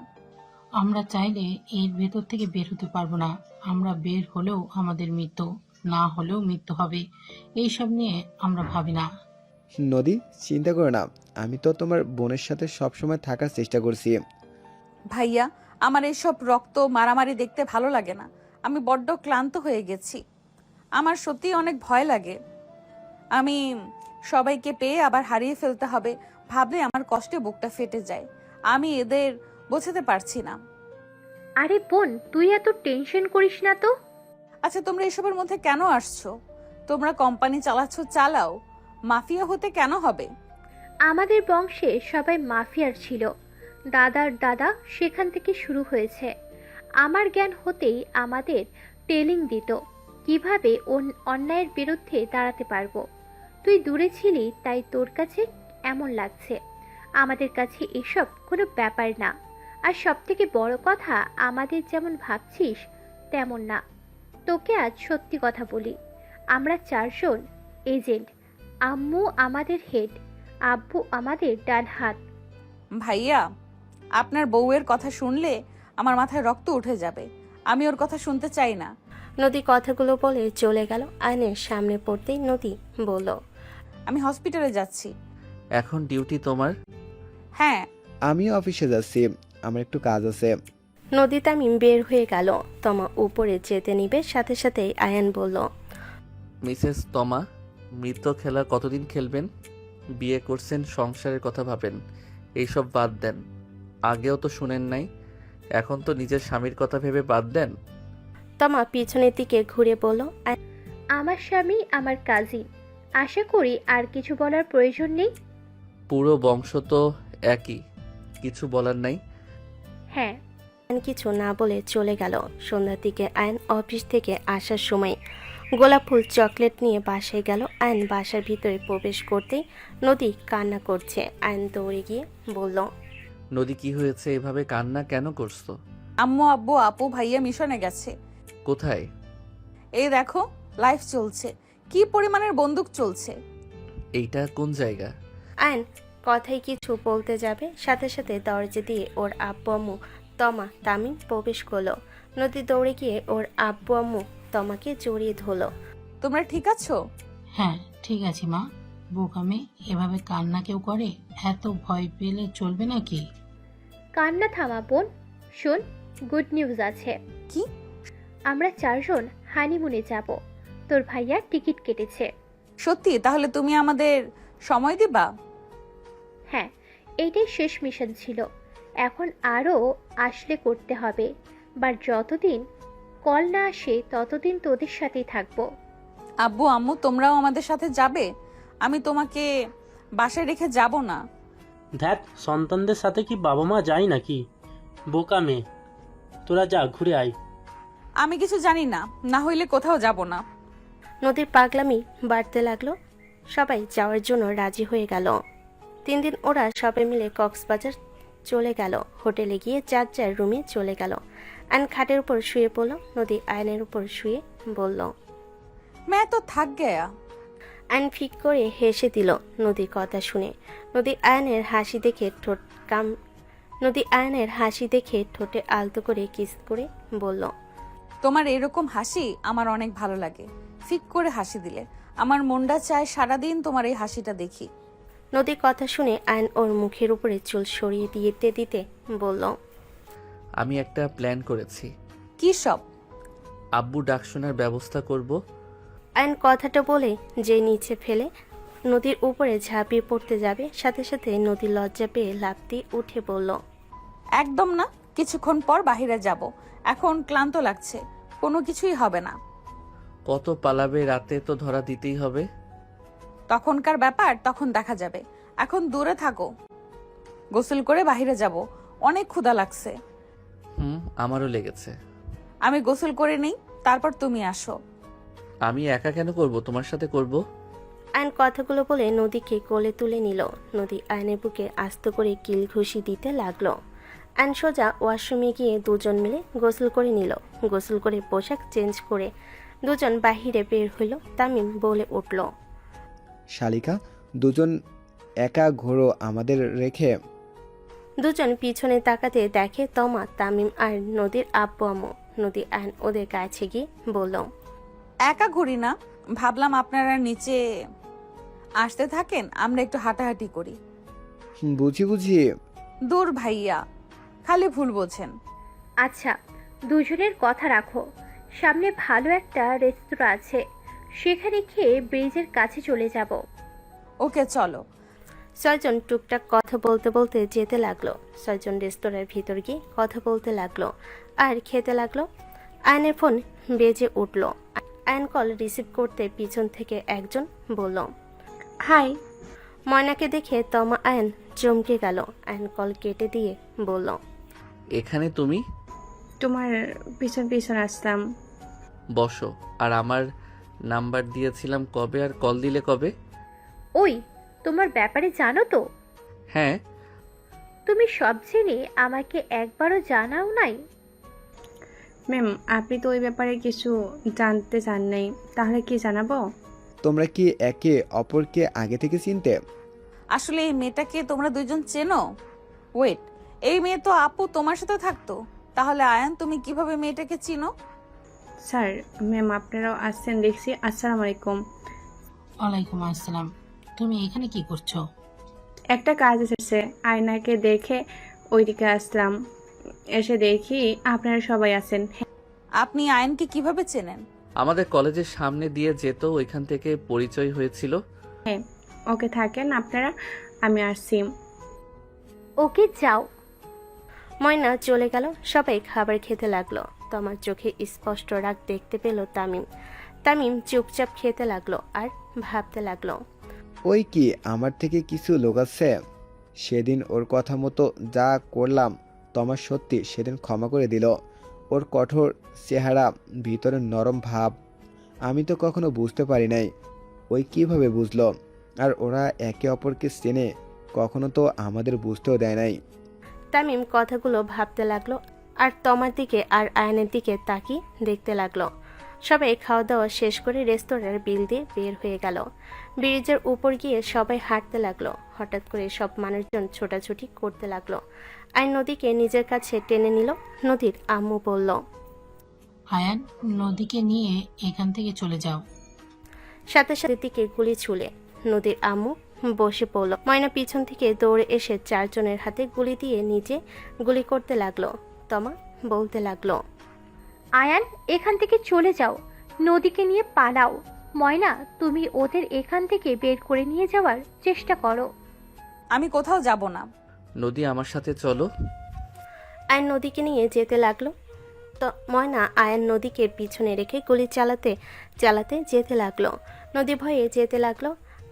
আমরা চাইলে এর ভেতর থেকে বের হতে পারবো না। আমরা বের হলেও আমাদের মৃত্যু, না হলেও মৃত্যু হবে। এইসব নিয়ে আমরা ভাবি না। নদী, চিন্তা করো না, আমি তো তোমার বোনের সাথে সবসময় থাকার চেষ্টা করছি। ভাইয়া, আমার এসব রক্ত মারামারি দেখতে ভালো লাগে না। আমি বড্ড ক্লান্ত হয়ে গেছি। আমার সত্যি অনেক ভয় লাগে। আমি সবাইকে পেয়ে আবার হারিয়ে ফেলতে হবে ভাবলে আমার কষ্টে বুকটা ফেটে যায়। আমি এদের বোঝাতে পারছি না। আরে বোন, তুই এত টেনশন করিস না তো। আচ্ছা, তোমরা এসবের মধ্যে কেন আসছো? তোমরা কোম্পানি চালাচ্ছ, চালাও, মাফিয়া হতে কেন হবে? আমাদের বংশে সবাই মাফিয়ার ছিল। দাদার দাদা সেখান থেকে শুরু হয়েছে। আমার জ্ঞান হতেই আমাদের ট্রেনিং দিত কিভাবে অন্যায়ের বিরুদ্ধে দাঁড়াতে পারবো। তুই দূরে ছিলি তাই তোর কাছে এমন লাগছে। আমাদের কাছে এসব কোনো ব্যাপার না। আর সব থেকে বড় কথা, আমাদের যেমন ভাবছিস তেমন না। তোকে আজ সত্যি কথা বলি, আমরা 4 জন এজেন্ট। আম্মু আমাদের হেড, আব্বু আমাদের ডান হাত। ভাইয়া, আপনার বউয়ের কথা শুনলে আমার মাথায় রক্ত উঠে যাবে। আমি ওর কথা শুনতে চাই না। নদী কথাগুলো বলে চলে গেল। আয়নের সামনে পড়তেই নদী বলল, আমি হসপিটালে যাচ্ছি। এখন ডিউটি তোমার? হ্যাঁ। আমিও অফিসে যাচ্ছি, আমার একটু কাজ আছে। নদী তামিম বের হয়ে গেল। তমা উপরে যেতে নিবে সাথে সাথেই আয়ান বলল, মিসেস তমা, মৃত খেলা কতদিন খেলবেন? বিয়ে করছেন, সংসারের কথা ভাবেন, এইসব বাদ দেন। আগেও তো শুনেন নাই, এখন তো নিজের স্বামীর কথা ভেবে বাদ দেন। তমা পিছনের দিকে ঘুরে বলল, আমার স্বামী আমার কাজিন, আশা করি আর কিছু বলার প্রয়োজন নেই। পুরো বংশ তো একই, কিছু বলার নাই। হ্যাঁ। আয়ন কিছু না বলে চলে গেল। সন্ধ্যার দিকে আয়ন অফিস থেকে আসার সময় গোলাপ ফুল চকলেট নিয়ে বাসায় গেল। আয়ন বাসার ভিতরে প্রবেশ করতেই নদী কান্না করছে। আয়ন দৌড়ে গিয়ে বলল, নদী কি হয়েছে, এভাবে কান্না কেন করছো? আম্মু, আব্বু, আপু, ভাইয়া মিশনে গেছে। কোথায়? এই দেখো, লাইফ চলছে। কি পরিমাণের বন্দুক চলছে। এইটা কোন জায়গা? আয়ন কথাই কিছু বলতে যাবে, সাথে সাথে দরজা দিয়ে ওর আব্বু আম্মু তমা তামিম প্রবেশ করলো। নদী দৌড়ে গিয়ে ওর আব্বু আম্মু তমাকে জড়িয়ে ধরলো। তোমরা ঠিক আছো? হ্যাঁ ঠিক আছে মা। বোকামে এভাবে কান্না কেউ করে? এত ভয় পেলে চলবে নাকি? কান্না থামা বোন। শোন, গুড নিউজ আছে। কি? আমরা 4 জন হানিমুনে যাব। তোর ভাইয়া টিকিট কেটেছে। সত্যি? তাহলে তুমি আমাদের সময় দিবা? হ্যাঁ, এইটাই শেষ মিশন ছিল। এখন আরও আসলে করতে হবে। বাট যতদিন কল না আসে ততদিন তোদের সাথেই থাকবো। আব্বু, আম্মু, তোমরাও আমাদের সাথে যাবে? আমি তোমাকে বাসায় রেখে যাব না। ধ্যাত, সন্তানদের সাথে কি বাবা মা যায় নাকি? বোকা মেয়ে, তোরা যা, ঘুরে আয়। আমি কিছু জানি না, না হইলে কোথাও যাব না। নদীর পাগলামি বাড়তে লাগলো। সবাই যাওয়ার জন্য রাজি হয়ে গেল। 3 দিন ওরা সবাই মিলে কক্সবাজার চলে গেল। হোটেলে গিয়ে যার যার রুমে চলে গেল। আয়ন খাটের উপর শুয়ে পড়ল। নদী আয়নের উপর শুয়ে বলল, मैं तो थक गया। আয়ন ফিক করে হেসে দিল নদীর কথা শুনে। নদী আয়নের হাসি দেখে ঠোঁটে আলতো করে কিস করে বলল, তোমার এরকম হাসি আমার অনেক ভালো লাগে। ফিক করে হাসি দিলে আমার মনটা চায় সারাদিন তোমার এই হাসিটা দেখি। নদীর কথা শুনে আয়ন ওর মুখের উপরে চুল সরিয়ে দিতে দিতে বলল, আমি একটা প্ল্যান করেছি। কি সব? আব্বু ডাক শোনার ব্যবস্থা করব। আয়ন কথাটা বলে যে নিচে ফেলে নদীর উপরে ঝাঁপিয়ে পড়তে যাবে, সাথে সাথে নদী লজ্জা পেয়ে লাফ দিয়ে উঠে বলল, একদম না, কিছুক্ষণ পর বাহিরে যাব। এখন ক্লান্ত লাগছে, কোনো কিছুই হবে না। কত পালাবে, রাতে তো ধরা দিতেই হবে। তখনকার ব্যাপার তখন দেখা যাবে, এখন দূরে থাকো। গোসল করে বাহিরে যাব, অনেক ক্ষুধা লাগছে। আমারও লেগেছে। আমি গোসল করে নেই, তারপর তুমি আসো। আমি একা কেন করব, তোমার সাথে করব। আয়ন কথাগুলো বলে নদীকে কোলে তুলে নিল। নদী আয়নের বুকে আস্ত করে কিল ঘুষি দিতে লাগলো। আয়ন সোজা ওয়াশরুমে গিয়ে দুজন মিলে গোসল করে নিল। গোসল করে পোশাক চেঞ্জ করে দুজন বাহিরে বের হইল। তামিম বলে উঠল, শালিকা, দুজন একা ঘোরো আমাদের রেখে। দুজন পিছনে তাকাতে দেখে তমা, তামিম আর নদীর আব্বু আম্মু। নদী আয়ন ওদের কাছে গিয়ে বলল, একা ঘুরি না, ভাবলাম আপনারা নিচে আসতে থাকেন, আমরা একটু হাঁটাহাঁটি করি। বুঝি বুঝি। দূর ভাইয়া, খালি ভুল বোঝেন। আচ্ছা, দুজনের কথা রাখো, সামনে ভালো একটা রেস্তোরাঁ আছে, সেখানে খেয়ে ব্রিজের কাছে চলে যাব। ওকে চলো। ছয়জন টুকটাক কথা বলতে বলতে যেতে লাগলো। ছয়জন রেস্তোরাঁর ভিতর গিয়ে কথা বলতে লাগলো আর খেতে লাগলো। আয়নের ফোন বেজে উঠল। আয়ন কল রিসিভ করতে পিছন থেকে একজন বলল, হাই। ময়নাকে দেখে তমা আয়ন চমকে গেল। আয়ন কল কেটে দিয়ে বলল, এখানে তুমি? তোমার পিছন পিছন আসতাম। বসো। আর আমার নাম্বার দিয়েছিলাম কবে, আর কল দিলে কবে? ওই, তোমার ব্যাপারে জানো তো? হ্যাঁ। তুমি সব জেনে আমাকে একবারও জানাও নাই? ম্যাম, আপনি তো ওই ব্যাপারে কিছু জানতে চান নাই, তাহলে কি জানাবো? তোমরা কি একে অপরকে আগে থেকে চিনতে? আসলে এই মেয়েটাকে তোমরা দুইজন চেনো? ওয়েট, এই মেয়ে তো আপু তোমার সাথে থাকতো, তাহলে আয়ান তুমি কিভাবে মেয়েটাকে চিনো? স্যার, ম্যাম আপনারাও আসছেন দেখছি। আসসালামু আলাইকুম। ওয়ালাইকুম আসসালাম। তুমি এখানে কি করছো? একটা কাজ এসেছে, আয়নাকে দেখে ওইদিকে আসলাম। এসে দেখি আপনারা সবাই আছেন। আপনি আয়নকে কিভাবে চেনেন? আমাদের কলেজের সামনে দিয়ে যেত, ওইখান থেকে পরিচয় হয়েছিল। হ্যাঁ, ওকে থাকেন আপনারা, আমি আসছি। ওকে যাও। ময়না চলে গেল। সবাই খাবার খেতে লাগলো। তোমার চোখে স্পষ্ট রাগ দেখতে পেল তামিম। তামিম চুপচাপ খেতে লাগলো আর ভাবতে লাগলো, ওই কি আমার থেকে কিছু লোকাচ্ছে? সেদিন ওর কথা মতো যা করলাম, তোমার সত্যি সেদিন ক্ষমা করে দিল। ওর কঠোর চেহারা, ভিতরে নরম ভাব, আমি তো কখনো বুঝতে পারি নাই ওই কিভাবে বুঝলো। আর ওরা একে অপরকে চেনে, কখনো তো আমাদের বুঝতেও দেয় নাই। তামিম কথাগুলো ভাবতে লাগলো আর তোমার দিকে আর আয়নের দিকে তাকিয়ে দেখতে লাগলো। সবাই খাওয়া দাওয়া শেষ করে রেস্তোরাঁর বিল দিয়ে বের হয়ে গেল। ব্রিজের উপর গিয়ে সবাই হাঁটতে লাগলো। হঠাৎ করে সব মানুষজন ছোটাছুটি করতে লাগলো। আয়ন নদীকে নিজের কাছে টেনে নিল। নদীর আম্মু বলল, আয়ান, নদীকে নিয়ে এখান থেকে চলে যাও। সাথে সাথে দিকে গুলি ছুলে নদীর আম্মু বসে পড়ল। ময়না পিছন থেকে দৌড়ে এসে চারজনের হাতে গুলি দিয়ে নিজে গুলি করতে লাগলো। তমা বলতে লাগলো, আয়ান, এখান থেকে চলে যাও, নদীকে নিয়ে পালাও। ময়না, তুমি ওদের এখান থেকে বের করে নিয়ে যাওয়ার চেষ্টা করো। আমি কোথাও যাব না। নদী, আমার সাথে চলো। আয়ন নদীকে নিয়ে যেতে লাগলো। তো ময়না আয়ন নদীকে পিছনে রেখে গুলি চালাতে চালাতে যেতে লাগলো। নদী ভয়ে যেতে লাগলো।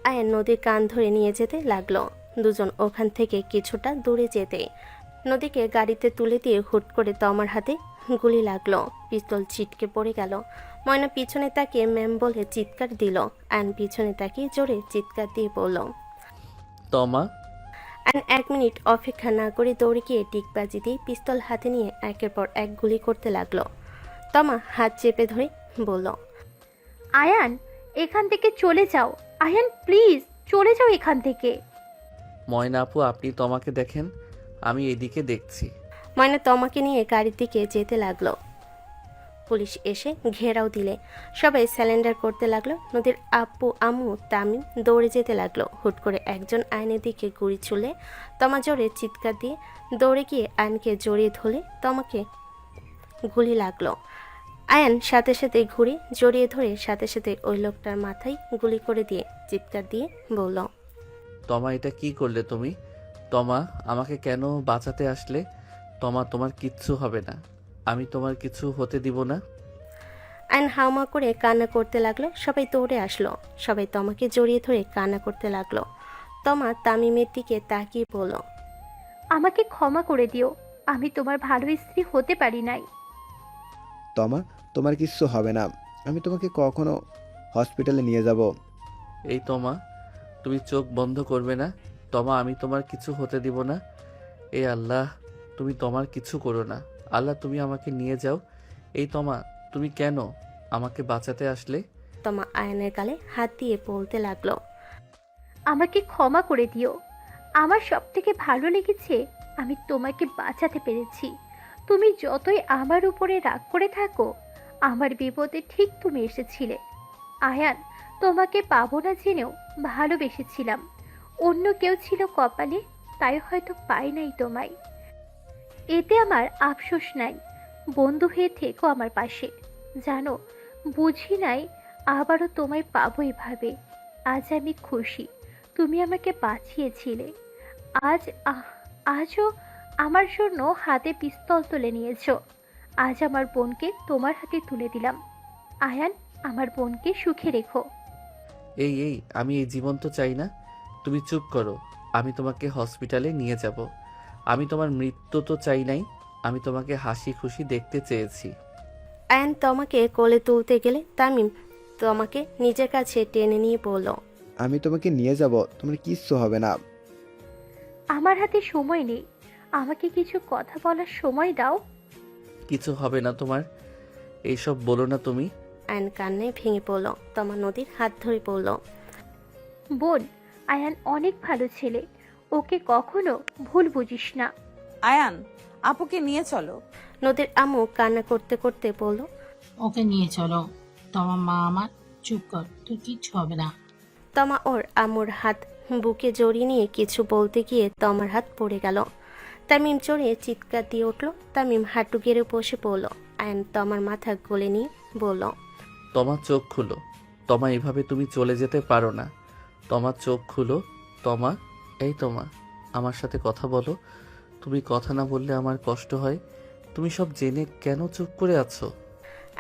আয়ন নদীর কান ধরে নিয়ে যেতে লাগলো। দুজন ওখান থেকে কিছুটা দূরে যেতে নদীকে গাড়িতে তুলে দিয়ে হুট করে তমার হাতে গুলি লাগলো। পিস্তল ছিটকে পড়ে গেল। ময়না পিছনে তাকিয়ে ম্যাম বলে চিৎকার দিল। আয়ন পিছনে তাকিয়ে জোরে চিৎকার দিয়ে বলল, তমা। আয়ন 1 মিনিট অপেক্ষা না করে দৌড়ে গিয়ে টিকবাজি দিয়ে পিস্তল হাতে নিয়ে একের পর এক গুলি করতে লাগলো। তমা হাত চেপে ধরে বলল, আয়ান, এখান থেকে চলে যাও। আয়ান প্লিজ, চলে যাও এখান থেকে। ময়না আপু, আপনি তমাকে দেখেন, আমি এদিকে দেখছি। ময়না তমাকে নিয়ে গাড়ির দিকে যেতে লাগলো। পুলিশ এসে ঘেরাও দিলে সবাই স্যালেন্ডার করতে লাগলো। নদীর আব্বু আম্মু তামিম দৌড়ে যেতে লাগলো। হুট করে একজন আয়নের দিকে গুলি ছুলে তমা জোরে চিৎকার দিয়ে দৌড়ে গিয়ে আয়নকে জড়িয়ে ধরলে তমাকে গুলি লাগলো। আয়ন সাথে সাথে ঘুরে জড়িয়ে ধরে সাথে সাথে ওই লোকটার মাথায় গুলি করে দিয়ে চিৎকার দিয়ে বলল, তমা এটা কি করলে তুমি? তমা আমাকে কেন বাঁচাতে আসলে? তমা তোমার কিচ্ছু হবে না, আমি তোমার কিছু হতে দিব না। আয়ন হাউমা করে কান্না করতে লাগলো। সবাই দৌড়ে আসলো। সবাই তমাকে জড়িয়ে ধরে কান্না করতে লাগলো। তমা তামিমের দিকে তাকিয়ে বলল, আমাকে ক্ষমা করে দিও, আমি তোমার ভালো স্ত্রী হতে পারি নাই। তমা, তোমার কিচ্ছু হবে না, আমি তোমাকে কখনো হসপিটালে নিয়ে যাব। এই তমা, তুমি চোখ বন্ধ করবে না। তমা আমি তোমার কিছু হতে দিব না। এ আল্লাহ, তুমি তোমার কিছু করো না। আল্লাহ তুমি আমাকে নিয়ে যাও। এই তমা, তুমি কেন আমাকে বাঁচাতে আসলে? তমা আয়নের গালে হাত দিয়ে বলতে লাগলো, আমাকে ক্ষমা করে দিও, আমার সব থেকে ভালো লেগেছে আমি তোমাকে বাঁচাতে পেরেছি। তুমি যতই আমার উপরে রাগ করে থাকো, আমার বিপদে ঠিক তুমি এসেছিলে। আয়ান, তোমাকে পাবো না জেনেও ভালোবেসেছিলাম। অন্য কেউ ছিল কপালে, তাই হয়তো পাই নাই তোমায়। এতে আমার আফসোস নাই। বন্ধু হয়ে থেকো আমার পাশে। জানো, বুঝি নাই আবারও তোমায় পাবো এভাবে। আজ আমি খুশি তুমি আমাকে বাঁচিয়েছিলে। আজও আমার জন্য হাতে পিস্তল তুলে নিয়েছো। আজ আমার বোনকে তোমার হাতে তুলে দিলাম। আয়ান, আমার বোনকে সুখে রেখো। এই আমি এই জীবন তো চাই না। তুমি চুপ করো, আমি তোমাকে হসপিটালে নিয়ে যাব। আমি তোমার মৃত্যু তো চাই নাই, আমি তোমাকে হাসি খুশি দেখতে চেয়েছি। আয়ন তমাকে কোলে তুলতে গেলে তামিম তমাকে নিজের কাছে টেনে নিয়ে বলল, আমি তোমাকে নিয়ে যাব, তোমার কিচ্ছু হবে না। আমার হাতে সময় নেই, আমাকে কিছু কথা বলার সময় দাও। কিছু হবে না তোমার, এইসব বলো না তুমি। আয়ন কান্নায় ভেঙে পড়ল। তমা নদীর হাত ধরে পড়ল, বোন, আয়ান অনেক ভালো ছেলে, ওকে কখনো ভুল বুঝিস না। আয়ান, আপুকে নিয়ে চলো। নদীর আম্মু কান্না করতে করতে বলল, ওকে নিয়ে চলো। তোমার মা আমার, চুপ কর, তোর কিচ্ছু হবে না। তমা ওর আম্মুর হাত বুকে জড়িয়ে নিয়ে কিছু বলতে গিয়ে তমার হাত পড়ে গেল। তামিম চড়ে চিৎকার দিয়ে উঠল। তামিম হাঁটু গেড়ে বসে পড়ল। আয়ন তমার মাথা গলে নিয়ে বলল, তোমার চোখ খুলো। তমা এভাবে তুমি চলে যেতে পারো না। তোমার চোখ খুলো। তমা, এই তমা, আমার সাথে কথা বলো। তুমি কথা না বললে আমার কষ্ট হয়। তুমি সব জেনে কেন চুপ করে আছো?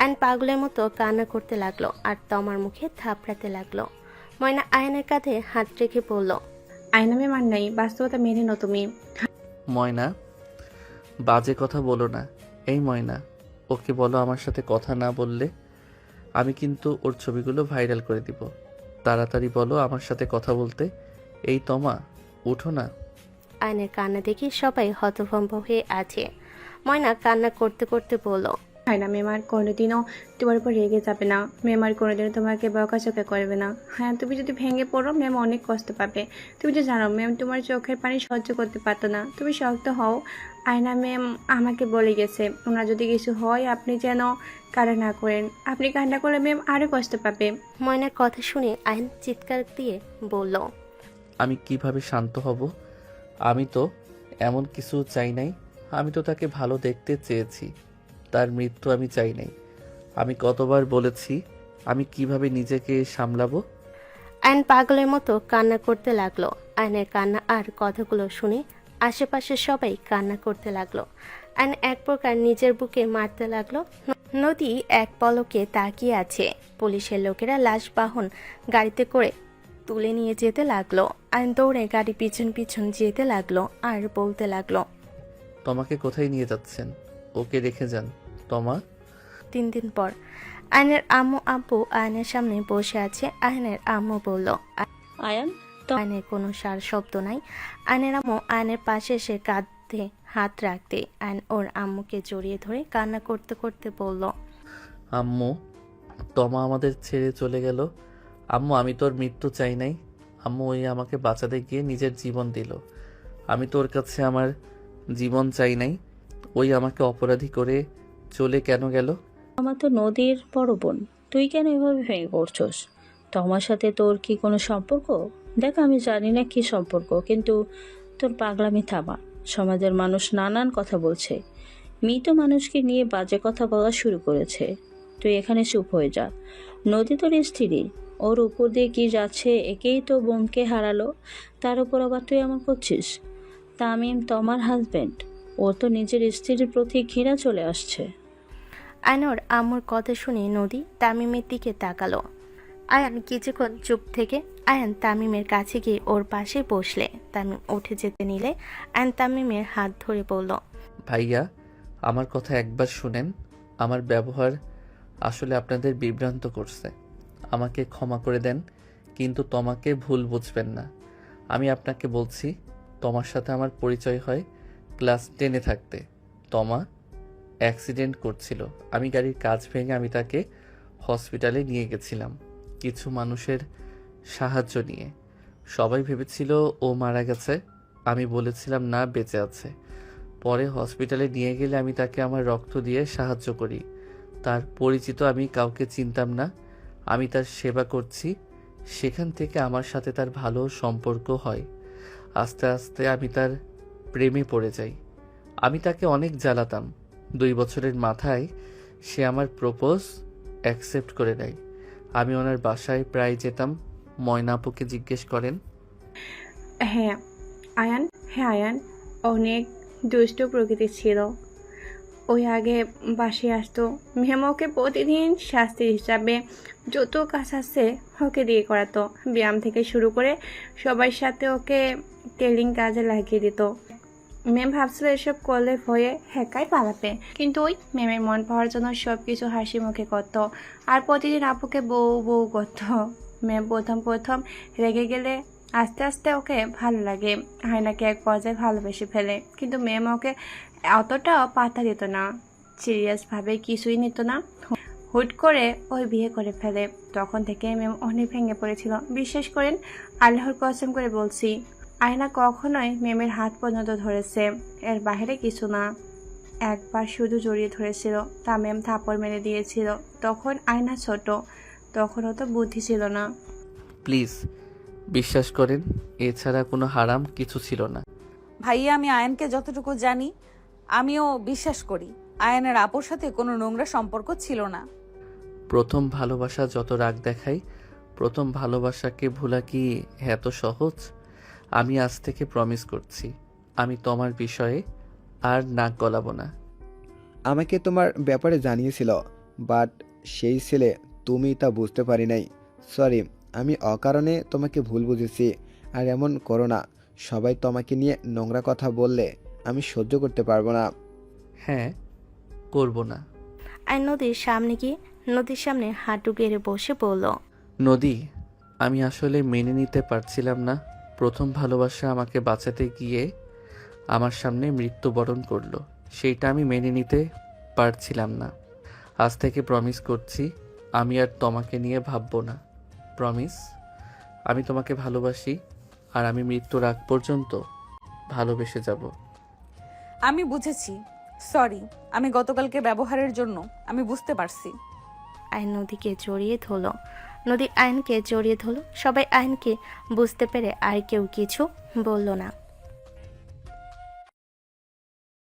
আয়ন পাগলের মতো কান্না করতে লাগলো আর তমার মুখে থাপড়াতে লাগলো। ময়না আয়নের কাঁধে হাত রেখে বলল, আয়নামে মান নাই, বাস্তবতা মেনে নো তুমি। ময়না, বাজে কথা বলো না। এই ময়না, ওকে বলো আমার সাথে কথা না বললে আমি কিন্তু ওর ছবিগুলো ভাইরাল করে দিব। তাড়াতাড়ি বলো আমার সাথে কথা বলতে। এই তমা, উঠো না। আয়নের কান্না দেখে সবাই হতভম্ব হয়ে আছে। ময়না কান্না করতে করতে বলল, হয় না, মেমার কোনোদিনও তোমার উপর রেগে যাবে না। মেমার কোনোদিনও তোমাকে বকাঝকা করবে না। হ্যাঁ, তুমি যদি ভেঙে পড়ো ম্যাম অনেক কষ্ট পাবে। তুমি তো জানো ম্যাম তোমার চোখের পানি সহ্য করতে পারতো না। তুমি শক্ত হও। আয়না ম্যাম আমাকে বলে গেছে, ওনার যদি কিছু হয় আপনি যেন কান্না না করেন। আপনি কান্না করলে ম্যাম আরও কষ্ট পাবে। ময়নার কথা শুনে আয়ন চিৎকার দিয়ে বলল, আমি কিভাবে শান্ত হব? আমি তো এমন কিছু চাই নাই। আমি তো তাকে ভালো দেখতে চেয়েছি, তার মৃত্যু আমি চাই নাই। আমি কতবার বলেছি আমি কিভাবে নিজেকে সামলাবো। আয়ন পাগলের মতো কান্না করতে লাগলো। আয়নের কান্না আর কথাগুলো শুনে আশেপাশে সবাই কান্না করতে লাগলো। আয়ন এক প্রকার নিজের বুকে মারতে লাগলো। নদী এক পলকে তাকিয়ে আছে। পুলিশের লোকেরা লাশ বাহন গাড়িতে করে তুলে নিয়ে যেতে লাগলো। আয়ন দৌড়ে গাড়ি পিছন পিছন যেতে লাগলো আর বলতে লাগলো, তোমাকে কোথায় নিয়ে যাচ্ছেন? ওকে রেখে যান। তমা। 3 দিন পর আয়নের আম্মু আব্বু আয়নের সামনে বসে আছে। আয়নের আম্মু বলল, আয়ান, আয়নের কোনো সার শব্দ নাই। আয়নের আম্মু আয়নের পাশে এসে কাঁধে হাত রাখতে আয়ন ওর আম্মুকে জড়িয়ে ধরে কান্না করতে করতে বলল, আম্মু, তমা আমাদের ছেড়ে চলে গেল। আম্মু, আমি তোর মৃত্যু চাই নাই। আম্মু, ওই আমাকে বাঁচাতে গিয়ে নিজের জীবন দিল। আমি তোর কাছে আমার জীবন চাই নাই। ওই আমাকে অপরাধী করে চলে কেন গেল? আমার তো নদীর বড় বোন, তুই কেন এভাবে ভেঙে পড়ছস? তোমার সাথে তোর কি কোনো সম্পর্ক? দেখ, আমি জানি না কি সম্পর্ক, কিন্তু তোর পাগলামি থামা। সমাজের মানুষ নানান কথা বলছে, মৃত মানুষকে নিয়ে বাজে কথা বলা শুরু করেছে। তুই এখানে চুপ হয়ে যা। নদী তোর স্ত্রী, ওর উপর দিয়ে কি যাচ্ছে, একেই তো বোনকে হারালো, তার উপর আবার তুই এমন করছিস। তামিম তোমার হাজবেন্ড, ওর তো নিজের স্ত্রীর প্রতি ঘৃণা চলে আসছে। আয়নোর আম্মুর কথা শুনে নদী তামিমের দিকে তাকালো। আয়ান কিছুক্ষণ চুপ থেকে আয়ান তামিমের কাছে গিয়ে ওর পাশে বসলে তামিম উঠে যেতে নিলে আয়ান তামিমের হাত ধরে বলল, ভাইয়া, আমার কথা একবার শুনেন। আমার ব্যবহার আসলে আপনাদের বিভ্রান্ত করছে। আমাকে ক্ষমা করে দেন, কিন্তু তোমাকে ভুল বুঝবেন না। আমি আপনাকে বলছি, তোমার সাথে আমার পরিচয় হয় ক্লাস 10-এ থাকতে। তমা অ্যাক্সিডেন্ট করছিল, আমি গাড়ির কাঁচ ভেঙে আমি তাকে হসপিটালে নিয়ে গেছিলাম কিছু মানুষের সাহায্য নিয়ে। সবাই ভেবেছিল ও মারা গেছে, আমি বলেছিলাম না, বেঁচে আছে। পরে হসপিটালে নিয়ে গেলে আমি তাকে আমার রক্ত দিয়ে সাহায্য করি। তার পরিচিত আমি কাউকে চিনতাম না, আমি তার সেবা করছি। সেখান থেকে আমার সাথে তার ভালো সম্পর্ক হয়। আস্তে আস্তে আমি তার প্রেমে পড়ে যাই। আমি তাকে অনেক জ্বালাতাম। 2 বছরের মাথায় সে আমার প্রপোজ অ্যাকসেপ্ট করে নেয়। আমি ওনার বাসায় প্রায় যেতাম। ময়না আপুকে জিজ্ঞেস করেন। হ্যাঁ আয়ান অনেক দুষ্ট প্রকৃতির ছিল। ওই আগে বাসে আসতো, ম্যাম ওকে প্রতিদিন শাস্তি হিসাবে যত কাজ আছে ওকে দিয়ে করাতো। ব্যায়াম থেকে শুরু করে সবার সাথে ওকে টেলিং কাজে লাগিয়ে দিত। ম্যাম ভাবছিল এসব করলে ভয়ে হ্যাকাই পালাবে, কিন্তু ওই ম্যামের মন পাওয়ার জন্য সব কিছু হাসি মুখে করতো আর প্রতিদিন আপুকে বউ বউ করতো। ম্যাম প্রথম রেগে গেলে আস্তে আস্তে ওকে ভালো লাগে, হায়নাকে এক পর্যায়ে ভালোবেসে ফেলে। কিন্তু ম্যাম ওকে অতটাও পাত্তা দিত না, সিরিয়াসভাবে কিছুই নিত না। হুট করে ওই বিয়ে করে ফেলে। তখন থেকে ম্যাম অনেক ভেঙে পড়েছিল। বিশ্বাস করেন, আল্লাহর কসম করে বলছি, আয়না কখনোই ম্যামের হাত পর্যন্ত ধরেছে, এর বাইরে কিছু না। একবার শুধু জড়িয়ে ধরেছিল, তা ম্যাম থাপড় মেরে দিয়েছিল। তখন আয়না ছোট, তখনও তো বুদ্ধি ছিল না। প্লিজ বিশ্বাস করেন, এছাড়া কোনো হারাম কিছু ছিল না। ভাইয়া, আমি আয়ানকে যতটুকু জানি, আমিও বিশ্বাস করি আয়ানের আপুর সাথে কোনো নোংরা সম্পর্ক ছিল না। প্রথম ভালোবাসা যত রাগ দেখায়, প্রথম ভালোবাসাকে ভোলা কি এত সহজ? আমি আজ থেকে প্রমিস করছি, আমি তোমার বিষয়ে আর নাক গলাবো না। আমাকে তোমার ব্যাপারে জানিয়েছিল, বাট সেই ছেলে তুমি তা বুঝতে পারি নাই। সরি, আমি অকারণে তোমাকে ভুল বুঝেছি। আর এমন করো না, সবাই তোমাকে নিয়ে নোংরা কথা বললে আমি সহ্য করতে পারবো না। হ্যাঁ, করব না। আর নদীর সামনে গিয়ে নদীর সামনে হাঁটু গেড়ে বসে বলল, নদী, আমি আসলে মেনে নিতে পারছিলাম না প্রথম ভালোবাসা আমাকে বাঁচাতে গিয়ে আমার সামনে মৃত্যুবরণ করলো। সেইটা আমি মেনে নিতে পারছিলাম না। আজ থেকে প্রমিস করছি, আমি আর তোমাকে নিয়ে ভাববো না। প্রমিস, আমি তোমাকে ভালোবাসি, আর আমি মৃত্যুর আগ পর্যন্ত ভালোবেসে যাব। আমি বুঝেছি, সরি। আমি গতকালকে ব্যবহারের জন্য আমি বুঝতে পারছি। আইন নদীকে জড়িয়ে ধরল। নদী আইনকে জড়িয়ে ধরল। সবাই আইনকে বুঝতে পেরে আর কেউ কিছু বলল না।